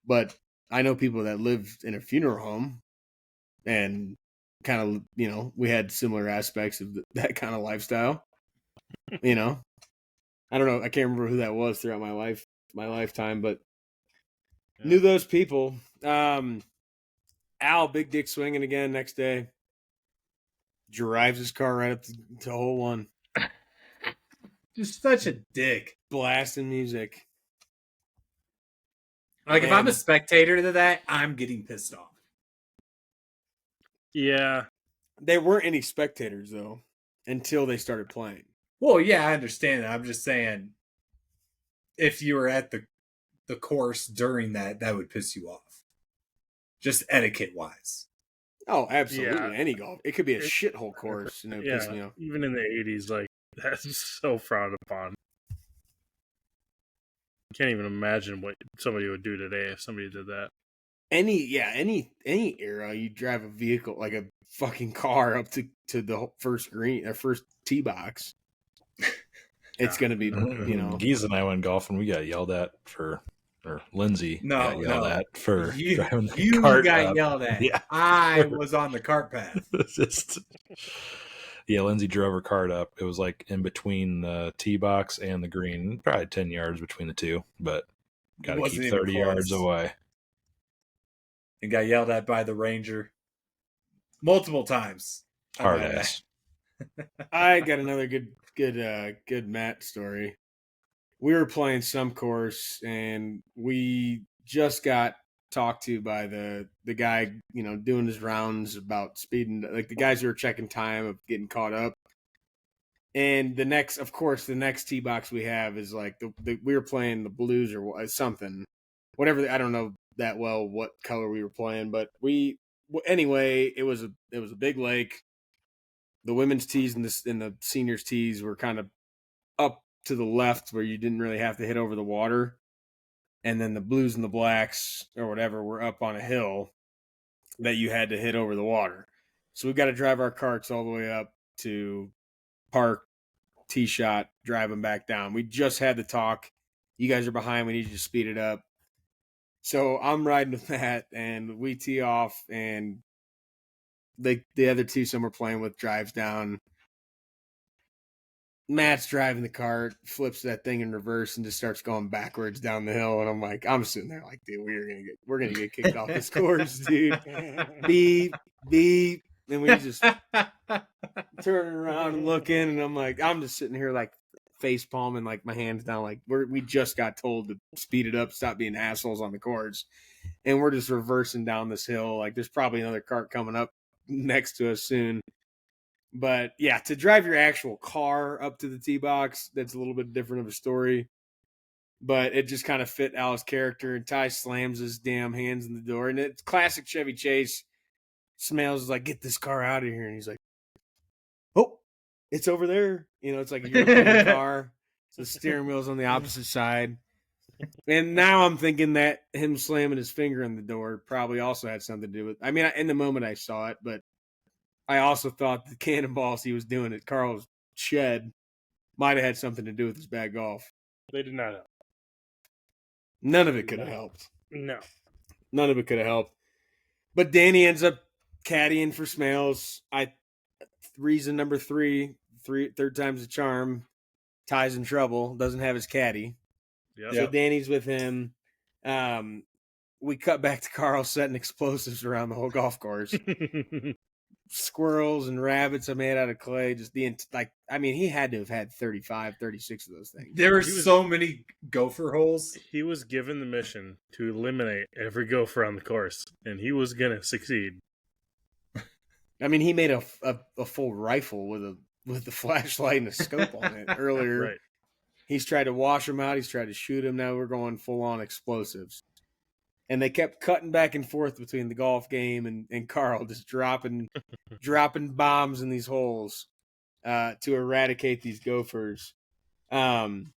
But I know people that live in a funeral home, and kind of, we had similar aspects of that kind of lifestyle. I don't know. I can't remember who that was throughout my lifetime, but knew those people. Al, big dick swinging again next day. Drives his car right up to hole one. Just such a dick. Blasting music. Like, if I'm a spectator to that, I'm getting pissed off. Yeah. There weren't any spectators, though, until they started playing. Well, yeah, I understand that. I'm just saying, if you were at the course during that would piss you off. Just etiquette-wise. Oh, absolutely. Yeah. Any golf. It could be a shithole course. Piss me off. Even in the 80s, like, that's so frowned upon. Can't even imagine what somebody would do today if somebody did that. Any era, you drive a vehicle, like a fucking car, up to the first green or first tee box. It's going to be, Geese and I went golfing. We got yelled at or Lindsay got yelled at for driving the cart. You got yelled at. Yeah. I was on the cart path. Lindsay drove her cart up. It was like in between the tee box and the green, probably 10 yards between the two, but got to keep 30 yards away. and got yelled at by the ranger multiple times. Hard ass. I got another good Matt story. We were playing some course, and we just got talked to by the guy, doing his rounds about speeding, like the guys who are checking time of getting caught up. And the next tee box we have is like we were playing the Blues or something, whatever. I don't know that well what color we were playing, but anyway, it was a big lake. The women's tees and the seniors tees were kind of up to the left where you didn't really have to hit over the water. And then the Blues and the Blacks or whatever were up on a hill that you had to hit over the water. So we've got to drive our carts all the way up to park, tee shot, drive them back down. We just had the talk. You guys are behind. We need you to speed it up. So I'm riding with Matt, and we tee off, and the other twosome we're playing with drives down. Matt's driving the cart, flips that thing in reverse, and just starts going backwards down the hill. And I'm sitting there like, dude, we're gonna get kicked off this course, dude. Beep, beep. And we just turning around and looking, and I'm just sitting here like face palming, like my hands down, like we just got told to speed it up, stop being assholes on the course, and we're just reversing down this hill. Like there's probably another cart coming up next to us soon. But yeah, to drive your actual car up to the tee box, that's a little bit different of a story. But it just kind of fit Al's character, and Ty slams his damn hands in the door, and it's classic Chevy Chase. Smails is like, get this car out of here. And he's like, oh, it's over there. It's like a European car. So the steering wheel's on the opposite side. And now I'm thinking that him slamming his finger in the door probably also had something to do with, in the moment I saw it, but I also thought the cannonballs he was doing at Carl's shed might have had something to do with his bad golf. They did not help. None of it could have helped. No. None of it could have helped. But Danny ends up caddying for Smales. Reason number three, third time's a charm. Ty's in trouble. Doesn't have his caddy. Yep. So Danny's with him. We cut back to Carl setting explosives around the whole golf course. Squirrels and rabbits are made out of clay. Just he had to have had 35, 36 of those things. There were so many gopher holes. He was given the mission to eliminate every gopher on the course, and he was going to succeed. He made a full rifle with the flashlight and a scope on it earlier. Right. He's tried to wash them out. He's tried to shoot them. Now we're going full on explosives. And they kept cutting back and forth between the golf game and Carl, just dropping bombs in these holes to eradicate these gophers. And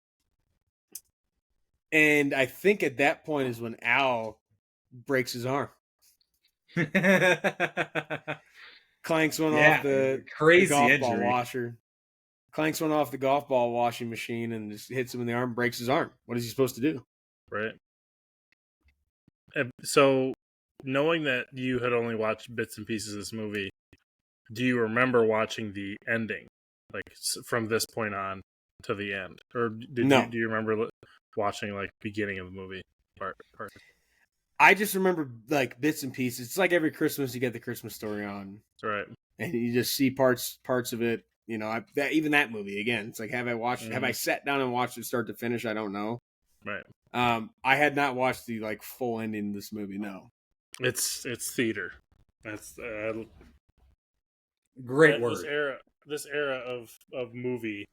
I think at that point is when Al breaks his arm. Clanks one off the crazy golf injury. ball washer. Clanks one off the golf ball washing machine and just hits him in the arm, breaks his arm. What is he supposed to do? Right. So, knowing that you had only watched bits and pieces of this movie, do you remember watching the ending, like from this point on to the end, or do you remember watching like beginning of the movie part? I just remember like bits and pieces. It's like every Christmas you get the Christmas Story on, right? And you just see parts of it. Even that movie again. It's like have I sat down and watched it start to finish? I don't know. Right. I had not watched the like full ending of this movie. No, it's theater. That's great word. This era of movie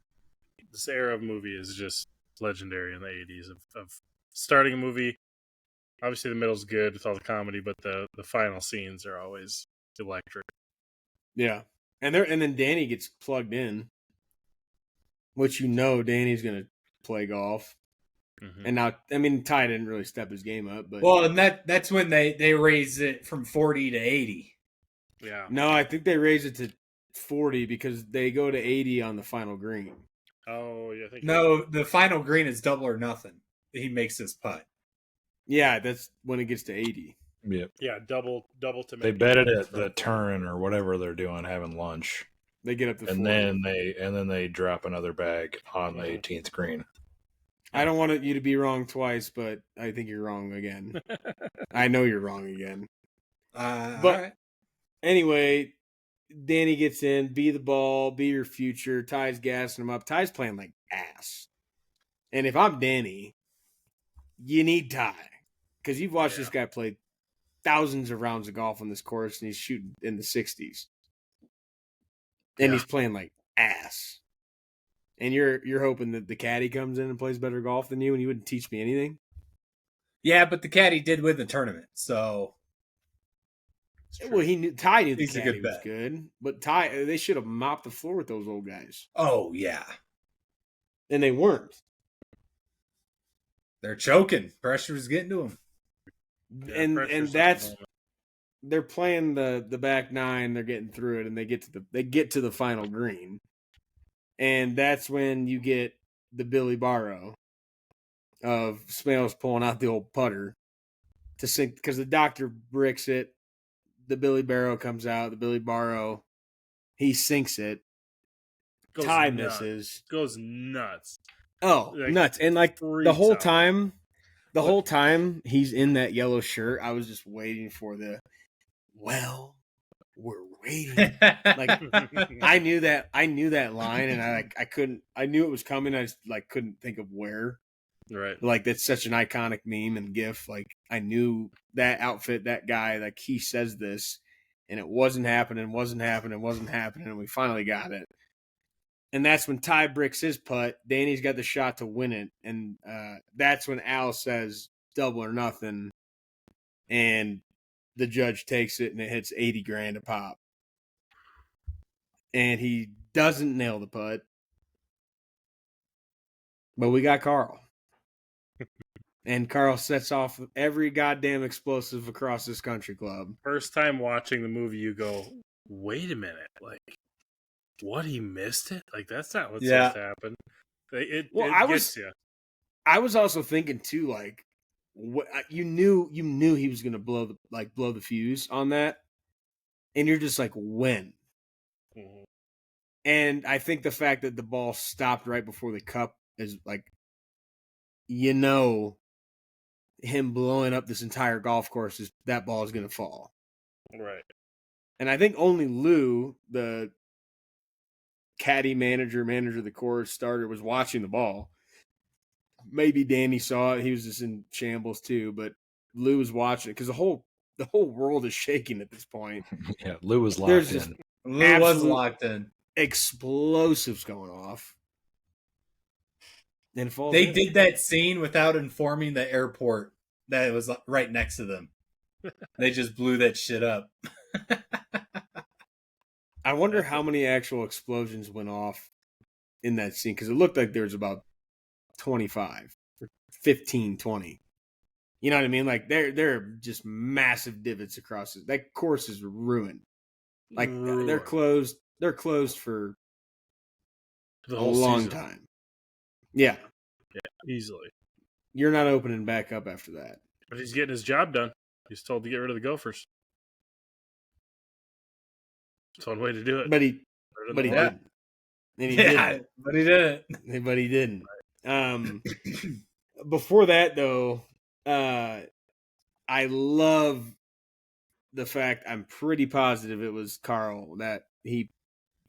is just legendary in the 80s of starting a movie. Obviously, the middle's good with all the comedy, but the final scenes are always electric. Yeah, and then Danny gets plugged in, which Danny's gonna play golf. Mm-hmm. And now, Ty didn't really step his game up, but and that's when they raised it from 40 to 80. Yeah. No, I think they raised it to 40 because they go to 80 on the final green. Oh, yeah. The final green is double or nothing. He makes his putt. Yeah, that's when it gets to 80. Yep. Yeah, double to make. They bet it at the turn or whatever they're doing, having lunch. They get up to 40. And then they drop another bag on the 18th green. I don't want you to be wrong twice, but I think you're wrong again. I know you're wrong again. All But right. anyway, Danny gets in, be the ball, be your future. Ty's gassing him up. Ty's playing like ass. And if I'm Danny, you need Ty. Because you've watched this guy play thousands of rounds of golf on this course, and he's shooting in the 60s. And he's playing like ass. And you're hoping that the caddy comes in and plays better golf than you, and you wouldn't teach me anything? Yeah, but the caddy did win the tournament, so Well, Ty knew the He's a caddy good was bet. good, but they should have mopped the floor with those old guys, oh yeah, and they weren't. they're choking. Pressure was getting to them. Yeah, and pressure's that's at the moment. they're playing the back nine. They're getting through it, and they get to the final green, and that's when you get the Billy Barrow of Smales pulling out the old putter to sink because the doctor bricks it. The Billy Barrow comes out. The Billy Barrow, he sinks it. Goes Ty nuts. misses. Goes nuts. Oh, Like, nuts! And like the freaks whole out. time, he's in that yellow shirt. I was just waiting for well, we're waiting. Like I knew that line, and I couldn't. I knew it was coming. I just couldn't think of where. Right. Like that's such an iconic meme and gif. Like I knew that outfit, that guy. Like he says this, and it wasn't happening, and we finally got it. And that's when Ty bricks his putt. Danny's got the shot to win it, and that's when Al says double or nothing, and the judge takes it, and it hits $80,000 a pop. And he doesn't nail the putt, but we got Carl. And Carl sets off every goddamn explosive across this country club. First time watching the movie, you go, wait a minute. Like, what, he missed it? Like, that's not what's supposed to happen. It gets you. I was also thinking, too, like, you knew he was going to blow the fuse on that. And you're just like, when? Mhm. And I think the fact that the ball stopped right before the cup is like, him blowing up this entire golf course that ball is going to fall. Right. And I think only Lou, the caddy manager of the course starter, was watching the ball. Maybe Danny saw it. He was just in shambles too, but Lou was watching it because the whole world is shaking at this point. Yeah, Lou was locked There's just in. Lou was locked in. Explosives going off. And They did that scene without informing the airport that it was right next to them. They just blew that shit up. I wonder how many actual explosions went off in that scene because it looked like there was about 25 or 15, 20. You know what I mean? Like there are just massive divots across it. That course is ruined. Like they're closed. They're closed for The a whole long season. time. Yeah. Yeah, easily. You're not opening back up after that. But he's getting his job done. He's told to get rid of the Gophers. It's one way to do it. But he didn't. And he didn't. But he didn't. But he didn't. Before that, though, I love the fact, I'm pretty positive it was Carl that he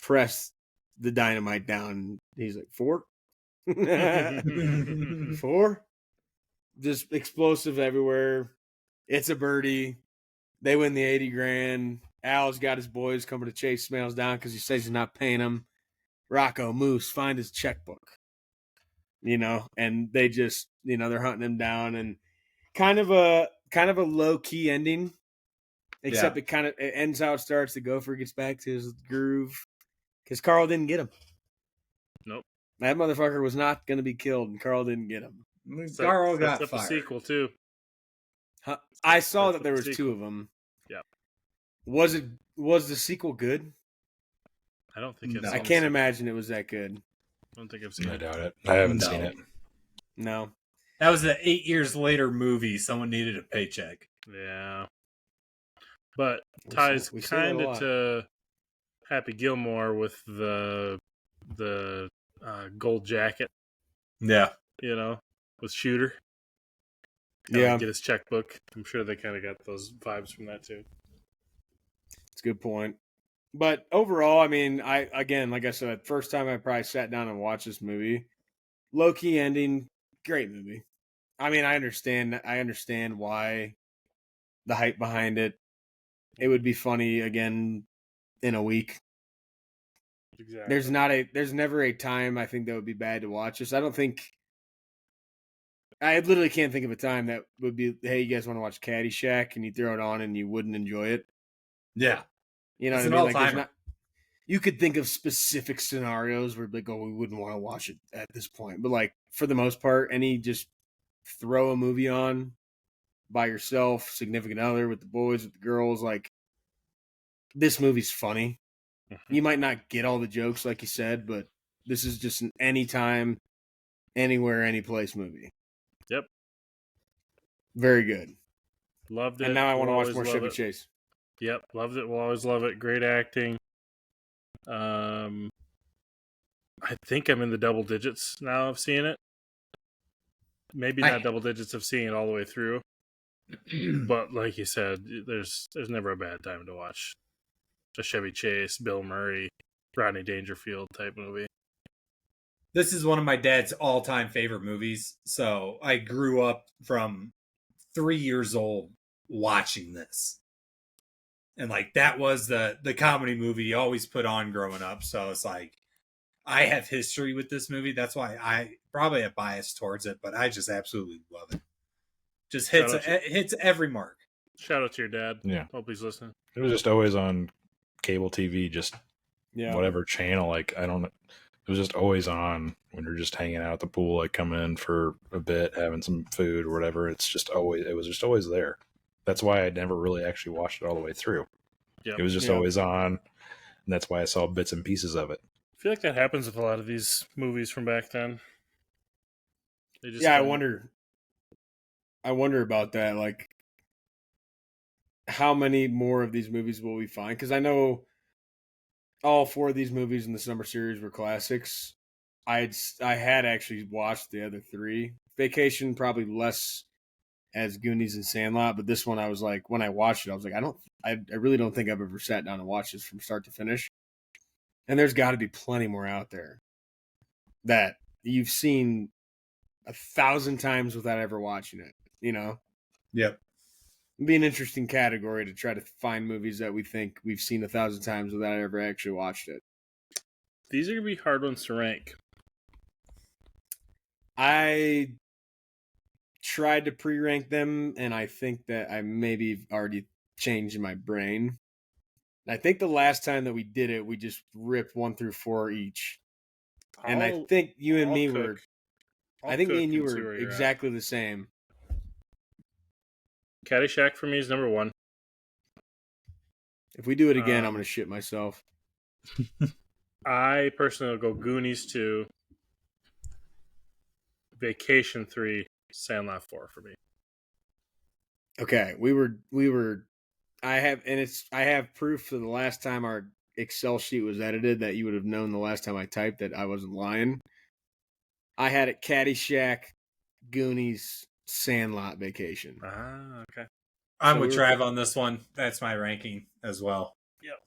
pressed the dynamite down. He's like, 4? 4? Just explosive everywhere. It's a birdie. They win the $80,000. Al's got his boys coming to chase Smales down because he says he's not paying them. Rocco, Moose, find his checkbook. And they just, they're hunting him down, and kind of a low key ending, except it ends how it starts. The Gopher gets back to his groove because Carl didn't get him. Nope. That motherfucker was not going to be killed, and Carl didn't get him. Carl got up fired. a sequel too. I saw That's that there the was sequel. 2 of them. Yeah. Was the sequel good? I don't think it's. No. I can't imagine it was that good. I don't think I've seen I it. doubt it. I haven't No. seen it. No. That was an 8 years later movie. Someone needed a paycheck. Yeah. But We ties say that a kind of lot. to Happy Gilmore with the gold jacket, Yeah. with Shooter. Yeah. Get his checkbook. I'm sure they kind of got those vibes from that too. It's a good point. But overall, I mean, like I said, first time I probably sat down and watched this movie. Low key ending, great movie. I mean, I understand why the hype behind it. It would be funny again in a week. Exactly. There's never a time I think that would be bad to watch this. I literally can't think of a time that would be, hey, you guys want to watch Caddyshack, and you throw it on and you wouldn't enjoy it. Yeah. You know It's what I an mean? all Like there's timer. not. You could think of specific scenarios where like, oh, we wouldn't want to watch it at this point, but like for the most part, any just throw a movie on by yourself, significant other, with the boys, with the girls, like this movie's funny. You might not get all the jokes like you said, but this is just an anytime, anywhere, any place movie. Yep. Very good. Loved it. And now I want Will to watch always more love Chevy it. Chase. Yep. Loved it. Will always love it. Great acting. I think I'm in the double digits now of seeing it. Maybe not double digits of seeing it all the way through. But like you said, there's never a bad time to watch a Chevy Chase, Bill Murray, Rodney Dangerfield type movie. This is one of my dad's all-time favorite movies. So I grew up from 3 years old watching this. And like that was the comedy movie he always put on growing up. So it's like I have history with this movie. That's why I probably have bias towards it, but I just absolutely love it. Just hits every mark. Shout out to your dad. Yeah. Hope he's listening. It was just always on cable TV, just Yeah. whatever channel. Like I don't. It was just always on when you're just hanging out at the pool, like coming in for a bit, having some food or whatever. It was just always there. That's why I never really actually watched it all the way through. Yep. It was just always on, and that's why I saw bits and pieces of it. I feel like that happens with a lot of these movies from back then. They just Yeah, I wonder about that. Like, how many more of these movies will we find? Because I know all 4 of these movies in the summer series were classics. I had actually watched the other 3. Vacation probably less as Goonies and Sandlot, but this one I was like, when I watched it, I was like, I really don't think I've ever sat down and watched this from start to finish. And there's got to be plenty more out there that you've seen 1,000 times without ever watching it. You know, Yep. it'd be an interesting category to try to find movies that we think we've seen 1,000 times without ever actually watched it. These are gonna be hard ones to rank. I tried to pre-rank them, and I think that I maybe already changed in my brain. I think the last time that we did it, we just ripped 1 through 4 each, and I think you and me were. I think me and you were exactly the same. Caddyshack for me is number 1. If we do it again, I'm going to shit myself. I personally will go Goonies 2, Vacation 3, Sandlot 4 for me. Okay, we were. I have proof for the last time our Excel sheet was edited that you would have known the last time I typed that I wasn't lying. I had it Caddyshack, Goonies, Sandlot, Vacation. Ah, okay. I'm with Trav on this one. That's my ranking as well. Yep.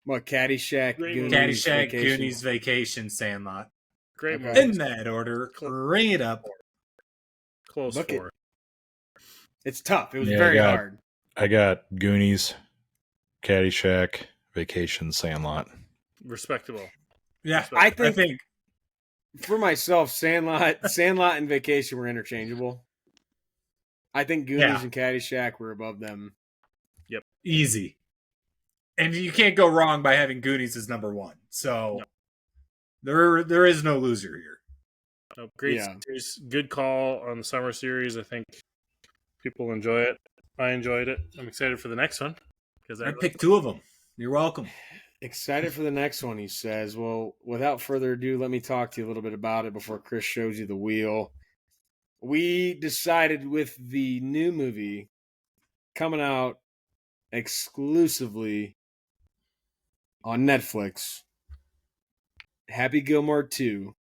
What, Caddyshack, Goonies, Caddyshack, Vacation? Goonies, Vacation, Sandlot. Great Okay. movie. In that order. Bring it up. Close Look 4. It's tough. It was Yeah, very hard. I got Goonies, Caddyshack, Vacation, Sandlot. Respectable. Yeah, I think for myself, Sandlot and Vacation were interchangeable. I think Goonies and Caddyshack were above them. Yep. Easy. And you can't go wrong by having Goonies as number 1. So there is no loser here. No, great series. Good call on the summer series. I think people enjoy it. I enjoyed it. I'm excited for the next one. I picked 2 of them. You're welcome. Excited for the next one, he says. Well, without further ado, let me talk to you a little bit about it before Chris shows you the wheel. We decided with the new movie coming out exclusively on Netflix, Happy Gilmore 2,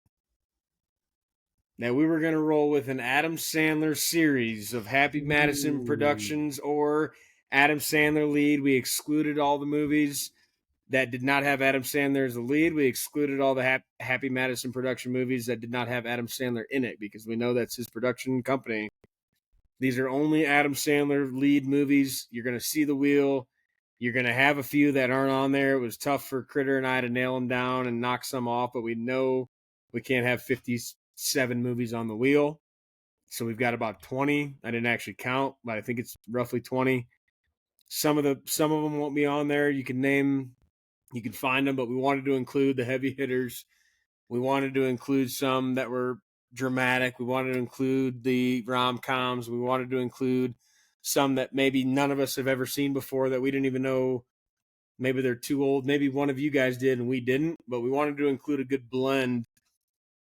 that we were going to roll with an Adam Sandler series of Happy Madison Productions or Adam Sandler lead. We excluded all the movies that did not have Adam Sandler as the lead. We excluded all the Happy Madison production movies that did not have Adam Sandler in it because we know that's his production company. These are only Adam Sandler lead movies. You're going to see the wheel. You're going to have a few that aren't on there. It was tough for Critter and I to nail them down and knock some off, but we know we can't have 57 movies on the wheel. So we've got about 20. I didn't actually count, but I think it's roughly 20. Some of them won't be on there. You can find them, but we wanted to include the heavy hitters. We wanted to include some that were dramatic. We wanted to include the rom-coms. We wanted to include some that maybe none of us have ever seen before that we didn't even know. Maybe they're too old. Maybe one of you guys did and we didn't, but we wanted to include a good blend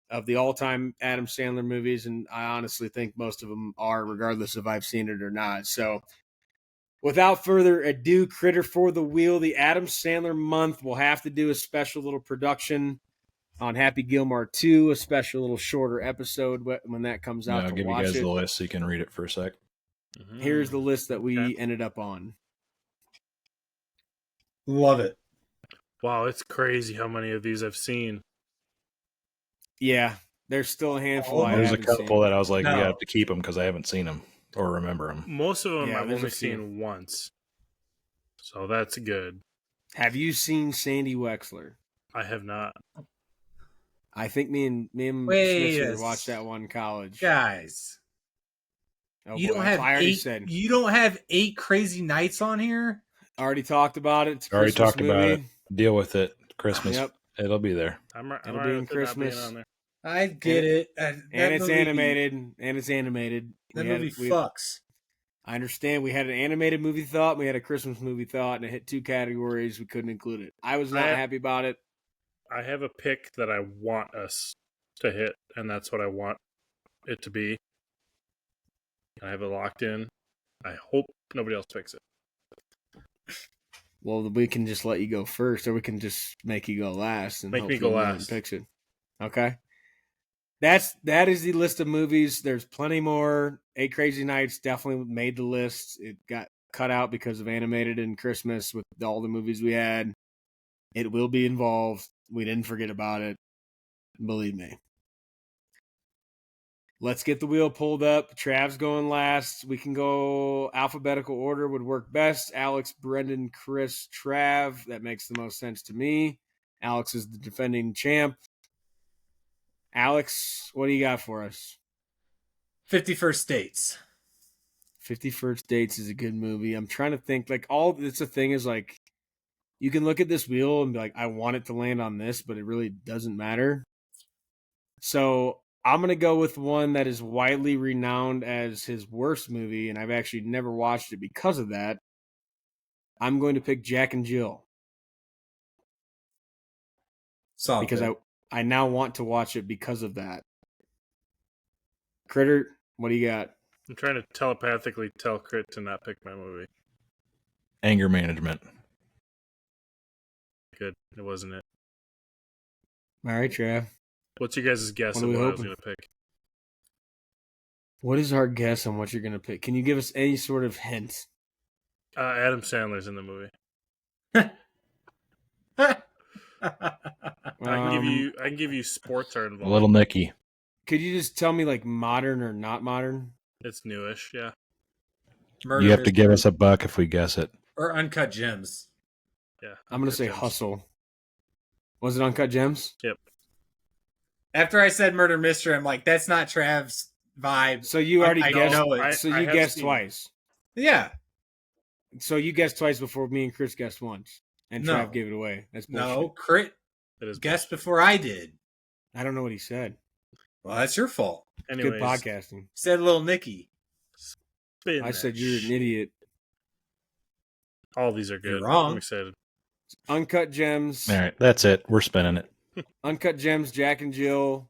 of the all-time Adam Sandler movies, and I honestly think most of them are, regardless if I've seen it or not. So without further ado, Critter for the Wheel, the Adam Sandler month. We'll have to do a special little production on Happy Gilmore 2, a special little shorter episode when that comes out. I'll to give you watch guys it. the list so you can read it for a sec. Here's the list that we ended up on. Love it. Wow, it's crazy how many of these I've seen. Yeah, there's still a handful. There's a couple that I was like, No. we have to keep them because I haven't seen them or remember them. Most of them Yeah, I've there's only a few. seen once. So that's good. Have you seen Sandy Wexler? I have not. I think me and Wait Smith a watched that one in college. Guys, Oh, you boy, don't have I already eight. said. You don't have 8 crazy nights on here. Already talked about it. It's a Already Christmas talked about movie. it. Deal with it. Christmas. Yep. It'll be there. I'm It'll all right be in with it not being Christmas. on there. I get it. And it's animated. That We had- movie we- fucks. I understand. We had an animated movie thought. And we had a Christmas movie thought, and it hit 2 categories. We couldn't include it. I was not happy about it. I have a pick that I want us to hit, and that's what I want it to be. I have it locked in. I hope nobody else picks it. Well, we can just let you go first, or we can just make you go last. And Make me hopefully go no one last. Picks it. Okay. That is the list of movies. There's plenty more. 8 Crazy Nights definitely made the list. It got cut out because of animated and Christmas with all the movies we had. It will be involved. We didn't forget about it. Believe me. Let's get the wheel pulled up. Trav's going last. We can go alphabetical order would work best. Alex, Brendan, Chris, Trav. That makes the most sense to me. Alex is the defending champ. Alex, what do you got for us? 51st Dates. 51st Dates is a good movie. I'm trying to think, it's the thing is like, you can look at this wheel and be like, I want it to land on this, but it really doesn't matter. So I'm going to go with one that is widely renowned as his worst movie, and I've actually never watched it because of that. I'm going to pick Jack and Jill. Solid Because pick. I now want to watch it because of that. Critter, what do you got? I'm trying to telepathically tell Crit to not pick my movie. Anger management. Good. It wasn't it. All right, Trav. What's your guys' guess What of are we what I was hoping? going to pick? What is our guess on what you're going to pick? Can you give us any sort of hint? Adam Sandler's in the movie. I can give you sports are involved. Little Nicky. Could you just tell me like modern or not modern? It's newish, yeah. Murder You have to give Mystery us a buck if we guess it. or Uncut Gems. Yeah. I'm going to say Gems. Hustle. Was it Uncut Gems? Yep. After I said Murder Mystery, I'm like, that's not Trav's vibe. So you already I guessed. know it. So I you have guessed seen- twice. Yeah. So you guessed twice before me and Chris guessed once, and No. Trav gave it away. That's bullshit. No, Crit It is guessed before I did. I don't know what he said. Well, that's your fault. Anyways, Good podcasting. Said Little Nicky. spin I that said you're an shit. idiot. All these are good. You're wrong. I'm excited. Uncut Gems. All right, that's it. We're spinning it. Uncut Gems. Jack and Jill.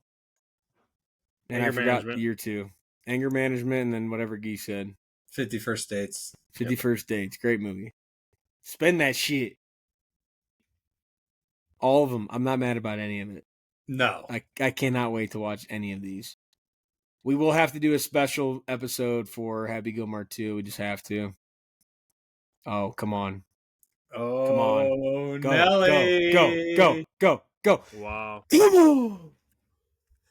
And Anger I forgot Management. year 2. Anger Management, and then whatever Guy said. 51st Dates. 51st Dates. Great movie. Spend that shit. All of them. I'm not mad about any of it. No. I cannot wait to watch any of these. We will have to do a special episode for Happy Gilmore 2. We just have to. Oh, come on. Oh, Come on. Go, Nelly. go. Wow. Come on.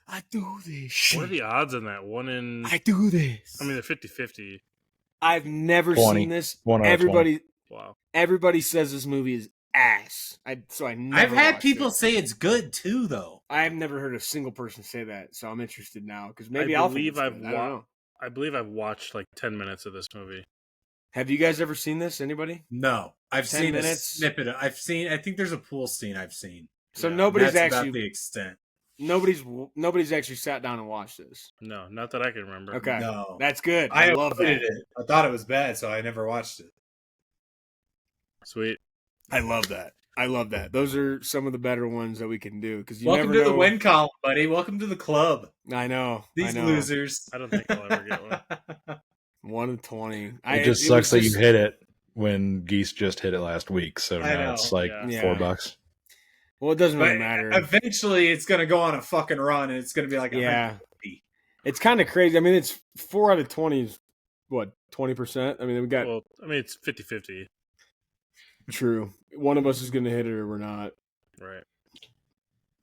I do this shit. What are the odds on that? One in. I do this. I mean, they're 50-50. I've never 20. seen this. 1 out of 20. Wow. Everybody says this movie is ass. So I never I've had watched people it. say it's good too, though. I've never heard a single person say that, so I'm interested now because maybe I I'll think believe it's I've good. I don't know. I believe I've watched like 10 minutes of this movie. Have you guys ever seen this? Anybody? No, I've 10 seen minutes? a snippet. I think there's a pool scene I've seen. So Yeah, nobody's That's about actually the extent. nobody's actually sat down and watched this. No, not that I can remember. Okay, No, that's good. I love that. avoided it. I thought it was bad, so I never watched it. Sweet. I love that. I love that. Those are some of the better ones that we can do because you Welcome never to know. the win column, buddy. Welcome to the club. I know. These I know. losers. I don't think I'll ever get one. 1 in 20. It just sucks that you hit it when Geese just hit it last week. So I now know. it's like Yeah. $4. Well, it doesn't really But matter. eventually, it's going to go on a fucking run, and it's going to be like, Yeah. 150. It's kind of crazy. I mean, it's 4 out of 20 is what, 20%? I mean, we got Well, I mean, it's 50-50. true. One of us is going to hit it or we're not. Right.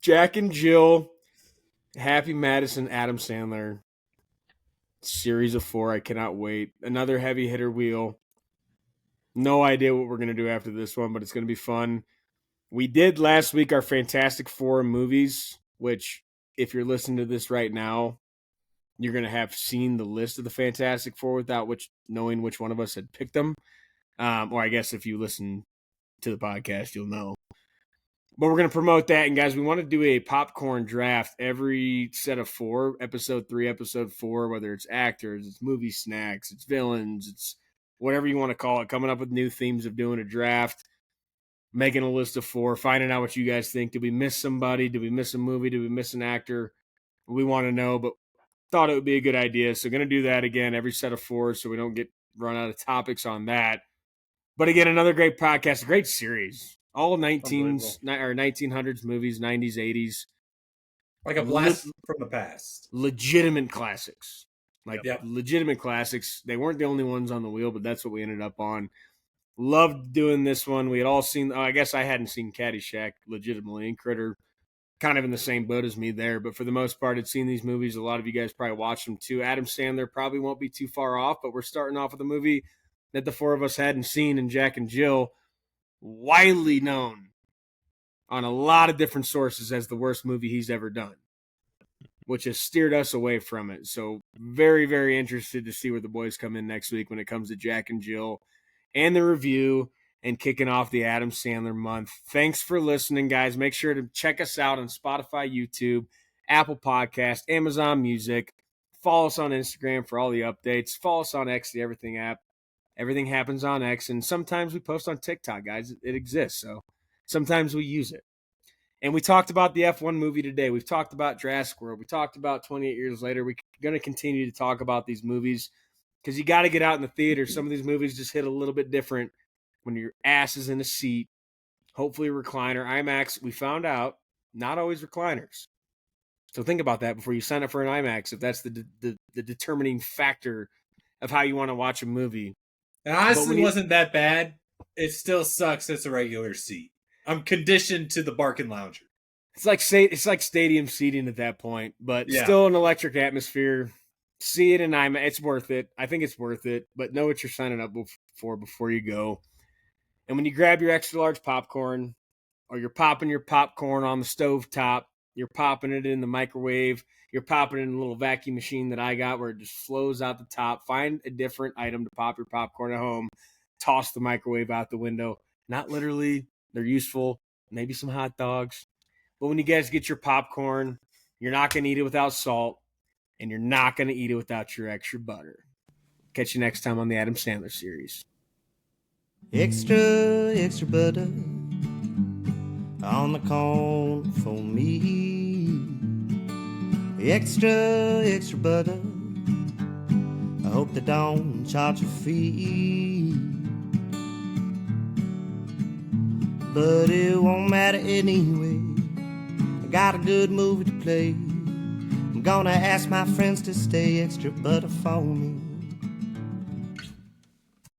Jack and Jill, Happy Madison, Adam Sandler. Series of 4. I cannot wait. Another heavy hitter wheel. No idea what we're going to do after this one, but it's going to be fun. We did last week our Fantastic Four movies, which if you're listening to this right now, you're going to have seen the list of the Fantastic Four without knowing which one of us had picked them. Or I guess if you listen to the podcast, you'll know. But we're going to promote that. And guys, we want to do a popcorn draft every set of 4, episode 3, episode 4, whether it's actors, it's movie snacks, it's villains, it's whatever you want to call it, coming up with new themes of doing a draft, making a list of 4, finding out what you guys think. Did we miss somebody? Did we miss a movie? Did we miss an actor? We want to know, but thought it would be a good idea. So going to do that again every set of 4 so we don't get run out of topics on that. But again, another great podcast, a great series. All 1900s movies, 90s, 80s. Like a blast from the past. Legitimate classics. Yep. Legitimate classics. They weren't the only ones on the wheel, but that's what we ended up on. Loved doing this one. We had all seen, I guess I hadn't seen Caddyshack legitimately, and Critter kind of in the same boat as me there. But for the most part, I'd seen these movies. A lot of you guys probably watched them too. Adam Sandler probably won't be too far off, but we're starting off with a movie that the 4 of us hadn't seen, and Jack and Jill, widely known on a lot of different sources as the worst movie he's ever done, which has steered us away from it. So very, very interested to see where the boys come in next week when it comes to Jack and Jill and the review and kicking off the Adam Sandler month. Thanks for listening, guys. Make sure to check us out on Spotify, YouTube, Apple Podcast, Amazon Music. Follow us on Instagram for all the updates. Follow us on X, the Everything app. Everything happens on X, and sometimes we post on TikTok, guys. It exists, so sometimes we use it. And we talked about the F1 movie today. We've talked about Jurassic World. We talked about 28 Years Later. We're going to continue to talk about these movies because you got to get out in the theater. Some of these movies just hit a little bit different when your ass is in a seat, hopefully a recliner. IMAX, we found out, not always recliners. So think about that before you sign up for an IMAX, if that's the determining factor of how you want to watch a movie. It honestly wasn't that bad. It still sucks. It's a regular seat. I'm conditioned to the Barkin' Lounger. It's like stadium seating at that point, but still an electric atmosphere. See it in IMAX. It's worth it. I think it's worth it, but know what you're signing up for before you go. And when you grab your extra large popcorn, or you're popping your popcorn on the stovetop, you're popping it in the microwave, you're popping it in a little vacuum machine that I got where it just flows out the top. Find a different item to pop your popcorn at home. Toss the microwave out the window. Not literally. They're useful. Maybe some hot dogs. But when you guys get your popcorn, you're not going to eat it without salt, and you're not going to eat it without your extra butter. Catch you next time on the Adam Sandler series. Extra, extra butter on the corn for me. Extra, extra butter. I hope they don't charge a fee. But it won't matter anyway. I got a good movie to play. I'm gonna ask my friends to stay extra butter for me.